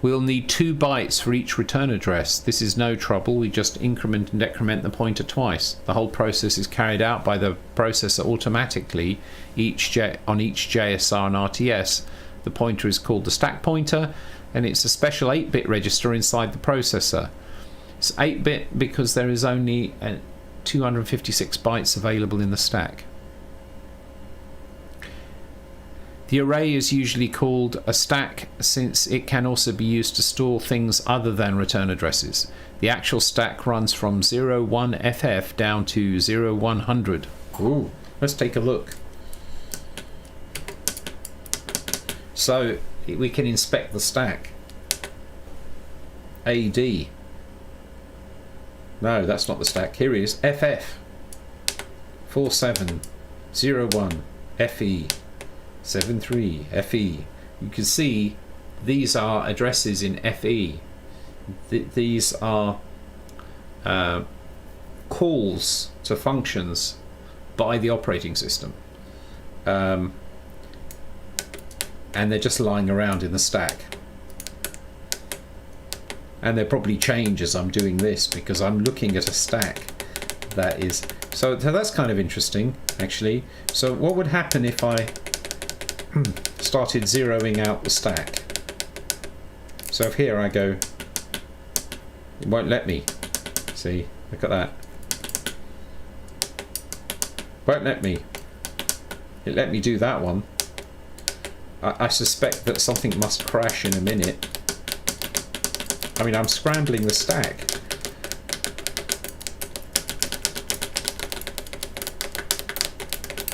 bytes for each return address. This is no trouble. We just increment and decrement the pointer twice. The whole process is carried out by the processor automatically on each JSR and RTS. The pointer is called the stack pointer, and it's a special 8-bit register inside the processor. It's 8-bit because there is only 256 bytes available in the stack. The array is usually called a stack since it can also be used to store things other than return addresses. The actual stack runs from 01FF down to 0100. Ooh, let's take a look. So we can inspect the stack. AD. No, that's not the stack. Here it is. FF 4701 FE 73 FE. You can see these are addresses in FE. These are calls to functions by the operating system, and they're just lying around in the stack, and they'll probably change as I'm doing this because I'm looking at a stack that is so that's kind of interesting actually. So what would happen if I started zeroing out the stack? So if here I go, it won't let me. See, look at that. Won't let me. It let me do that one. I suspect that something must crash in a minute. I mean, I'm scrambling the stack.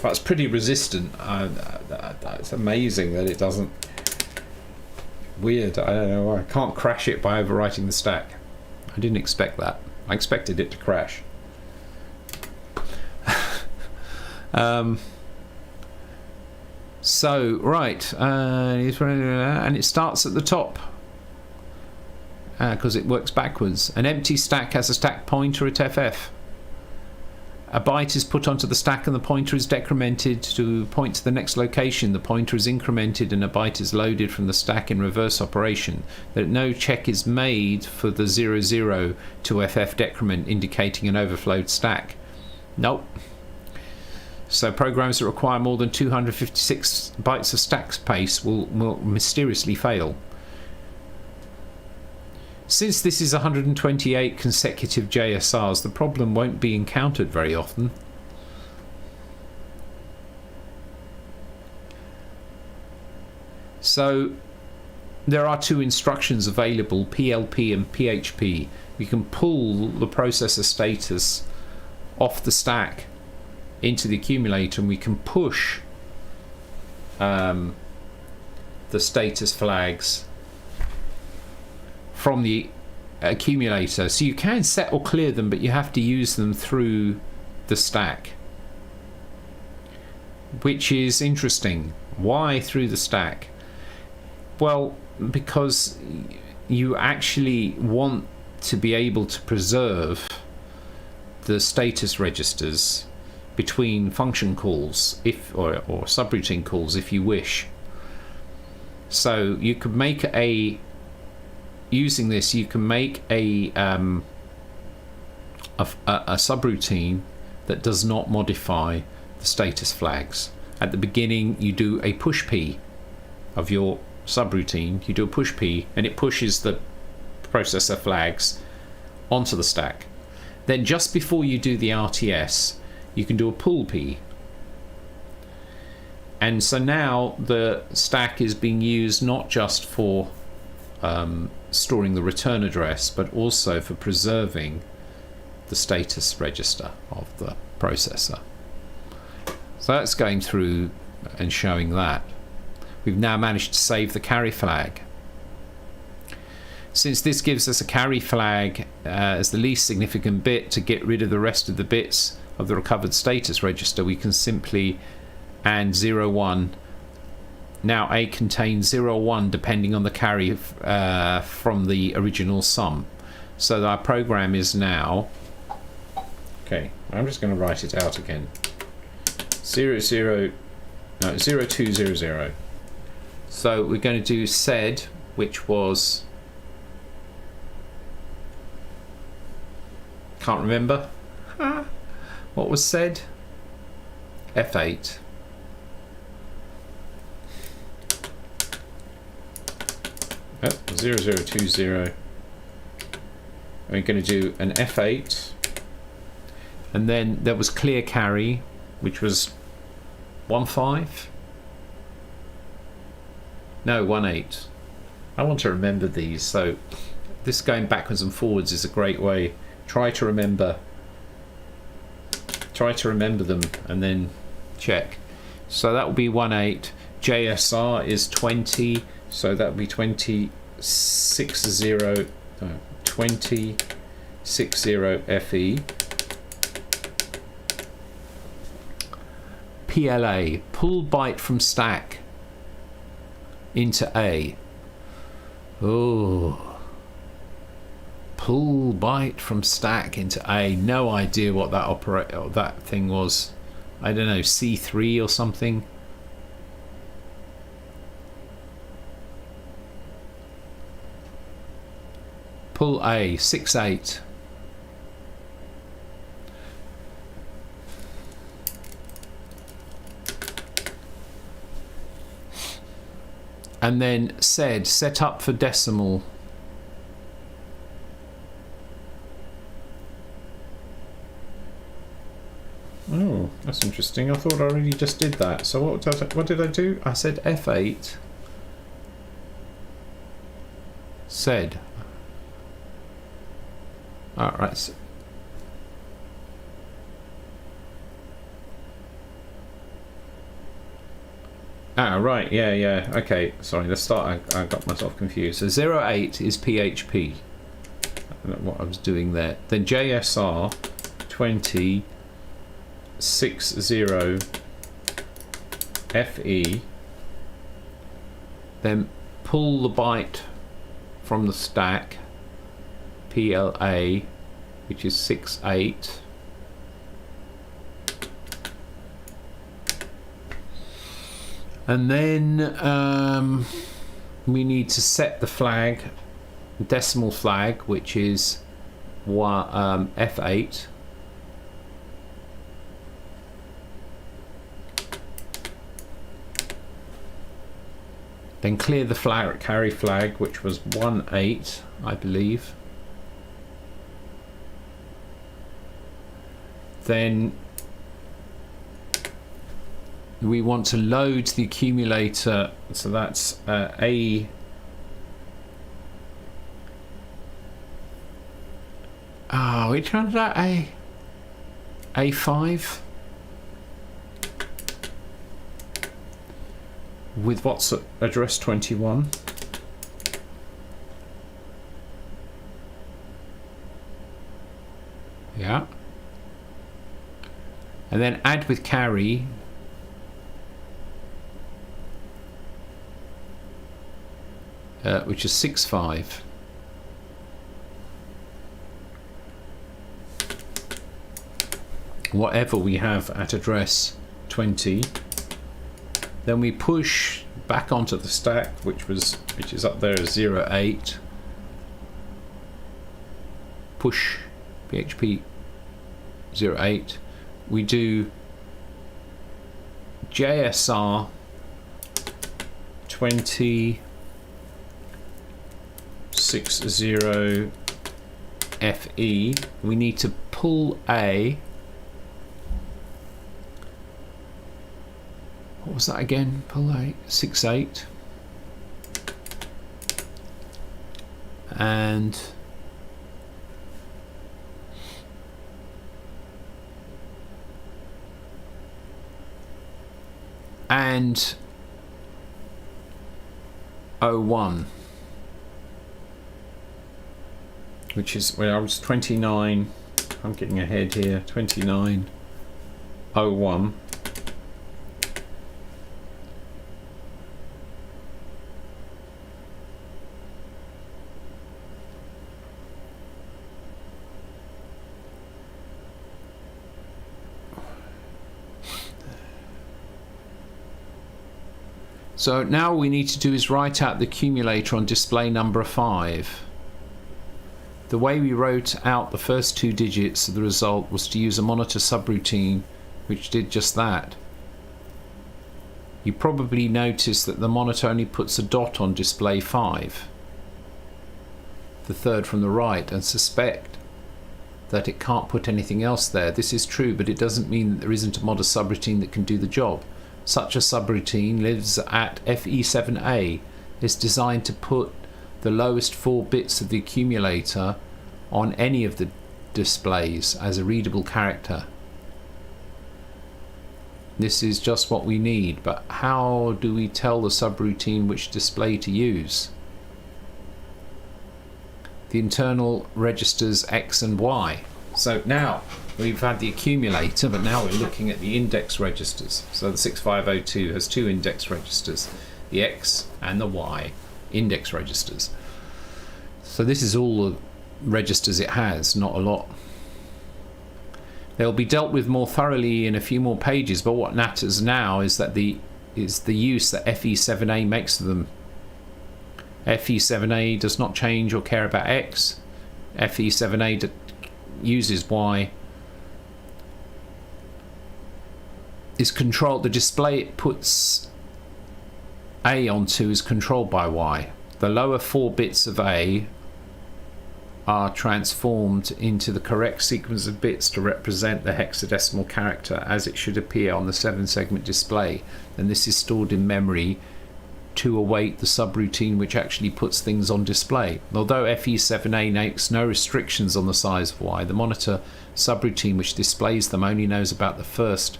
That's pretty resistant. It's amazing that it doesn't. Weird. I don't know. I can't crash it by overwriting the stack. I didn't expect that. I expected it to crash. So right, and it starts at the top because it works backwards. An empty stack has a stack pointer at FF. A byte is put onto the stack and the pointer is decremented to point to the next location. The pointer is incremented and a byte is loaded from the stack in reverse operation. That no check is made for the 00 to FF decrement indicating an overflowed stack. Nope. So programs that require more than 256 bytes of stack space will mysteriously fail. Since this is 128 consecutive JSRs, the problem won't be encountered very often. So there are 2 instructions available, PLP and PHP. We can pull the processor status off the stack into the accumulator, and we can push the status flags from the accumulator. So you can set or clear them, but you have to use them through the stack, which is interesting. Why through the stack? Well, because you actually want to be able to preserve the status registers between function calls or subroutine calls if you wish. So you could make using this you can make a a subroutine that does not modify the status flags. At the beginning, you do a push P of your subroutine. You do a push P, and it pushes the processor flags onto the stack. Then just before you do the RTS, you can do a pull P. And so now the stack is being used not just for storing the return address, but also for preserving the status register of the processor. So that's going through and showing that. We've now managed to save the carry flag. Since this gives us a carry flag as the least significant bit to get rid of the rest of the bits of the recovered status register, we can simply and 01. Now A contains 01 depending on the carry from the original sum. So that our program is now, okay, I'm just going to write it out again. 0200. So we're going to do sed, which was, can't remember. What was sed? F8. Oh, 0020. We're going to do an F8, and then there was clear carry, which was 15. No, 18. I want to remember these, so this going backwards and forwards is a great way. Try to remember them and then check. So that will be 18. JSR is 20, so that will be 2060 FE. PLA, pull byte from stack into A. Oh, pull byte from stack into A. No idea what that thing was. I don't know, C3 or something. Pull A, 68. And then sed, set up for decimal. Oh, that's interesting. I thought I already just did that. So what did I do? I said F8. Sed. Alright. Right, yeah, okay, sorry, let's start. I got myself confused. So 08 is PHP. I don't know what I was doing there. Then JSR 2060 FE. Then pull the byte from the stack, PLA, which is 68. And then we need to set the flag, decimal flag, which is F8. Then clear the flag, carry flag, which was 18, I believe. Then we want to load the accumulator, so that's A. Which one is that? A5 with what's address 21. Yeah. And then add with carry. Which is 65. Whatever we have at address 20. Then we push back onto the stack, which is up there as 08. Push PHP 08. We do JSR 2060 FE. We need to pull A. What was that again? Pull A 68. And and 01, which is, well, I was 29, I'm getting ahead here, 2901. So now all we need to do is write out the accumulator on display number 5. The way we wrote out the first 2 digits of the result was to use a monitor subroutine which did just that. You probably noticed that the monitor only puts a dot on display 5, the third from the right, and suspect that it can't put anything else there. This is true, but it doesn't mean that there isn't a monitor subroutine that can do the job. Such a subroutine lives at FE7A. It's designed to put the lowest 4 bits of the accumulator on any of the displays as a readable character. This is just what we need, but how do we tell the subroutine which display to use? The internal registers X and Y. So now we've had the accumulator, but now we're looking at the index registers. So the 6502 has 2 index registers, the X and the Y index registers. So this is all the registers it has, not a lot. They'll be dealt with more thoroughly in a few more pages, but what matters now is that the use that FE7A makes of them. FE7A does not change or care about X. FE7A uses Y. Is controlled, the display it puts A onto is controlled by Y. The lower 4 bits of A are transformed into the correct sequence of bits to represent the hexadecimal character as it should appear on the 7-segment display, and this is stored in memory to await the subroutine which actually puts things on display. Although FE7A makes no restrictions on the size of Y, the monitor subroutine which displays them only knows about the first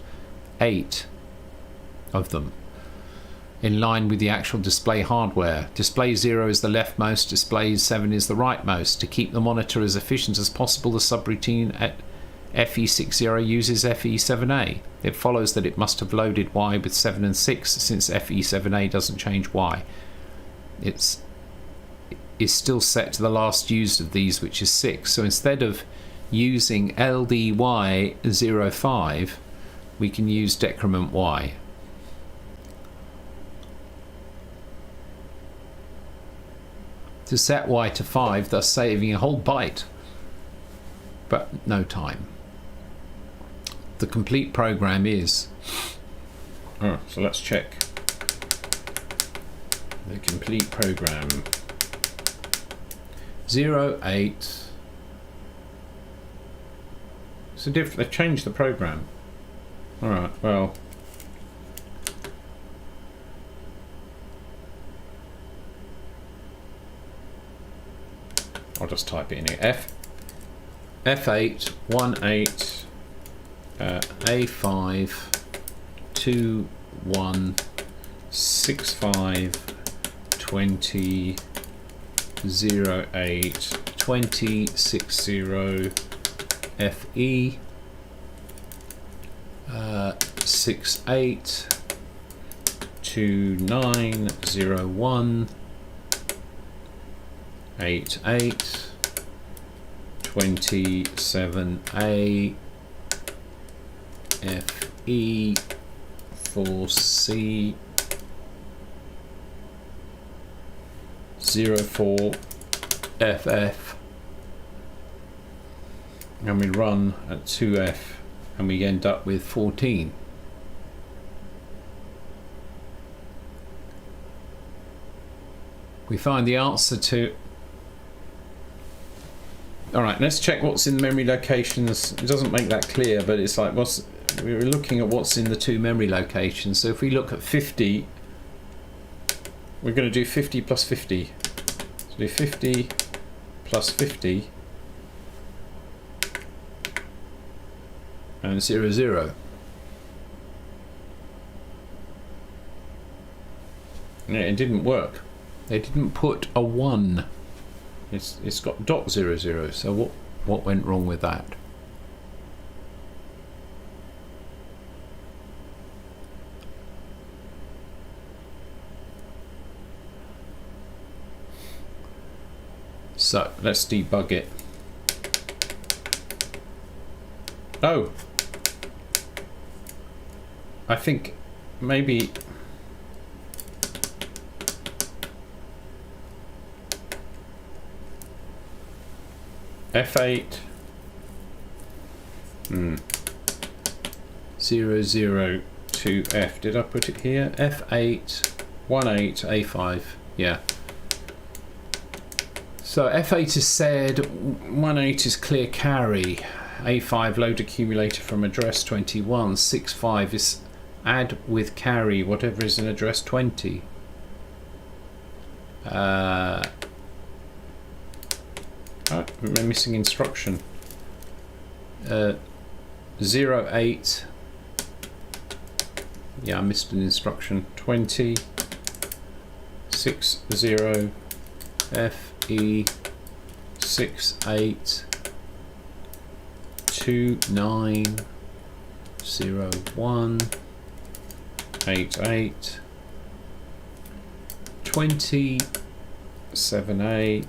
8 of them, in line with the actual display hardware. Display 0 is the leftmost, display 7 is the rightmost. To keep the monitor as efficient as possible, the subroutine at FE60 uses FE7A. It follows that it must have loaded Y with 7 and 6, since FE7A doesn't change Y. It is still set to the last used of these, which is 6. So instead of using LDY05, we can use decrement Y. To set Y to 5, thus saving a whole byte, but no time. The complete program is... so let's check. The complete program. 08. It's a different. They've changed the program. Alright, well. I'll just type it in here. F8 18 A5 21 65 20 08 20 60 FE 68 2901 88 27A FE 4C 04 FF and we run at 2F and we end up with 14. We find the answer to... Alright, let's check what's in memory locations. It doesn't make that clear, but it's like we're looking at what's in the two memory locations. So if we look at 50, we're going to do 50 plus 50. So do 50 plus 50 and 0, 0. Yeah, it didn't work. They didn't put a 1. It's got dot 0, 0. So what went wrong with that? So let's debug it. Oh, I think maybe F8 0, 0 to F. Did I put it here? F8 18 A5. Yeah. So F8 is said, 18 is clear carry, A5 load accumulator from address 21, 65 is add with carry whatever is in address 20. Oh, we're missing instruction. 08. Yeah, I missed an instruction. 20 60 FE 68 2901 88 20 7A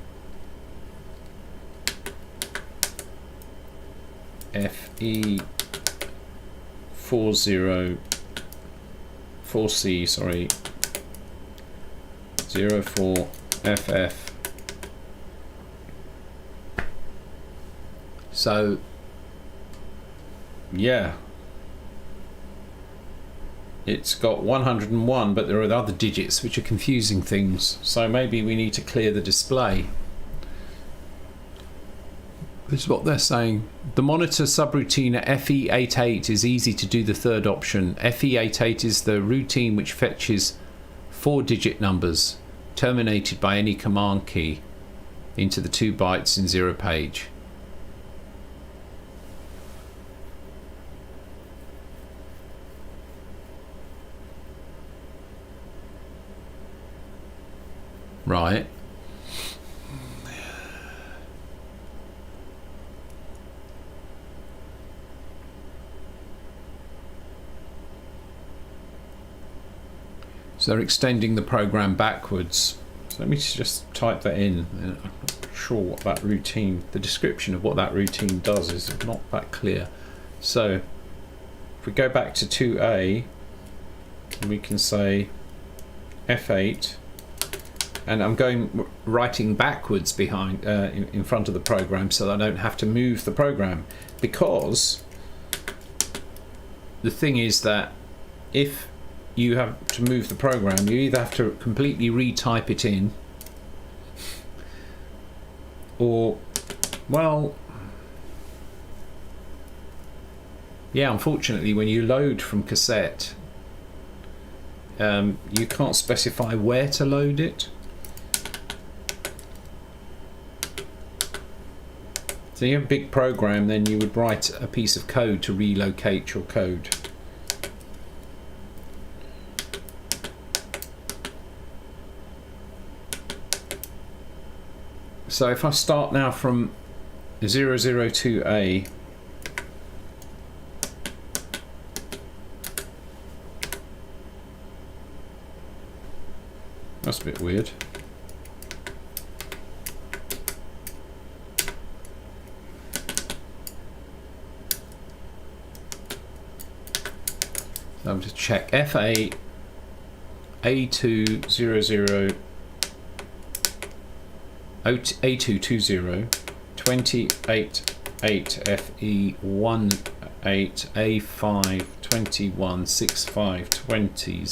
FE 40 4C, sorry, 04 FF. So yeah, it's got 101, but there are other digits which are confusing things, so maybe we need to clear the display. This is what they're saying. The monitor subroutine at FE88 is easy to do the third option. FE88 is the routine which fetches 4-digit numbers terminated by any command key into the 2 bytes in 0 page. Right. So they're extending the program backwards. So let me just type that in. I'm not sure what that routine, the description of what that routine does is not that clear. So if we go back to 2A, we can say F8, and I'm writing backwards behind in front of the program so that I don't have to move the program, because the thing is that if you have to move the program, you either have to completely retype it in, or, well, yeah, unfortunately when you load from cassette, you can't specify where to load it. So you have a big program, then you would write a piece of code to relocate your code. So if I start now from 002A, that's a bit weird. So I'm just check FA A200 A220 28 FE 18 A5 21 65 20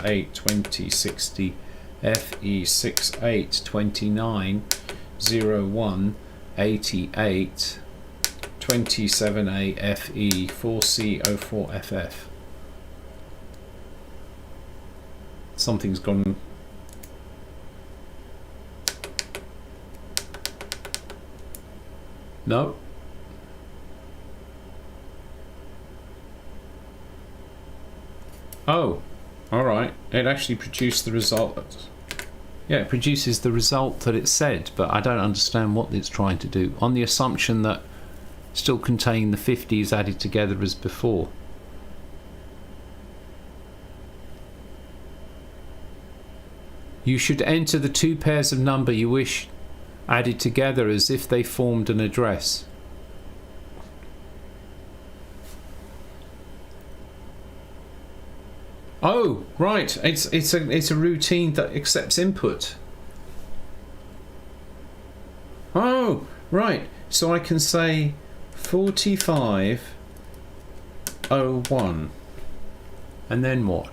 08 20 60 FE 68 29 01 88 27A FE 4C 04 FF. Something's gone. No. Oh, all right. It actually produced the result. Yeah, it produces the result that it said, but I don't understand what it's trying to do, on the assumption that still contain the 50s added together as before. You should enter the two pairs of number you wish added together as if they formed an address. Oh, right. It's a routine that accepts input. Oh, right. So I can say 4501. And then what?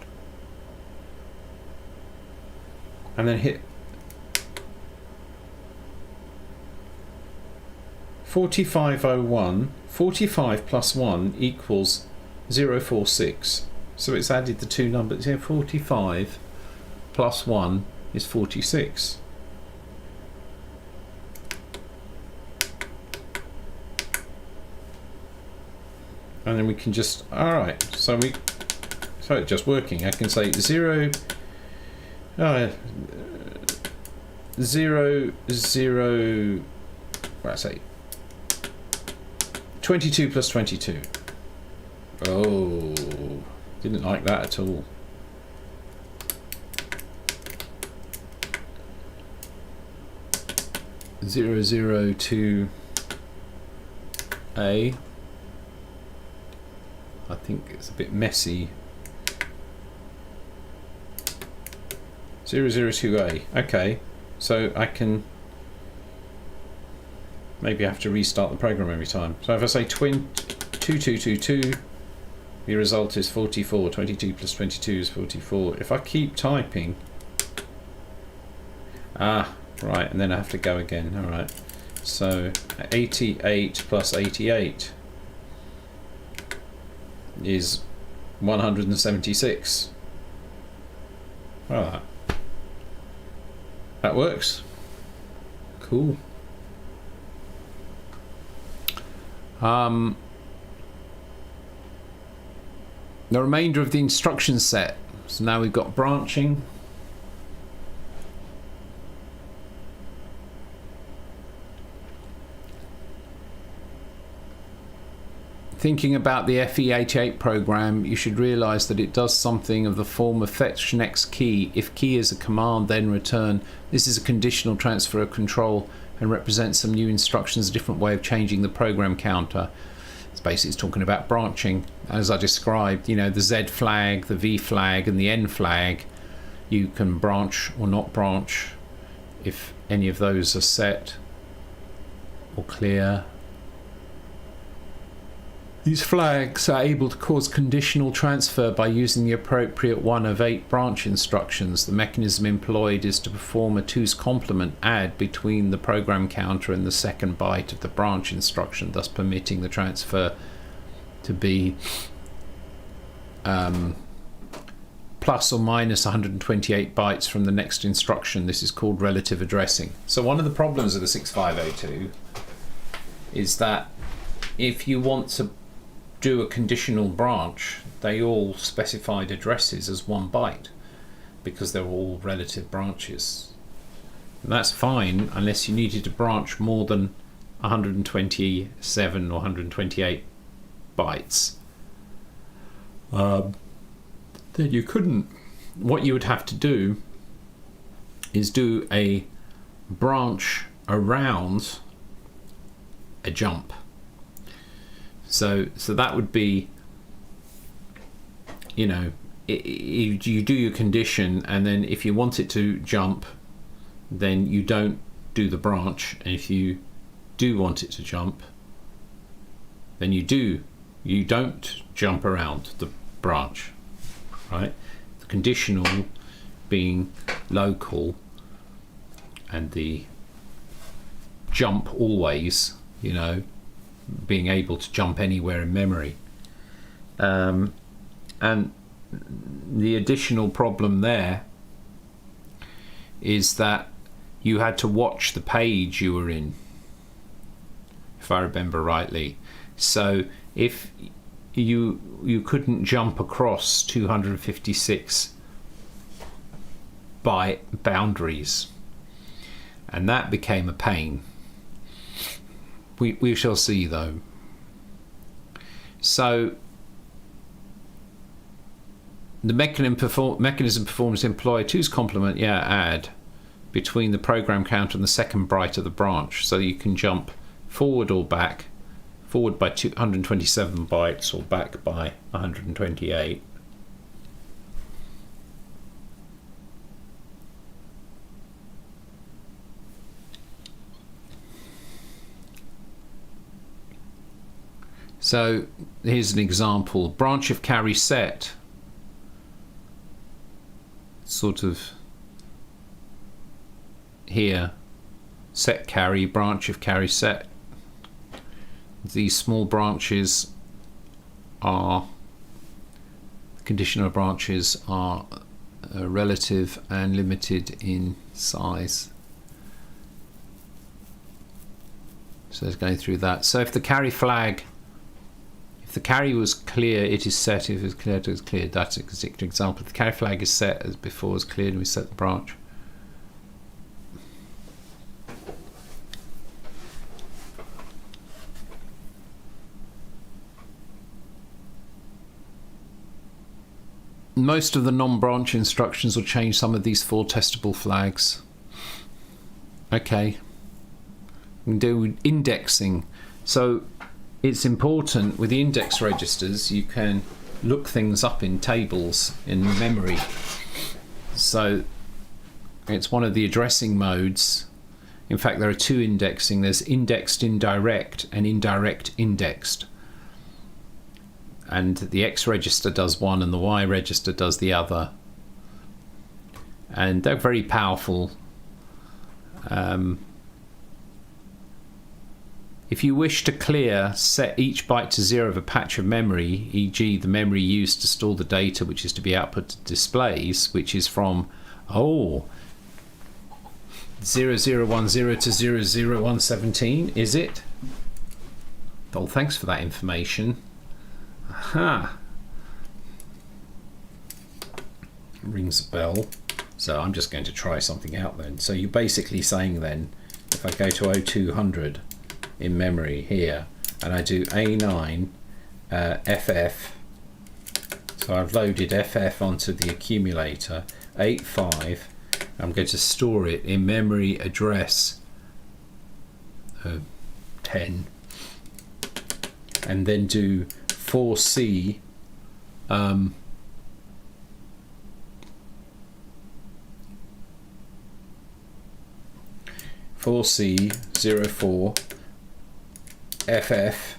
And then hit 4501. 45 plus 1 equals 046. So it's added the two numbers here. 45 plus 1 is 46. And then we can just, alright, so it's just working. I can say 0 0 0, what I say, 22 plus 22. Oh, didn't like that at all. Zero zero two A. I think it's a bit messy. 002A. Okay, so I can maybe I have to restart the program every time. So if I say 2222, the result is 44. 22 plus 22 is 44. If I keep typing, right, and then I have to go again. All right, so 88 plus 88 is 176. Well, that works. Cool. The remainder of the instruction set. So now we've got branching. Thinking about the FE88 program, you should realize that it does something of the form of fetch next key. If key is a command, then return. This is a conditional transfer of control and represents some new instructions, a different way of changing the program counter. It's talking about branching, as I described. You know, the Z flag, the V flag, and the N flag. You can branch or not branch if any of those are set or clear. These flags are able to cause conditional transfer by using the appropriate one of 8 branch instructions. The mechanism employed is to perform a 2's complement add between the program counter and the second byte of the branch instruction, thus permitting the transfer to be plus or minus 128 bytes from the next instruction. This is called relative addressing. So one of the problems of the 6502 is that if you want to do a conditional branch, they all specified addresses as 1 byte because they're all relative branches. And that's fine unless you needed to branch more than 127 or 128 bytes. Then you couldn't. What you would have to do is do a branch around a jump. So that would be, you know, you do your condition, and then if you want it to jump, then you don't do the branch, and if you do want it to jump, then you don't jump around the branch, right? The conditional being local, and the jump always, being able to jump anywhere in memory. And the additional problem there is that you had to watch the page you were in, if I remember rightly. So if you couldn't jump across 256 byte boundaries, and that became a pain. We shall see though. So the mechanism performs employ 2's complement, add between the program count and the second byte of the branch, so you can jump forward or back, forward by 227 bytes or back by 128. So here's an example. Branch of carry set, sort of here, set carry, branch of carry set. These small branches are, conditional branches are relative and limited in size. So it's going through that. So if the carry flag, if the carry was clear, it is set. If it was cleared, it was cleared. That's an example. If the carry flag is set as before is cleared, and we set the branch. Most of the non-branch instructions will change some of these 4 testable flags. Okay. We can do indexing. So it's important with the index registers, you can look things up in tables in memory. So it's one of the addressing modes. In fact, there are 2 indexing. There's indexed indirect and indirect indexed. And the X register does one and the Y register does the other. And they're very powerful. If you wish to clear, set each byte to 0 of a patch of memory, e.g. the memory used to store the data which is to be output to displays, which is from 0010 to 00117, is it? Oh, thanks for that information. Aha. Rings a bell. So I'm just going to try something out then. So you're basically saying then, if I go to 0200 in memory here, and I do A9 FF, so I've loaded FF onto the accumulator, 85, I'm going to store it in memory address 10, and then do 4C 04 FF,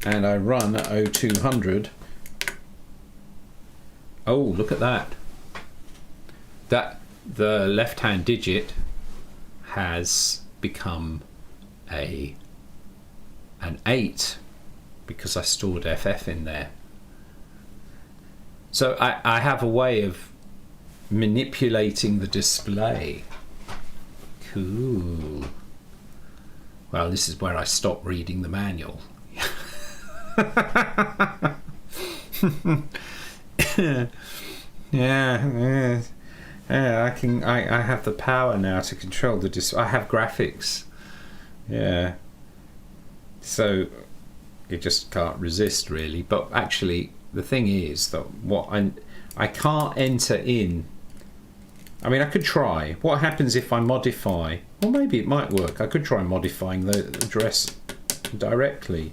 and I run 0200. Oh, look at that. That the left hand digit has become an 8 because I stored FF in there. So I have a way of manipulating the display. Cool. Well, this is where I stop reading the manual. Yeah, I have the power now to control the display. I have graphics. Yeah. So it just can't resist really. But actually, the thing is that what I can't enter in. I mean, I could try. What happens if I modify? Well, maybe it might work. I could try modifying the address directly.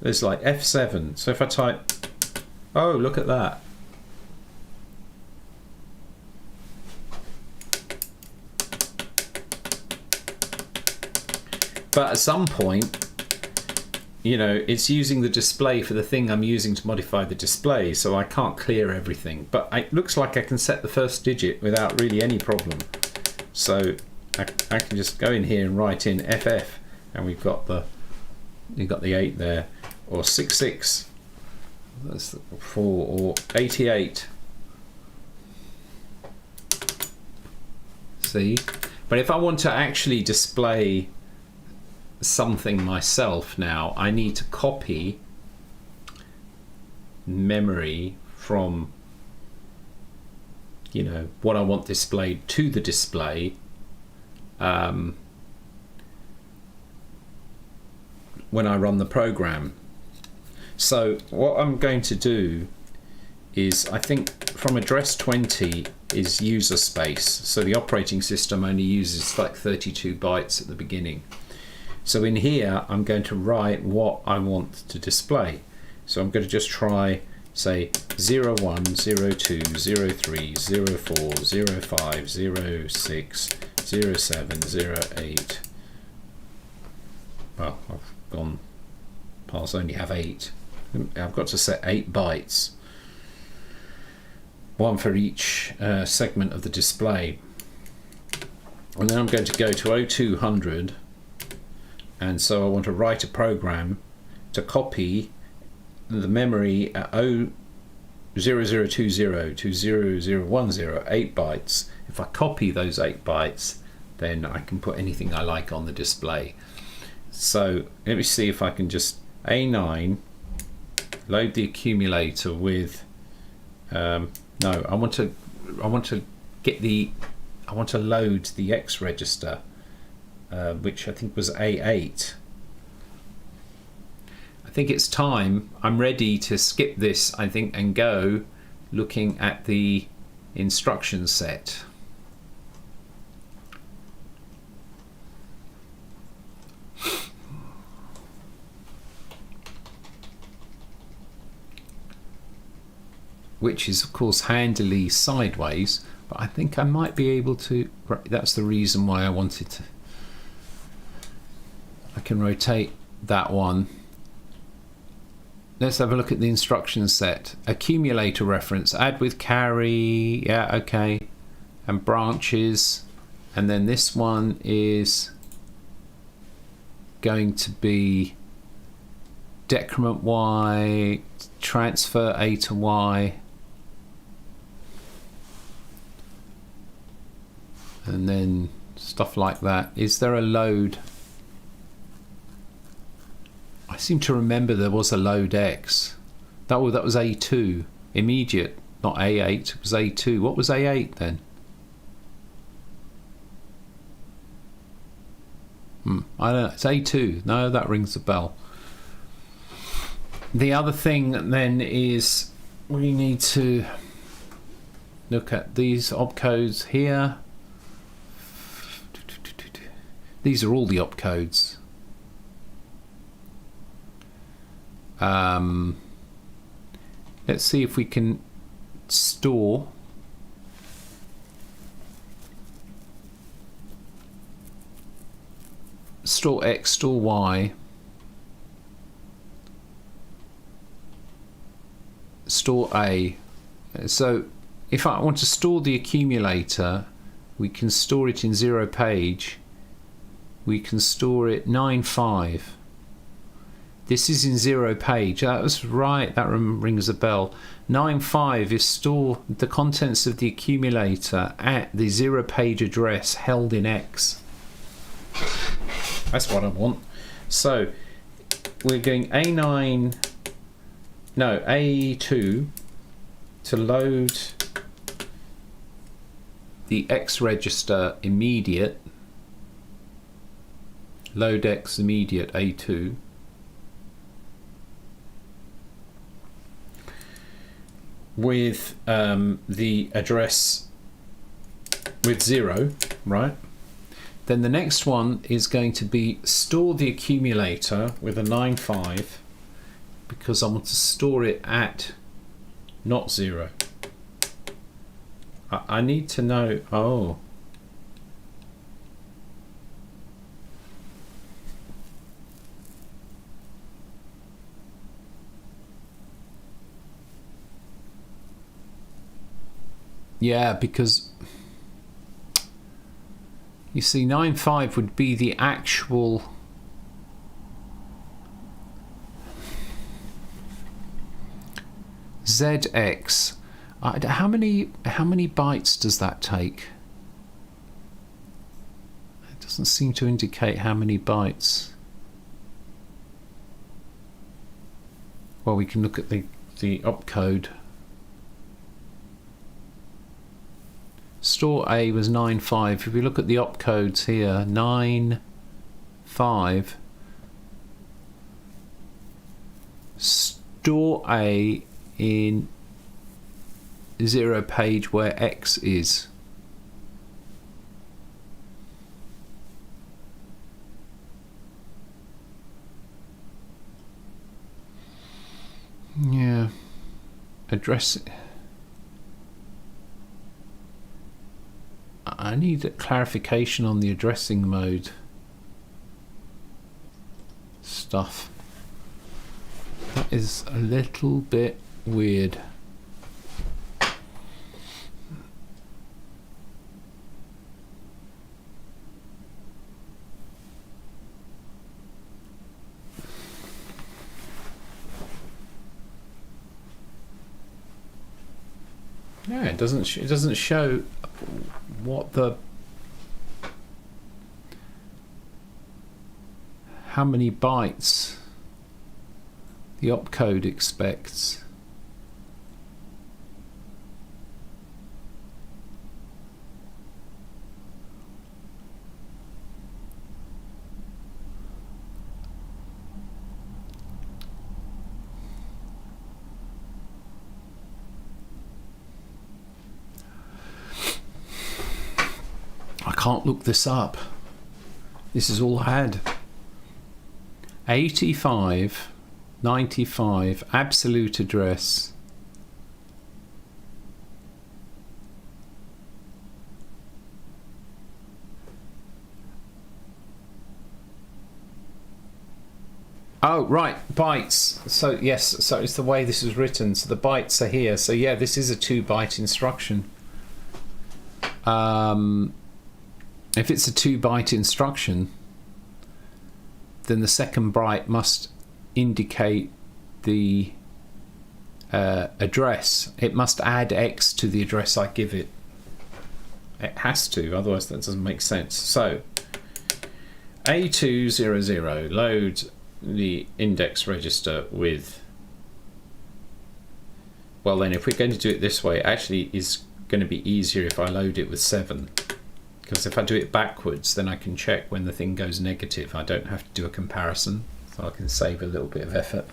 There's like F7. So if I type, oh, look at that. But at some point, you know, it's using the display for the thing I'm using to modify the display, so I can't clear everything. But it looks like I can set the first digit without really any problem. So I can just go in here and write in FF, and we've got the 8 there, or 66. That's 4, or 88. See? But if I want to actually display something myself now, I need to copy memory from, you know, what I want displayed to the display when I run the program. So what I'm going to do is, I think from address 20 is user space, so the operating system only uses like 32 bytes at the beginning. So in here I'm going to write what I want to display. So I'm going to just try, say, 01, 02, 03, 04, 05, 06, 07, 08. Well, I've gone past, only have 8. I've got to set 8 bytes, one for each segment of the display. And then I'm going to go to 0200, and so I want to write a program to copy the memory at 0020 to 0010, 8 bytes. If I copy those 8 bytes, then I can put anything I like on the display. So let me see if I can just A9, load the accumulator with no, I want to load the X register, which I think was A8. I think it's time. I'm ready to skip this, I think, and go looking at the instruction set. Which is of course handily sideways, but I think I might be able to, that's the reason why I wanted to. I can rotate that one. Let's have a look at the instruction set. Accumulator reference, add with carry, yeah, okay, and branches, and then this one is going to be decrement Y, transfer A to Y, and then stuff like that. Is there a load? I seem to remember there was a load X. That was A2, immediate, not A8, it was A2. What was A8 then? I don't know, it's A2. No, that rings a bell. The other thing then is we need to look at these opcodes here. These are all the opcodes. Let's see if we can store X, store Y, store A. So if I want to store the accumulator, we can store it in 0 page. We can store it 9.5. This is in 0 page. That was right, that rings a bell. 9.5 is store the contents of the accumulator at the 0 page address held in X. That's what I want. So we're going A9, no, A2 to load the X register immediate. Load X immediate A2. With the address with 0, right? Then the next one is going to be store the accumulator with a 9.5, because I want to store it at not 0. I need to know, oh, Yeah, because you see 95 would be the actual ZX. How many bytes does that take? It doesn't seem to indicate how many bytes. Well, we can look at the opcode. Store A was 95. If we look at the opcodes here, 95. Store A in 0 page where X is. Yeah. Address. I need clarification on the addressing mode stuff. That is a little bit weird. No, it doesn't show what how many bytes the opcode expects. I can't look this up. This is all I had. 85, 95, absolute address. Oh, right, bytes. So, yes, so it's the way this is written. So the bytes are here. So, yeah, this is a 2-byte instruction. If it's a 2-byte instruction, then the second byte must indicate the address. It must add X to the address I give it. It has to, otherwise that doesn't make sense. So A200 load the index register with, well then if we're going to do it this way, it actually is going to be easier if I load it with 7. Because if I do it backwards, then I can check when the thing goes negative. I don't have to do a comparison, so I can save a little bit of effort.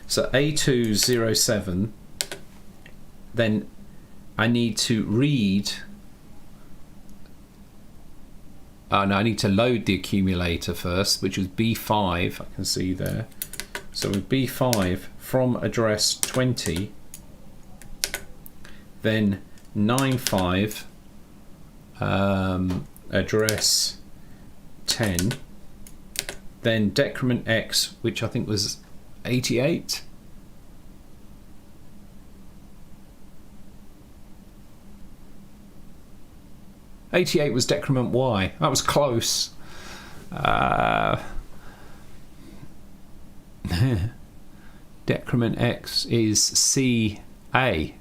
So A207, then I need to read. Oh no, I need to load the accumulator first, which was B5. I can see there. So with B5 from address 20, then 95. Address 10, then decrement X, which I think was 88. '88 was decrement Y. That was close. Decrement X is CA.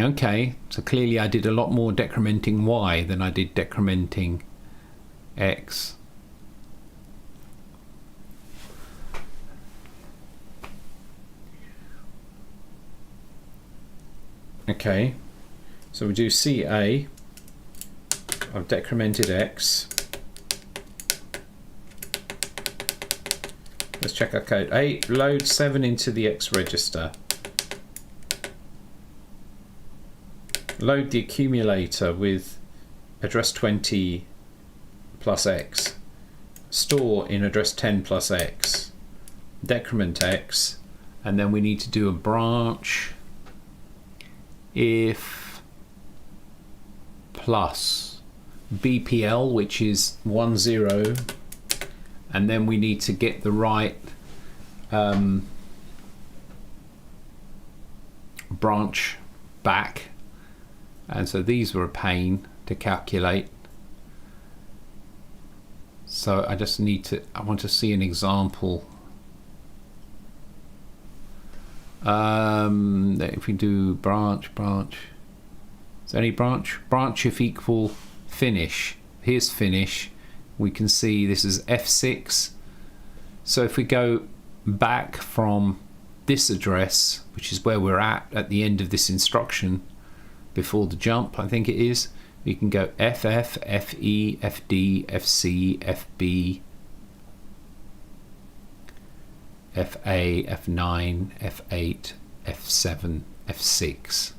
Okay, so clearly I did a lot more decrementing Y than I did decrementing X. Okay, so we do CA. I've decremented X. Let's check our code. 8, load 7 into the X register. Load the accumulator with address 20 plus X. Store in address 10 plus X. Decrement X. And then we need to do a branch if plus BPL, which is 10. And then we need to get the right branch back, and so these were a pain to calculate. So I just I want to see an example. If we do branch, is there any branch if equal finish? Here's finish. We can see this is F6. So if we go back from this address, which is where we're at the end of this instruction, before the jump, I think it is, we can go FF, FE, FD, FC, FB, FA, F9, F8, F7, F6.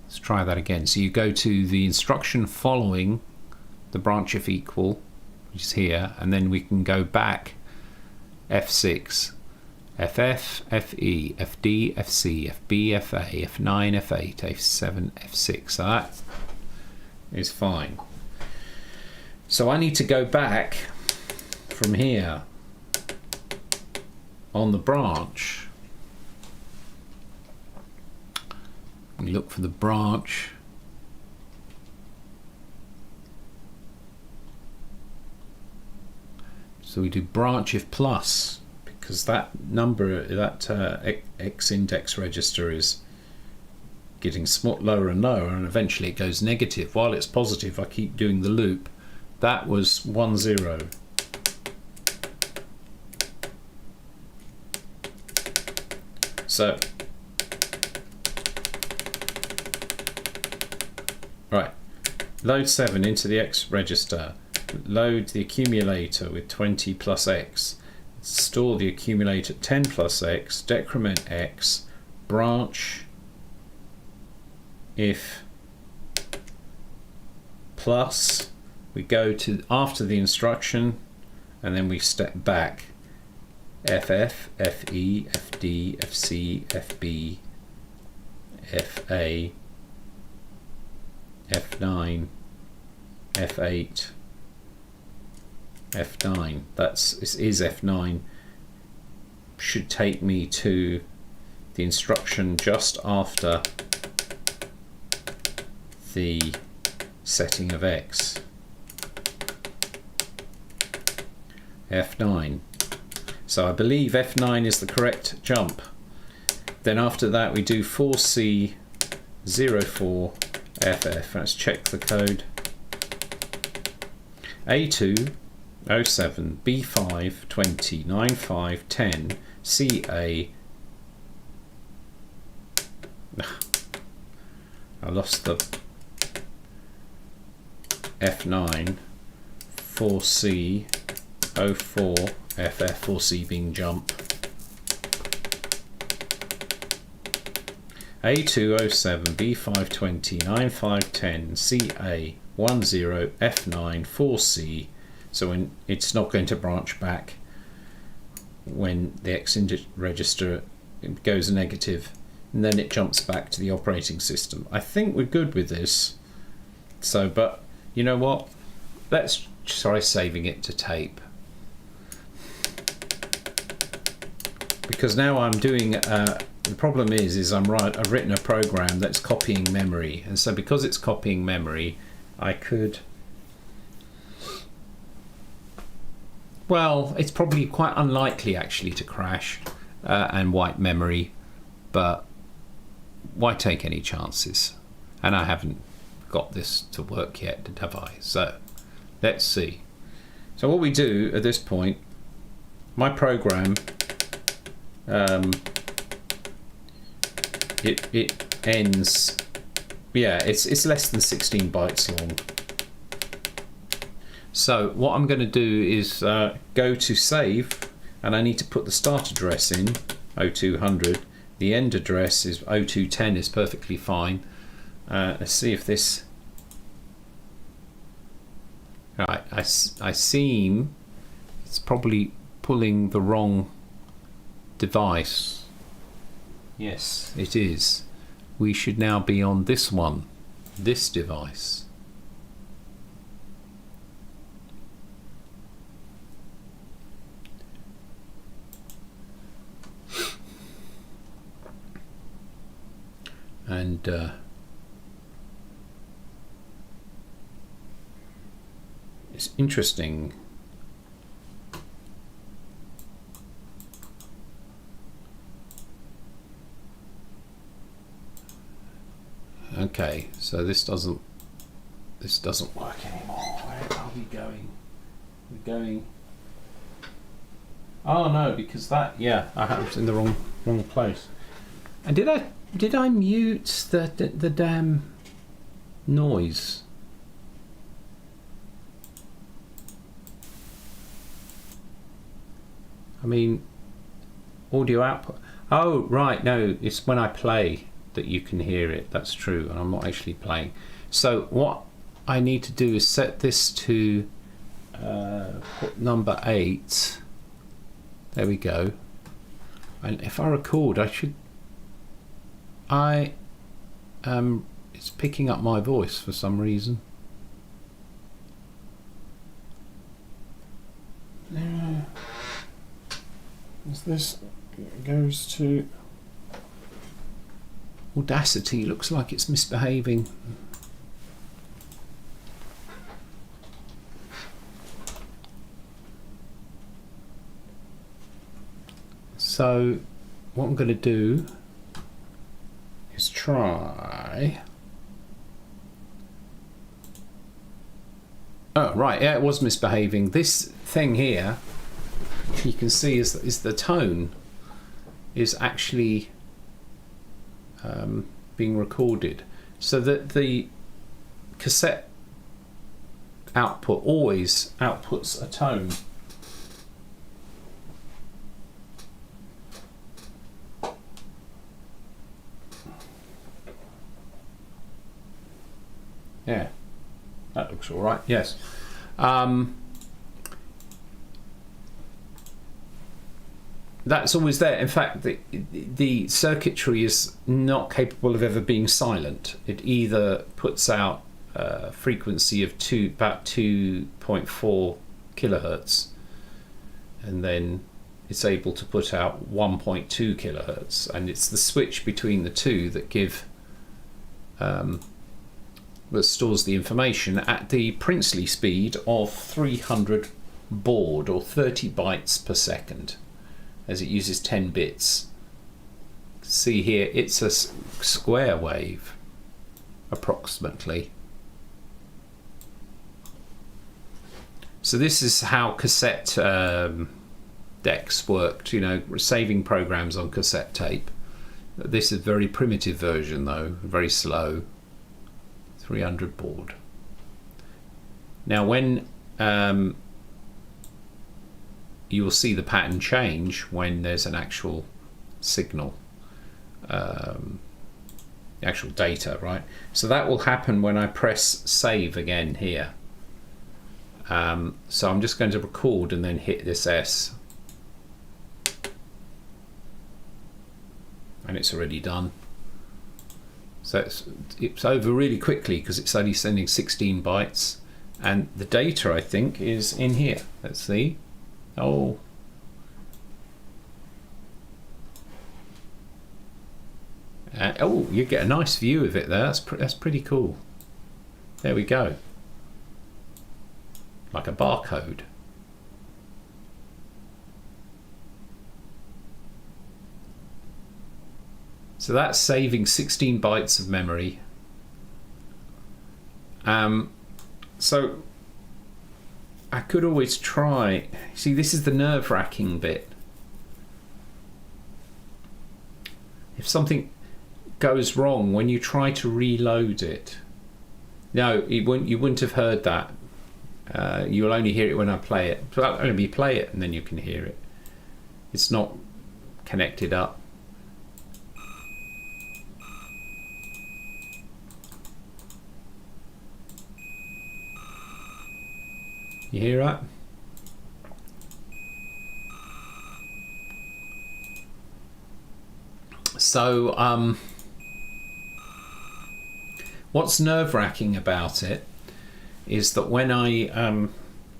Let's try that again. So you go to the instruction following the branch if equal, which is here, and then we can go back F6, FF, FE, FD, FC, FB, FA, F9, F8, F7, F6. So that is fine. So I need to go back from here on the branch. We look for the branch. So we do branch if plus, because that number, that X index register is getting lower and lower, and eventually it goes negative. While it's positive, I keep doing the loop. That was 1 0. So right, load 7 into the X register, load the accumulator with 20 plus X, store the accumulator at 10 plus X, decrement X, branch if plus, we go to after the instruction, and then we step back FF, FE, FD, FC, FB, FA, F9, F8, F9. This is F9. Should take me to the instruction just after the setting of X. F9. So I believe F9 is the correct jump. Then after that we do 4C 04 FF. Let's check the code. A2 07 B5 20 95 10 CA. I lost the F9 4C 04 FF, 4C being jump. A207 B520 9510 CA 10 F9 4C. So when it's not going to branch back when the X register goes negative, and then it jumps back to the operating system. I think we're good with this. So, but you know what? Let's try saving it to tape. Because now I'm doing, the problem is I've written a program that's copying memory, and so because it's copying memory, I could, well, it's probably quite unlikely actually to crash and wipe memory, but why take any chances? And I haven't got this to work yet, have I? So let's see. So what we do at this point, my program, it ends, yeah, it's less than 16 bytes long. So what I'm going to do is go to save, and I need to put the start address in 0200. The end address is 0210 is perfectly fine. Let's see if this, right, I seem it's probably pulling the wrong device. Yes, it is. We should now be on this one, this device. and it's interesting. Okay, so this doesn't work anymore. Where are we going? We're going. Oh no, because that, yeah, I was in the wrong place. And did I mute the damn noise? I mean, audio output. Oh right, no, it's when I play that you can hear it. That's true, and I'm not actually playing. So what I need to do is set this to number 8. There we go. And if I record, it's picking up my voice for some reason. As this goes to Audacity, looks like it's misbehaving. So what I'm going to do is try. Oh right, yeah, it was misbehaving. This thing here, you can see is the tone is actually being recorded, so that the cassette output always outputs a tone. Yeah, that looks all right. Yes. That's always there. In fact, the circuitry is not capable of ever being silent. It either puts out a frequency of about 2.4 kilohertz, and then it's able to put out 1.2 kilohertz, and it's the switch between the two that that stores the information at the princely speed of 300 baud, or 30 bytes per second, as it uses 10 bits. See here, it's a square wave, approximately. So this is how cassette decks worked, you know, saving programs on cassette tape. This is a very primitive version though, very slow. 300 baud. Now when you will see the pattern change when there's an actual signal, the actual data, right? So that will happen when I press save again here. So I'm just going to record and then hit this S, and it's already done. So it's over really quickly because it's only sending 16 bytes, and the data I think is in here. Let's see. Oh, oh, you get a nice view of it there. That's pretty cool. There we go. Like a barcode. So that's saving 16 bytes of memory. So I could always try. See, this is the nerve-wracking bit. If something goes wrong when you try to reload it, no, you wouldn't have heard that. You'll only hear it when I play it. So I'll only play it and then you can hear it. It's not connected up. You hear that? So what's nerve-wracking about it is that when I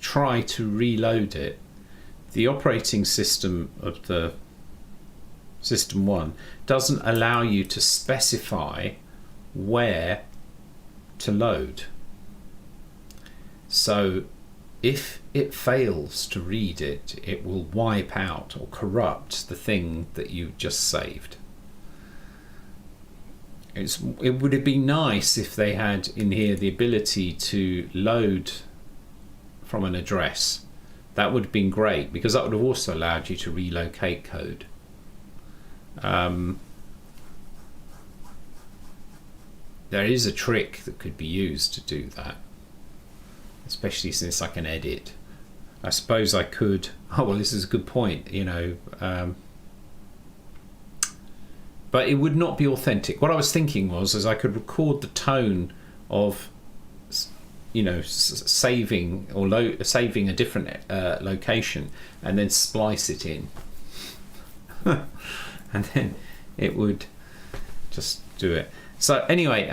try to reload it, the operating system of the system 1, doesn't allow you to specify where to load. So if it fails to read it, it will wipe out or corrupt the thing that you just saved. It would have been nice if they had in here the ability to load from an address. That would have been great, because that would have also allowed you to relocate code. There is a trick that could be used to do that, especially since I can edit. I suppose I could, oh well, this is a good point, you know, but it would not be authentic. What I was thinking was, is I could record the tone of, you know, saving or saving a different location, and then splice it in, and then it would just do it. So anyway,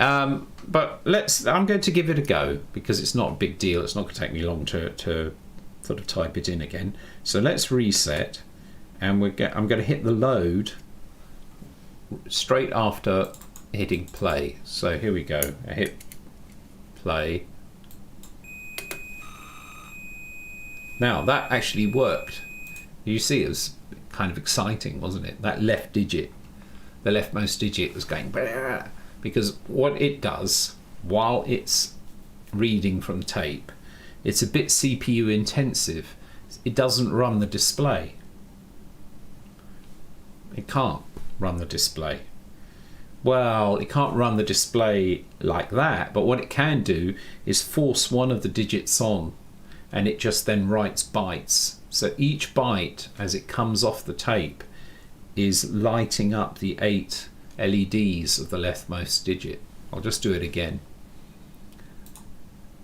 but I'm going to give it a go, because it's not a big deal. It's not going to take me long to sort of type it in again. So let's reset, and I'm going to hit the load straight after hitting play. So here we go. I hit play. Now that actually worked. You see, it was kind of exciting, wasn't it? That left digit, the leftmost digit, was going blah, because what it does while it's reading from tape, it's a bit CPU intensive. It doesn't run the display. It can't run the display. Well, it can't run the display like that, but what it can do is force one of the digits on, and it just then writes bytes. So each byte, as it comes off the tape, is lighting up the 8 LEDs of the leftmost digit. I'll just do it again.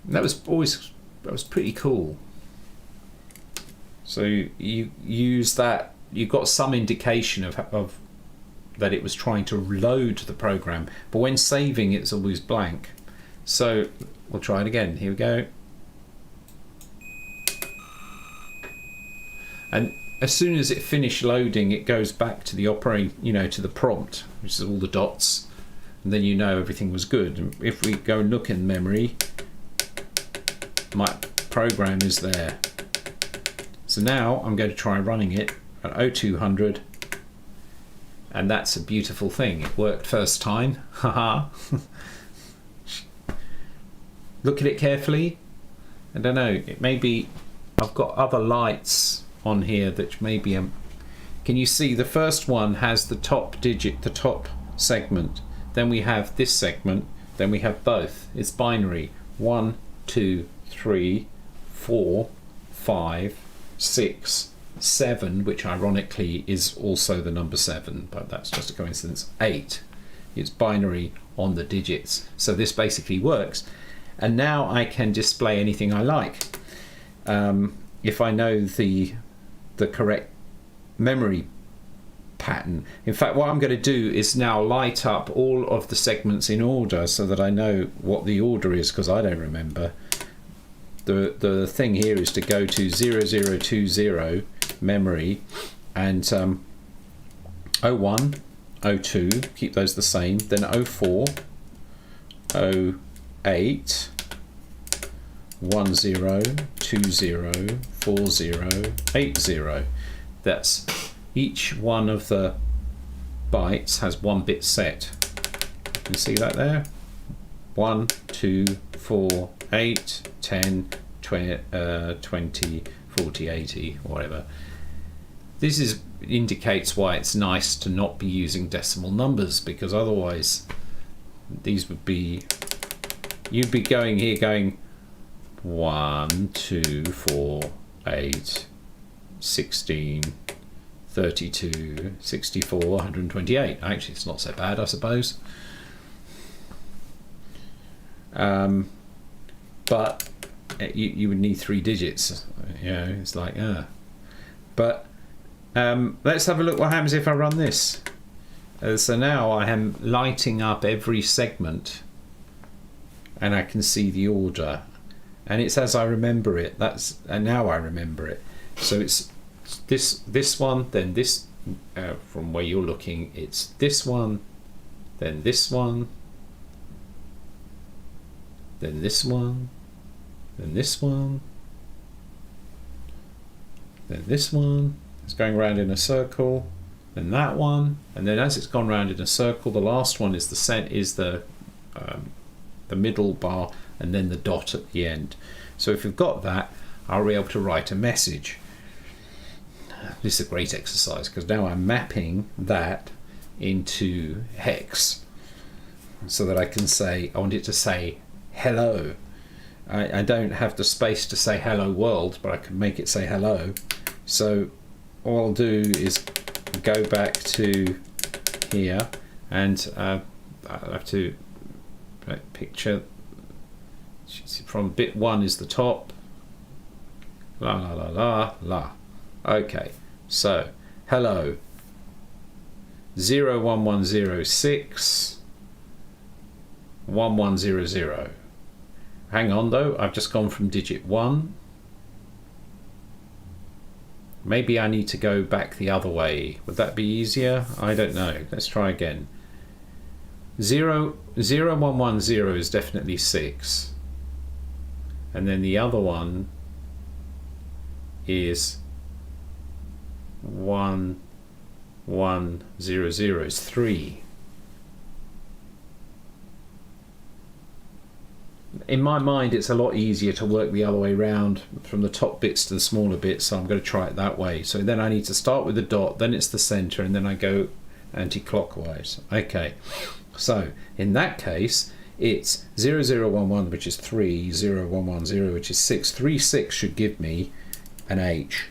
That was pretty cool. So you use that, you got some indication of that it was trying to load the program, but when saving it's always blank. So we'll try it again. Here we go. And as soon as it finished loading, it goes back to the to the prompt, which is all the dots, and then you know everything was good. And if we go and look in memory, my program is there. So now I'm going to try running it at 0200, and that's a beautiful thing. It worked first time. Haha. Look at it carefully. I don't know, it may be I've got other lights on here that maybe can you see the first one has the top digit, the top segment, then we have this segment, then we have both. It's binary. 1 2 3 4 5 6 7, which ironically is also the number 7, but that's just a coincidence. 8, it's binary on the digits. So this basically works, and now I can display anything I like if I know the correct memory pattern. In fact, what I'm going to do is now light up all of the segments in order so that I know what the order is, because I don't remember. The thing here is to go to 0020 memory, and 01, 02, keep those the same, then 04, 08, 10, 20, 40, 80. That's each one of the bytes has one bit set. You see that there? 1 2 4 8 10 20 40 80 or whatever. This indicates why it's nice to not be using decimal numbers, because otherwise these would be, you'd be going here going 1 2 4 8 16 32 64 128. Actually, it's not so bad, I suppose. But you would need 3 digits. You know, it's like but let's have a look what happens if I run this. So now I am lighting up every segment, and I can see the order, and it's as I remember it. And now I remember it. So it's this one, then this from where you're looking, it's this one, then this one, then this one, then this one, then this one. It's going around in a circle, then that one, and then as it's gone round in a circle, the last one is the middle bar, and then the dot at the end. So if you've got that, I'll be able to write a message. This is a great exercise because now I'm mapping that into hex so that I can say, I want it to say hello. I don't have the space to say hello world, but I can make it say hello. So all I'll do is go back to here, and I have to picture from bit 1 is the top, la la la la la. Okay, so hello 01106 1100. Hang on though, I've just gone from digit 1. Maybe I need to go back the other way. Would that be easier? I don't know. Let's try again. 0110 is definitely 6. And then the other one is 1100 is 3. In my mind, it's a lot easier to work the other way around from the top bits to the smaller bits, so I'm going to try it that way. So then I need to start with the dot, then it's the center, and then I go anti-clockwise. Okay, so in that case, it's 0011, which is 3, 0110, which is 6. 36 should give me an H.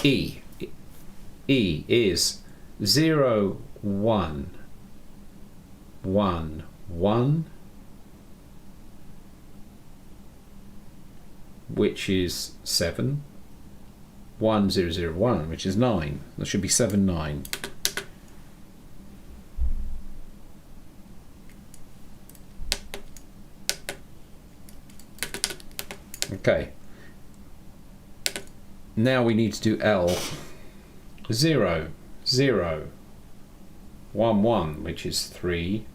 E is 0111, which is 7. 1001, which is 9. That should be 79. Okay. Now we need to do L. 0, 0, 1, 1, which is 3,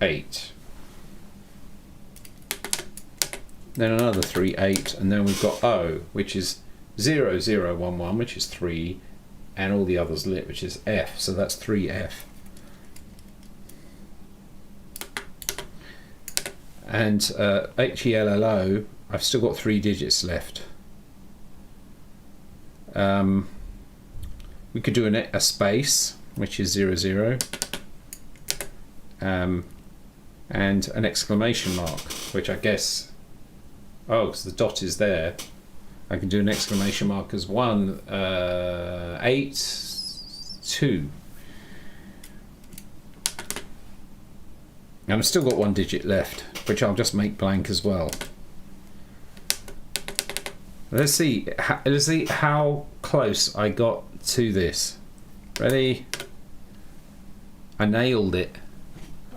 8. Then another 3, 8, and then we've got O, which is 0, 0, 1, 1, which is 3, and all the others lit, which is F, so that's 3F. And HELLO, I've still got 3 digits left. We could do a space, which is 0, 0, and an exclamation mark, which I guess, oh, because the dot is there, I can do an exclamation mark as 1, 8, 2. And I've still got 1 digit left, which I'll just make blank as well. Let's see how close I got to this. Ready? I nailed it,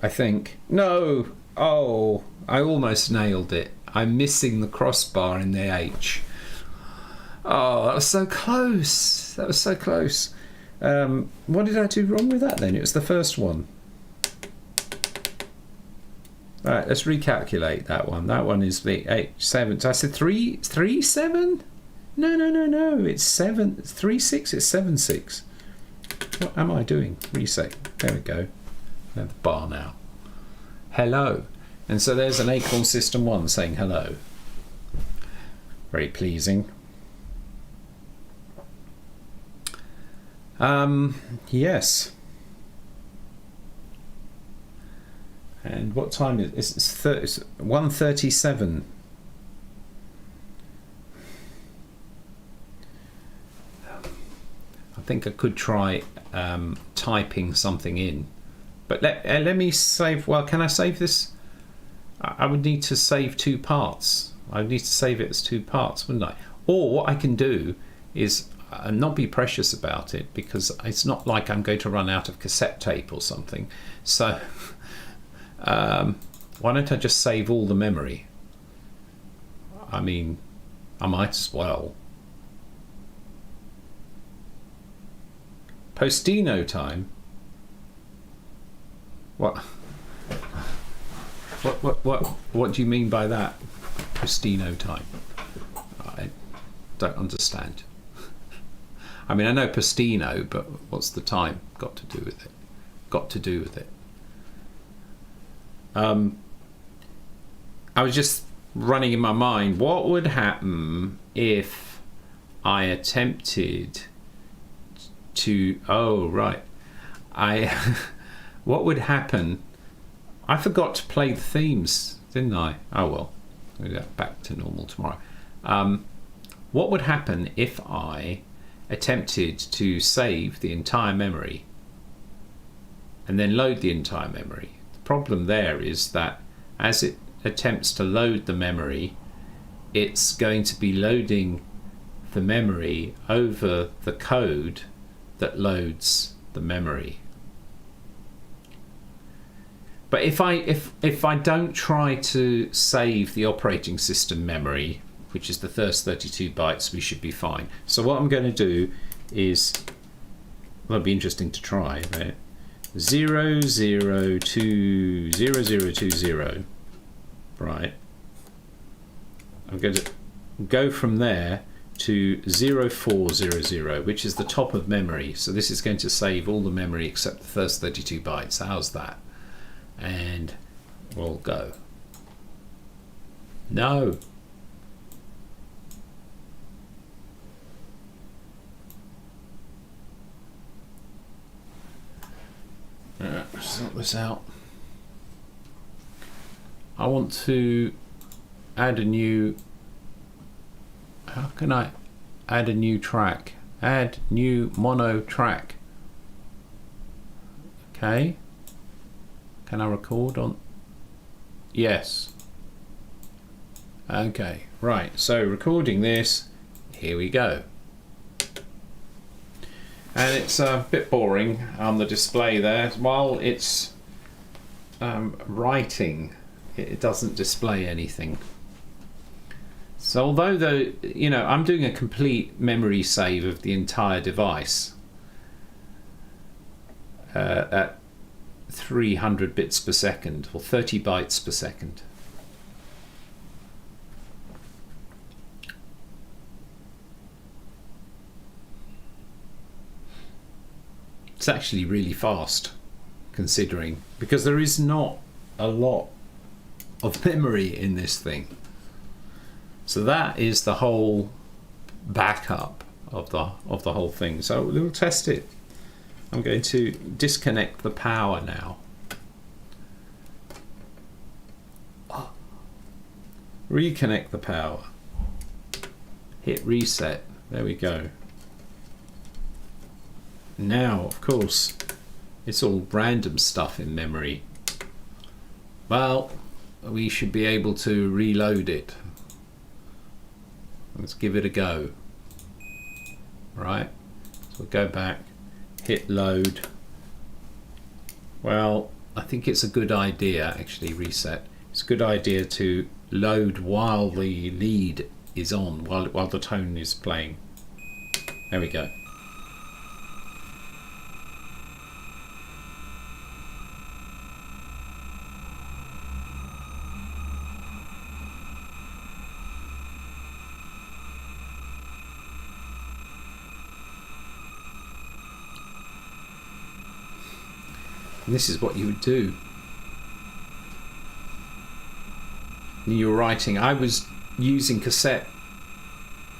I think. No! Oh, I almost nailed it. I'm missing the crossbar in the H. Oh, that was so close. That was so close. What did I do wrong with that then? It was the first one. All right, let's recalculate that one. That one is the 8, 7. So I said 3, 3, 7? No. It's 7, 3, 6. It's 7, 6. What am I doing? Reset. There we go. I have the bar now. Hello. And so there's an Acorn System 1 saying hello. Very pleasing. Yes. And what time is it? It's 1:37. I think I could try typing something in, but let me save. Well, can I save this? I would need to save 2 parts. I would need to save it as 2 parts, wouldn't I? Or what I can do is not be precious about it, because it's not like I'm going to run out of cassette tape or something. So why don't I just save all the memory? I mean, I might as well. Post-Dino time? What? What do you mean by that? Post-Dino time? I don't understand. I mean, I know Postino, but what's the time got to do with it? Got to do with it. I was just running in my mind, what would happen if I attempted to, what would happen, I forgot to play the themes, didn't I? Oh well, we'll go back to normal tomorrow. What would happen if I attempted to save the entire memory and then load the entire memory? The problem there is that as it attempts to load the memory, it's going to be loading the memory over the code that loads the memory. But if I don't try to save the operating system memory, which is the first 32 bytes, we should be fine. So what I'm going to do is, well, it'll be interesting to try, right? 0020, right? I'm going to go from there to 0400, which is the top of memory. So this is going to save all the memory except the first 32 bytes. How's that? And we'll go. No. Sort this out. I want to add a new, how can I add a new track? Add new mono track. Okay. Can I record on? Yes. Okay, right, so recording this, here we go. And it's a bit boring on the display there. While it's writing, it doesn't display anything. So although I'm doing a complete memory save of the entire device at 300 bits per second, or 30 bytes per second. It's actually really fast, considering, because there is not a lot of memory in this thing. So that is the whole backup of the whole thing. So we'll test it. I'm going to disconnect the power now. Reconnect the power. Hit reset. There we go. Now, of course, it's all random stuff in memory. Well, we should be able to reload it. Let's give it a go. Right, so we'll go back, hit load. Well, I think it's a good idea, actually, reset. It's a good idea to load while the lead is on, while the tone is playing. There we go. And this is what you would do. When you were writing, I was using cassette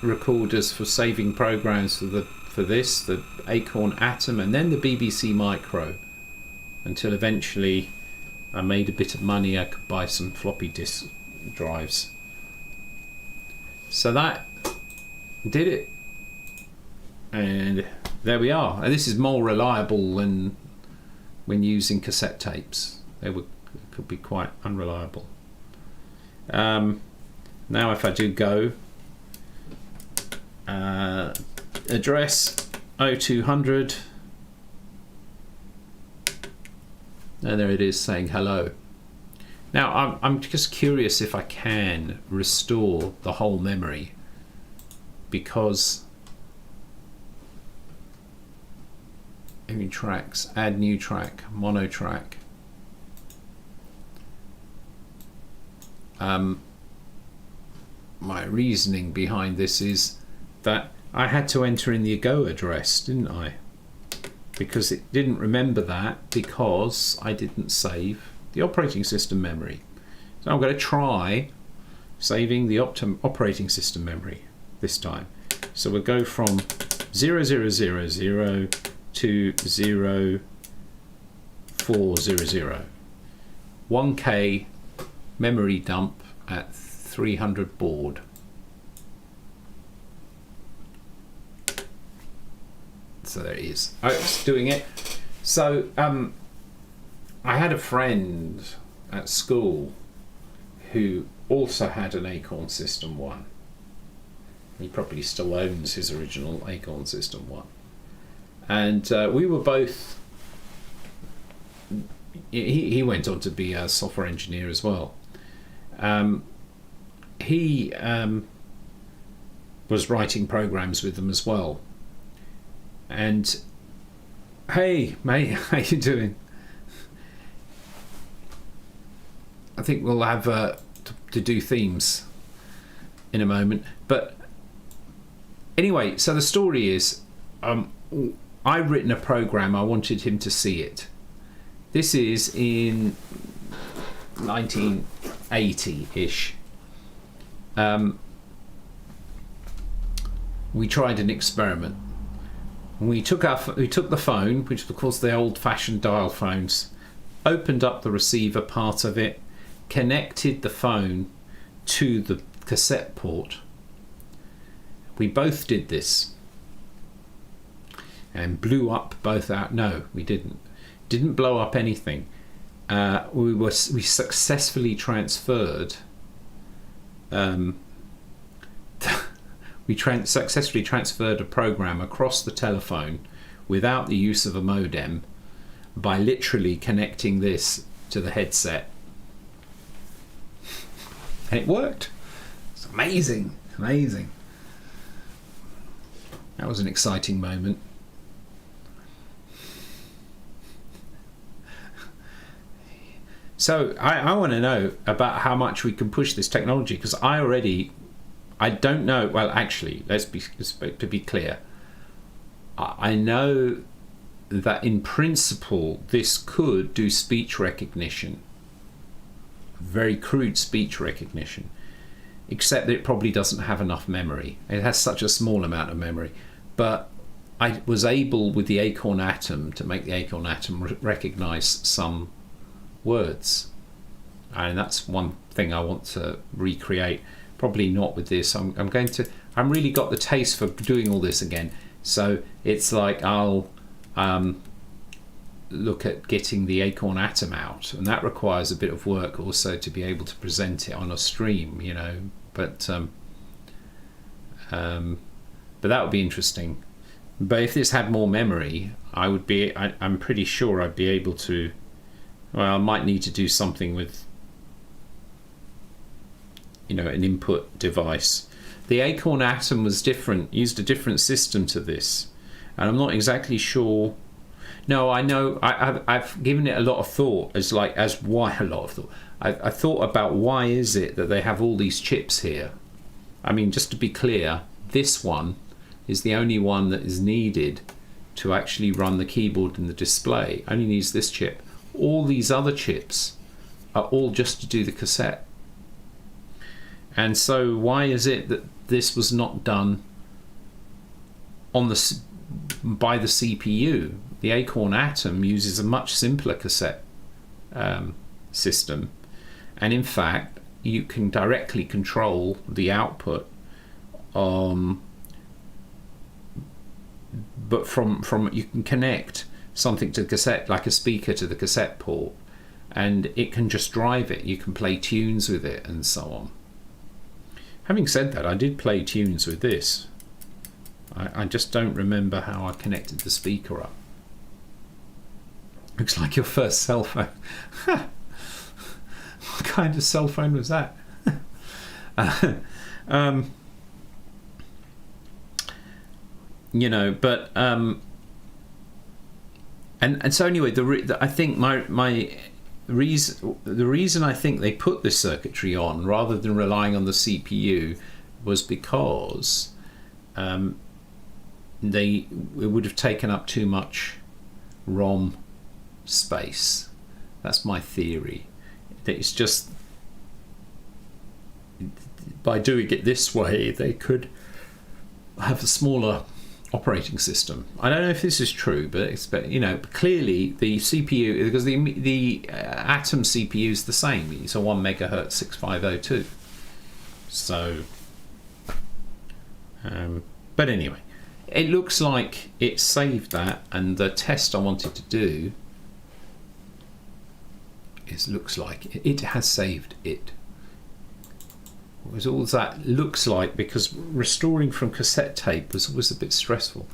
recorders for saving programs for this, the Acorn Atom, and then the BBC Micro, until eventually I made a bit of money. I could buy some floppy disk drives. So that did it, and there we are. And this is more reliable than when using cassette tapes. They could be quite unreliable. Now if I do go, address 0200, and there it is saying hello. Now I'm just curious if I can restore the whole memory. because any tracks, add new track, mono track. My reasoning behind this is that I had to enter in the Go address, didn't I? Because it didn't remember that because I didn't save the operating system memory. So I'm going to try saving the operating system memory this time. So we'll go from 0000 to 0400. 1K memory dump at 300 baud. So there it is. Oh, it's doing it. So I had a friend at school who also had an Acorn System 1. He probably still owns his original Acorn System 1. And we were both... He went on to be a software engineer as well. He was writing programs with them as well. And hey mate, how you doing? I think we'll have to do themes in a moment, but anyway, so the story is I've written a program. I wanted him to see it. This is in 1980-ish. We tried an experiment. We took the phone, which of course the old-fashioned dial phones, opened up the receiver part of it, connected the phone to the cassette port. We both did this and blew up both out. No, we didn't blow up anything. We successfully transferred successfully transferred a program across the telephone without the use of a modem by literally connecting this to the headset. And it worked. It's amazing. Amazing. That was an exciting moment. So I want to know about how much we can push this technology, because I don't know. Well, actually, to be clear, I know that in principle this could do speech recognition, very crude speech recognition, except that it probably doesn't have enough memory. It has such a small amount of memory. But I was able, with the Acorn Atom, to make the Acorn Atom recognize some words, and that's one thing I want to recreate. Probably not with this. I'm really got the taste for doing all this again. So it's like I'll look at getting the Acorn Atom out, and that requires a bit of work also to be able to present it on a stream, you know. But that would be interesting. But if this had more memory, I'm pretty sure I'd be able to. Well, I might need to do something with, an input device. The Acorn Atom was different, used a different system to this, and I'm not exactly sure. No, I know I've given it a lot of thought. I thought about why is it that they have all these chips here. I mean, just to be clear, this one is the only one that is needed to actually run the keyboard and the display. Only needs this chip. All these other chips are all just to do the cassette. And so why is it that this was not done by the CPU? The Acorn Atom uses a much simpler cassette system, and in fact you can directly control the output, but from you can connect something to the cassette, like a speaker to the cassette port, and it can just drive it. You can play tunes with it and so on. Having said that, I did play tunes with this. I just don't remember how I connected the speaker up. Looks like your first cell phone. What kind of cell phone was that? you know, but and so anyway, I think my reason, the reason I think they put this circuitry on rather than relying on the CPU was because it would have taken up too much ROM space. That's my theory. It's just by doing it this way, they could have a smaller operating system. I don't know if this is true, but you know, clearly the CPU, because the Atom CPU is the same. It's a 1 megahertz 6502. So, but anyway, it looks like it saved that, and the test I wanted to do looks like it has saved it. What was all that looks like, because restoring from cassette tape was a bit stressful.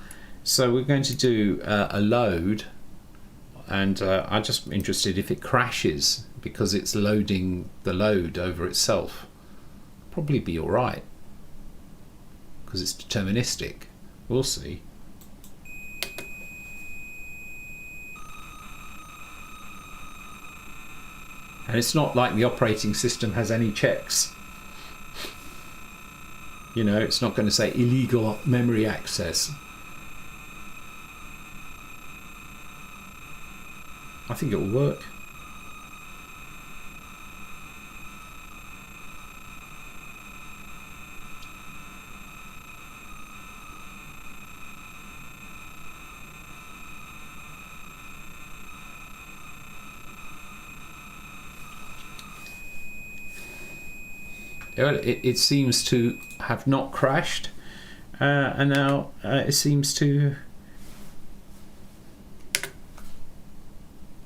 So we're going to do a load, and I'm just interested if it crashes because it's loading the load over itself. Probably be all right because it's deterministic. We'll see. And it's not like the operating system has any checks. You know, it's not going to say illegal memory access. I think it will work. It seems to have not crashed, and now it seems to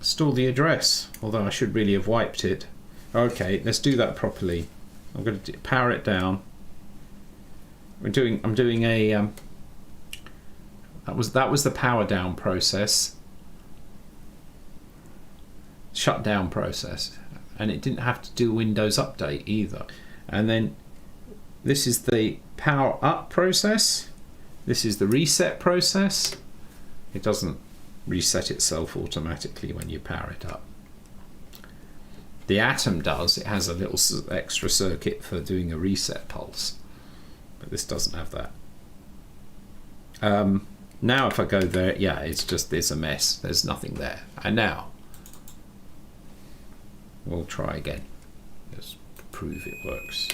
store the address, although I should really have wiped it. Okay, let's do that properly. I'm going to power it down. I'm doing a that was the power down process, shutdown process, and it didn't have to do Windows Update either. And then this is the power up process. This is the reset process. It doesn't reset itself automatically when you power it up. The Atom does. It has a little extra circuit for doing a reset pulse, but this doesn't have that. Now if I go there, yeah, it's a mess. There's nothing there. And now we'll try again. Let's prove it works.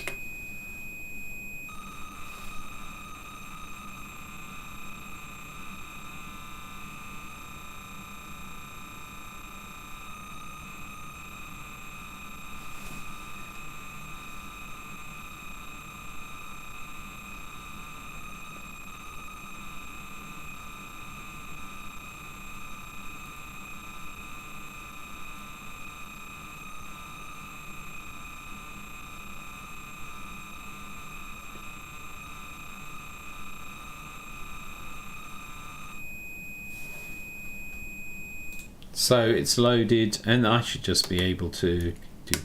So it's loaded, and I should just be able to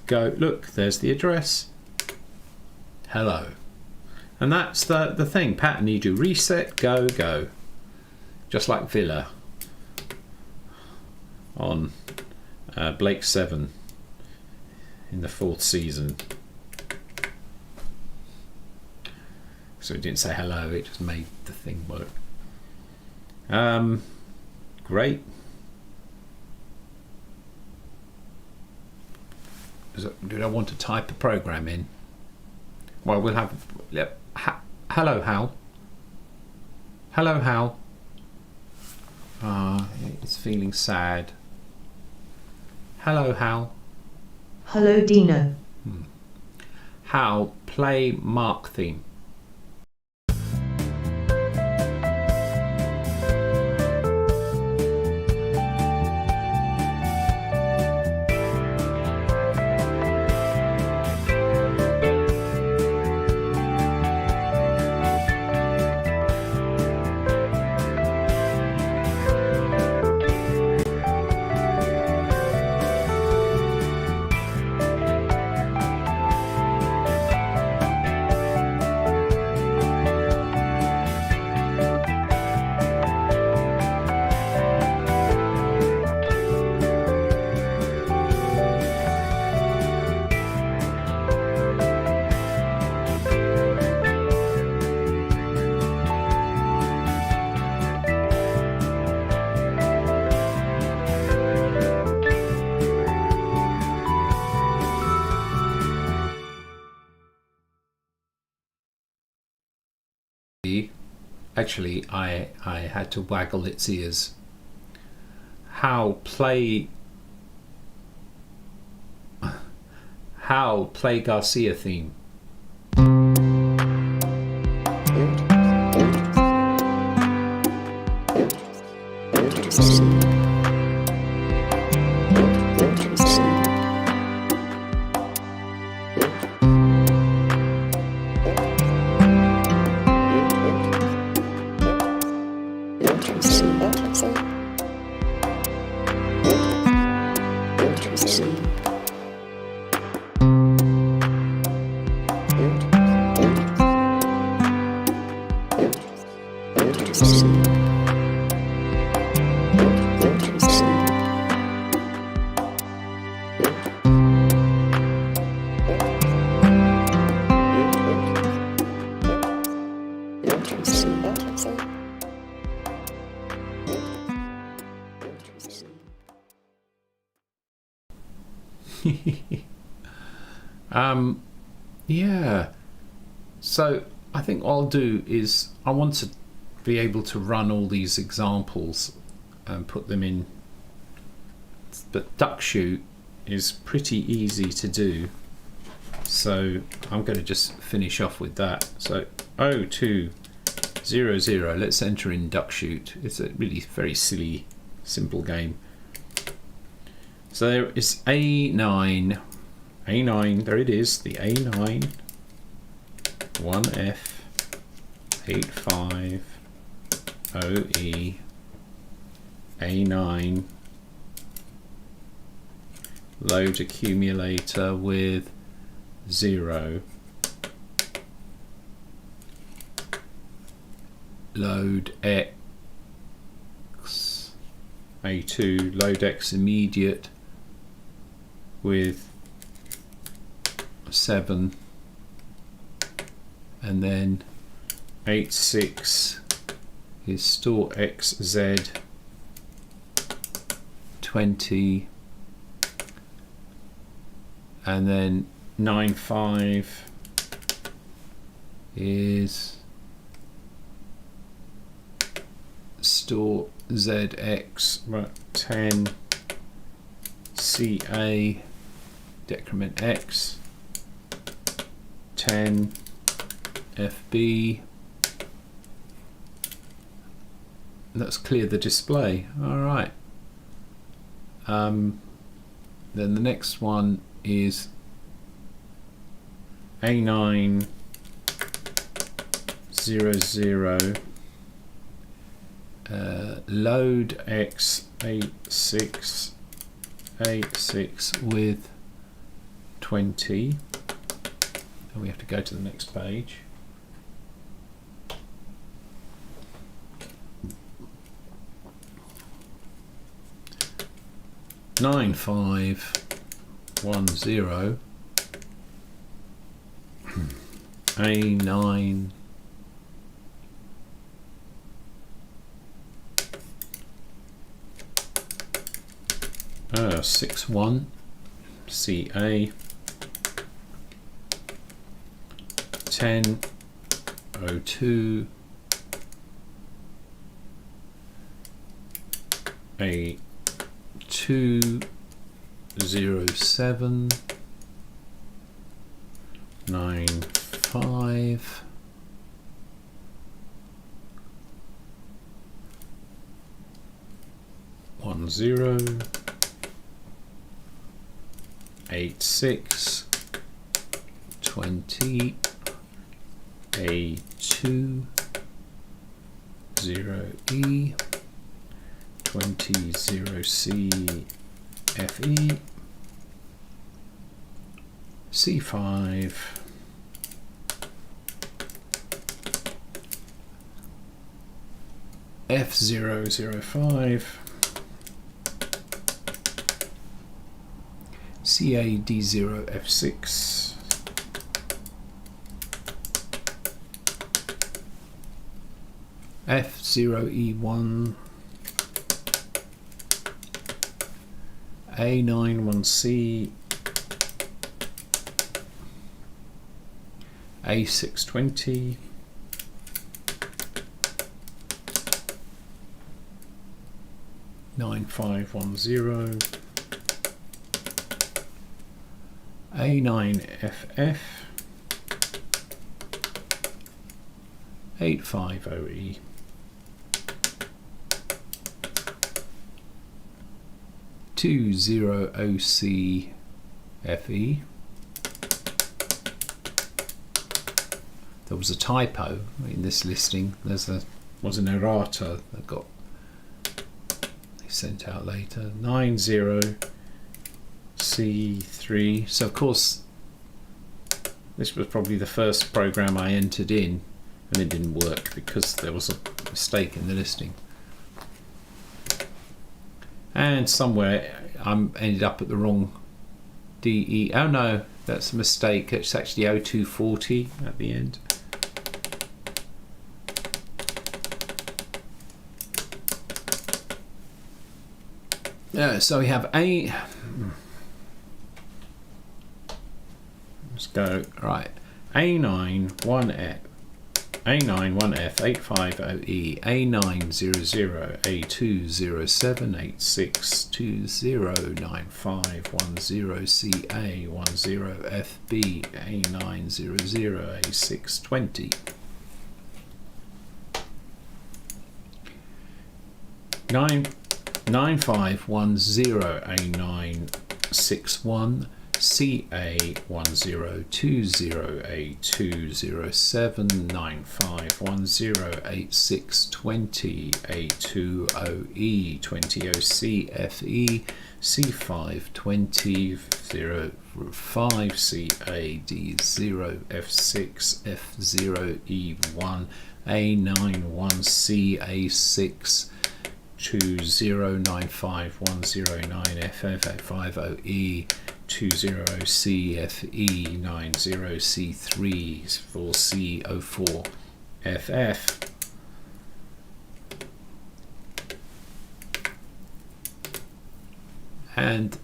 go. Look, there's the address. Hello. And that's the thing. Pattern, you do reset, go. Just like Villa on Blake 7 in the 4th season. So it didn't say hello, it just made the thing work. Great. Do I want to type a program in? Well, we'll have... hello, Hal. Hello, Hal. It's feeling sad. Hello, Hal. Hello, Dino. Hal, play Mark theme. Actually, I had to waggle its ears. How play Garcia theme. Yeah, so I think what I'll do is I want to be able to run all these examples and put them in, but duck shoot is pretty easy to do, so I'm going to just finish off with that. So 0200, let's enter in duck shoot. It's a really very silly, simple game. So there is A9, there it is, the A9, 1F, 85, OE, A9, load accumulator with 0, load X, A2, load X immediate with 7, and then 86 is store XZ 20, and then 95 is store ZX 10 CA decrement X 10 FB. Let's clear the display. All right. Then the next one is A9 00 load X86 with 20, and we have to go to the next page. A9 61 CA 1002 A207 95 10 86 20 A2 0E 20 0C FE C5 F005 CAD0F6 F0E1 A91C A620 9510 A9FF 850E 200CFE. There was a typo in this listing. Was an errata that got sent out later. 90C3. So of course this was probably the first program I entered in, and it didn't work because there was a mistake in the listing. And somewhere I ended up at the wrong DE. Oh no, that's a mistake. It's actually 0240 at the end. So we have A. Let's go right. A9 1F 850E A900 A20786209510CA10FB A900 A620 9510 A961 CA1020 A207 9510 8620 A20E 20OCFE C520 05 CAD0 F6 F0E1 A91C A6 2095109FF850E 20CFE 90C3 4C04FF. And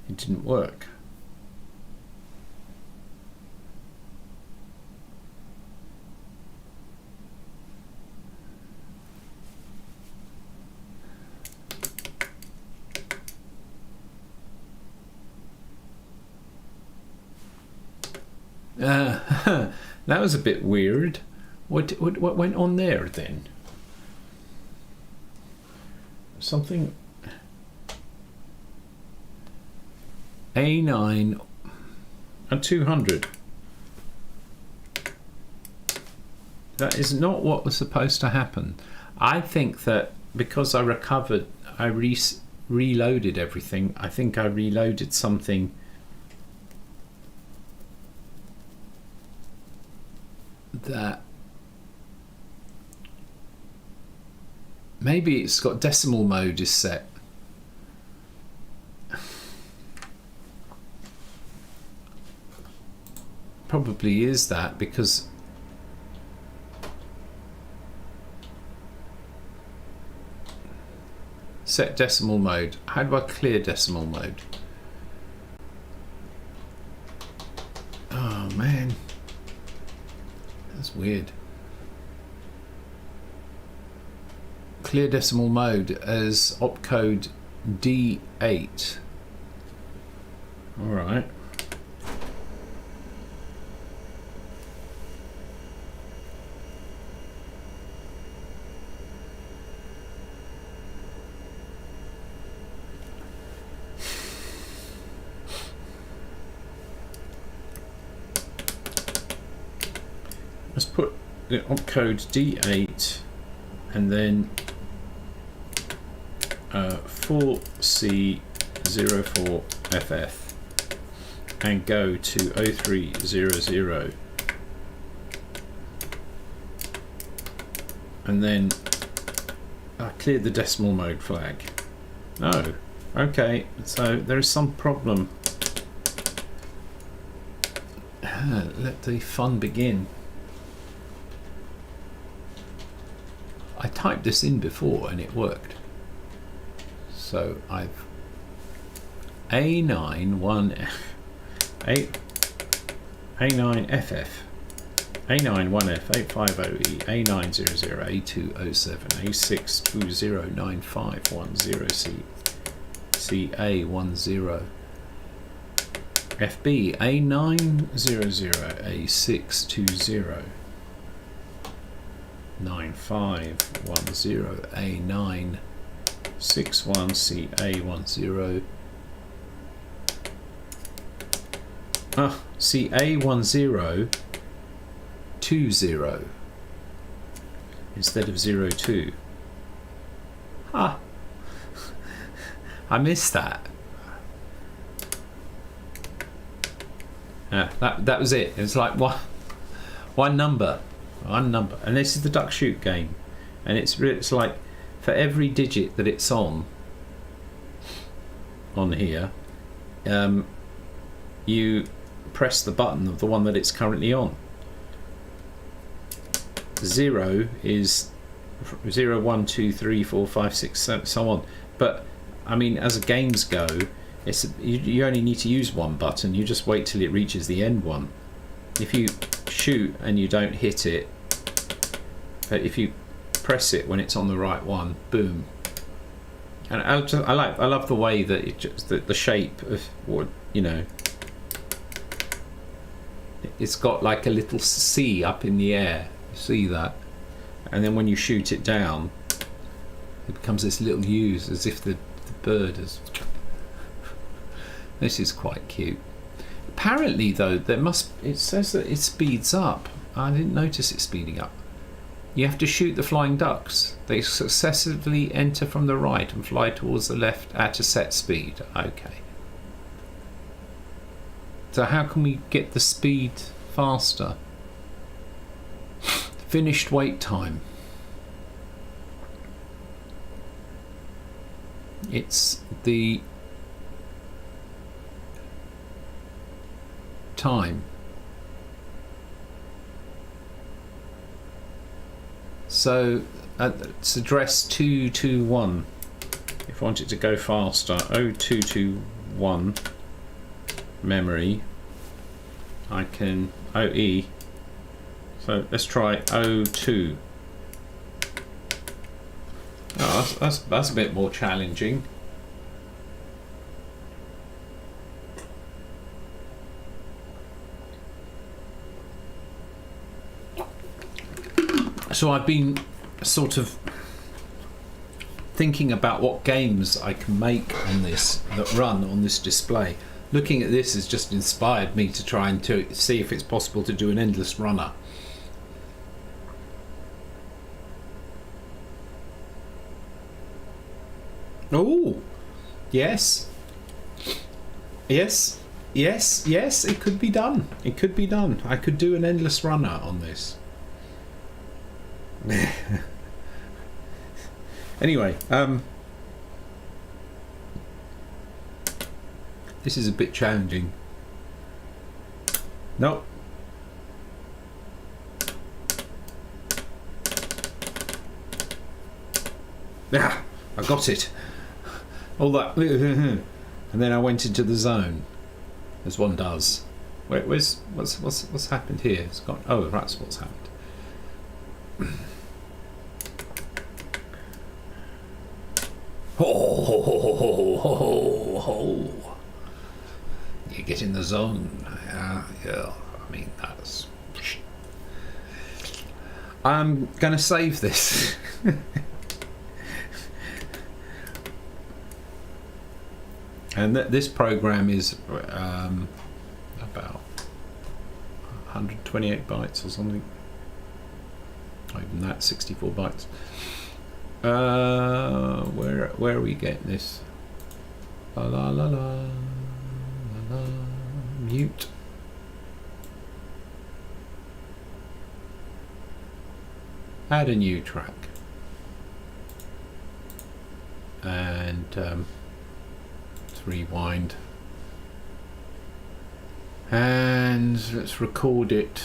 it didn't work. That was a bit weird. What went on there then? Something. A9 and 200. That is not what was supposed to happen. I think that because I recovered, I reloaded everything. I think I reloaded something that maybe it's got decimal mode is set. Probably is that, because set decimal mode. How do I clear decimal mode? Oh man, that's weird. Clear decimal mode as opcode D8. All right. Let's put the opcode D8 and then 4C04FF and go to 0300 and then I cleared the decimal mode flag. No, okay, so there is some problem. Let the fun begin. I typed this in before and it worked. So I've A9 1F A9FF A91F 850E A900 A207 A6209510C CA10 FB A900 A620 9510 A961 CA10 CA10 20 instead of 02. Ah, I missed that. That was it. It's like one number, and this is the duck shoot game, and it's like for every digit that it's on here, you press the button of the one that it's currently on. 0 is 0, 1, 2, 3, 4, 5, 6, 7, so on. But I mean, as the games go, you only need to use one button. You just wait till it reaches the end one. If you shoot and you don't hit it, but if you press it when it's on the right one, boom. And I love the way that it just the shape of what, you know. It's got like a little C up in the air. You see that? And then when you shoot it down, it becomes this little U, as if the bird has. This is quite cute. Apparently, though, it says that it speeds up. I didn't notice it speeding up. You have to shoot the flying ducks. They successively enter from the right and fly towards the left at a set speed. Okay. So how can we get the speed faster? Finished wait time. It's the time. So it's address 221. If I want it to go faster, 0221 memory. I can OE. So let's try 02. Oh, that's a bit more challenging. So I've been sort of thinking about what games I can make on this, that run on this display. Looking at this has just inspired me to try and to see if it's possible to do an endless runner. Oh, yes. Yes, yes, yes, it could be done. It could be done. I could do an endless runner on this. Anyway, this is a bit challenging. Nope. Ah, I got it. All that, and then I went into the zone, as one does. What's happened here? It's got. Oh, that's what's happened. Oh, you get in the zone. Yeah. I mean, that's. I'm gonna save this. And this program is about 128 bytes or something. Not even that, 64 bytes. Where are we getting this? La la la la la la. Mute. Add a new track. And let's rewind. And let's record it.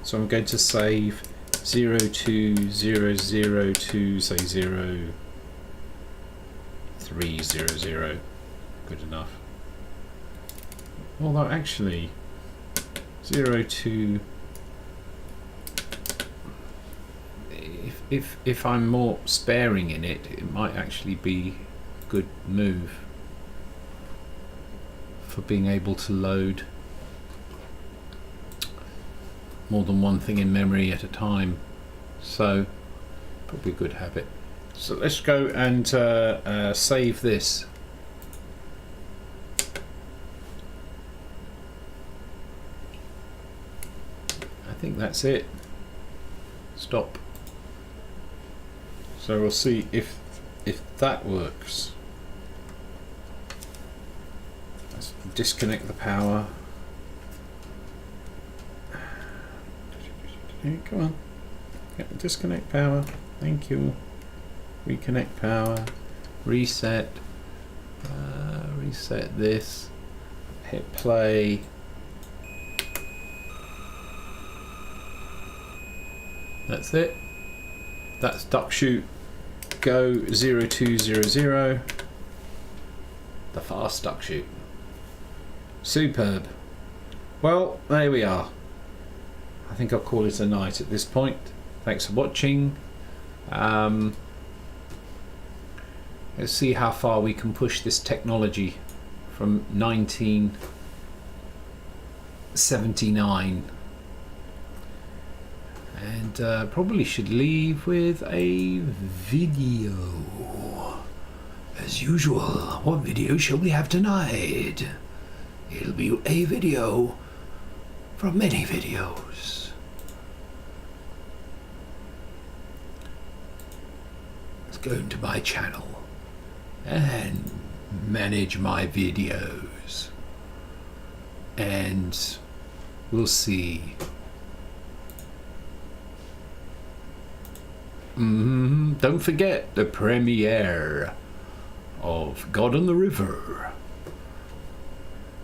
So I'm going to save 02002, say 0300. Good enough. Although actually 02 if I'm more sparing in it, it might actually be a good move for being able to load more than one thing in memory at a time. So probably a good habit. So let's go and save this. I think that's it. Stop. So we'll see if that works. Let's disconnect the power. Come on. Disconnect power. Thank you. Reconnect power. Reset. Reset this. Hit play. That's it. That's duck shoot go 0200. The fast duck shoot. Superb. Well, there we are. I think I'll call it a night at this point. Thanks for watching. Let's see how far we can push this technology from 1979. And probably should leave with a video. As usual, what video shall we have tonight? It'll be a video from many videos. Let's go into my channel and manage my videos, and we'll see. Don't forget the premiere of God on the River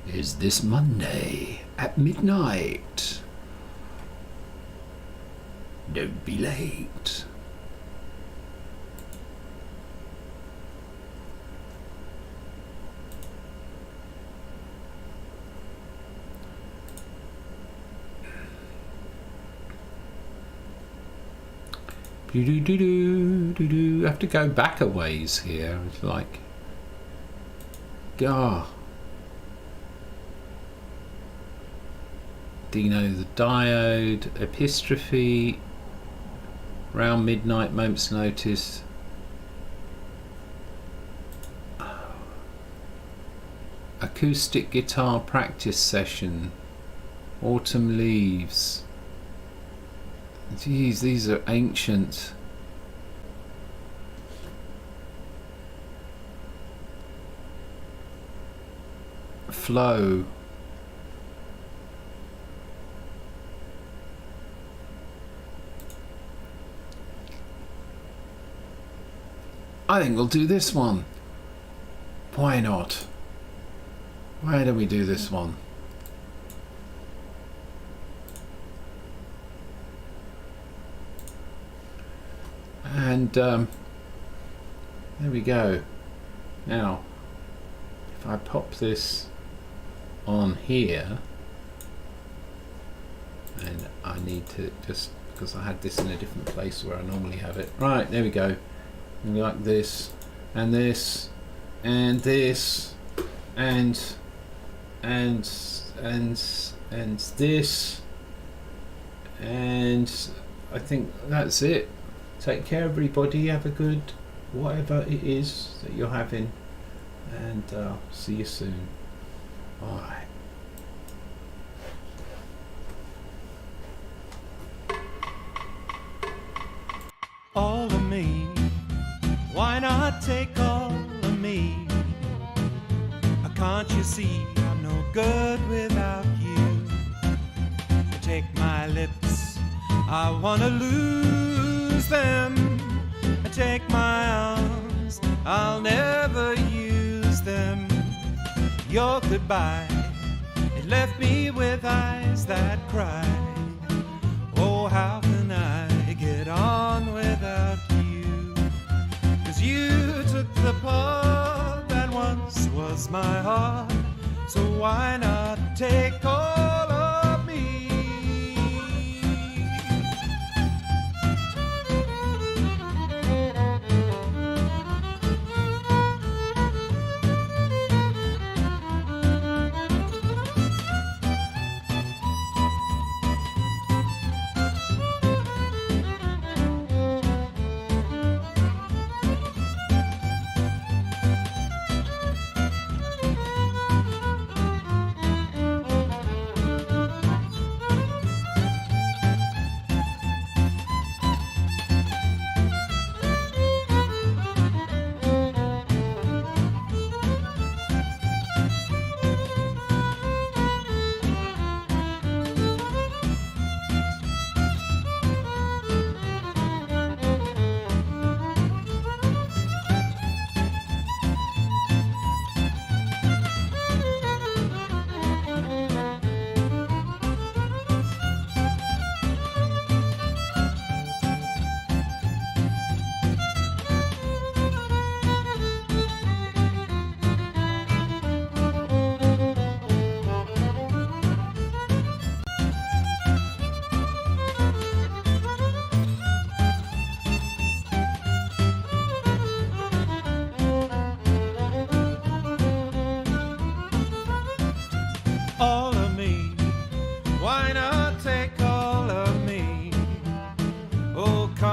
is this Monday at midnight. Don't be late. I have to go back a ways here. It's like, Dino the diode, epistrophe, round midnight, moments notice. Acoustic guitar practice session, autumn leaves. Geez, these are ancient. Flow. I think we'll do this one. Why not? Why don't we do this one? And there we go. Now, if I pop this on here, and I need to just, because I had this in a different place where I normally have it. Right, there we go. And like this, and this, and this, and this, and I think that's it. Take care, everybody. Have a good whatever it is that you're having, and see you soon. Bye. All of me, why not take all of me? Can't you see I'm no good without you? Take my lips, I wanna lose them. Take my arms, I'll never use them. Your goodbye, it left me with eyes that cry. Oh, how can I get on without you? 'Cause you took the part that once was my heart, so why not take all of me?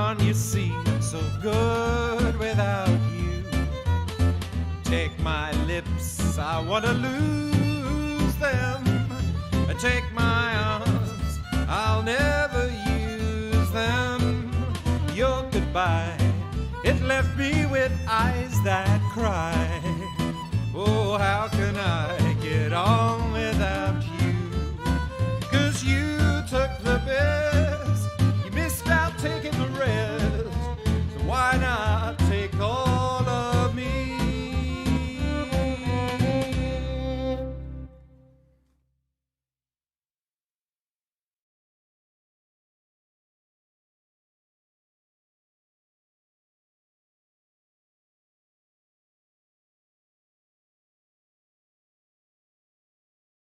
Can't you see I'm so good without you? Take my lips, I wanna lose them. Take my arms, I'll never use them. Your goodbye, it left me with eyes that cry. Oh, how can I get on without you? 'Cause you took the best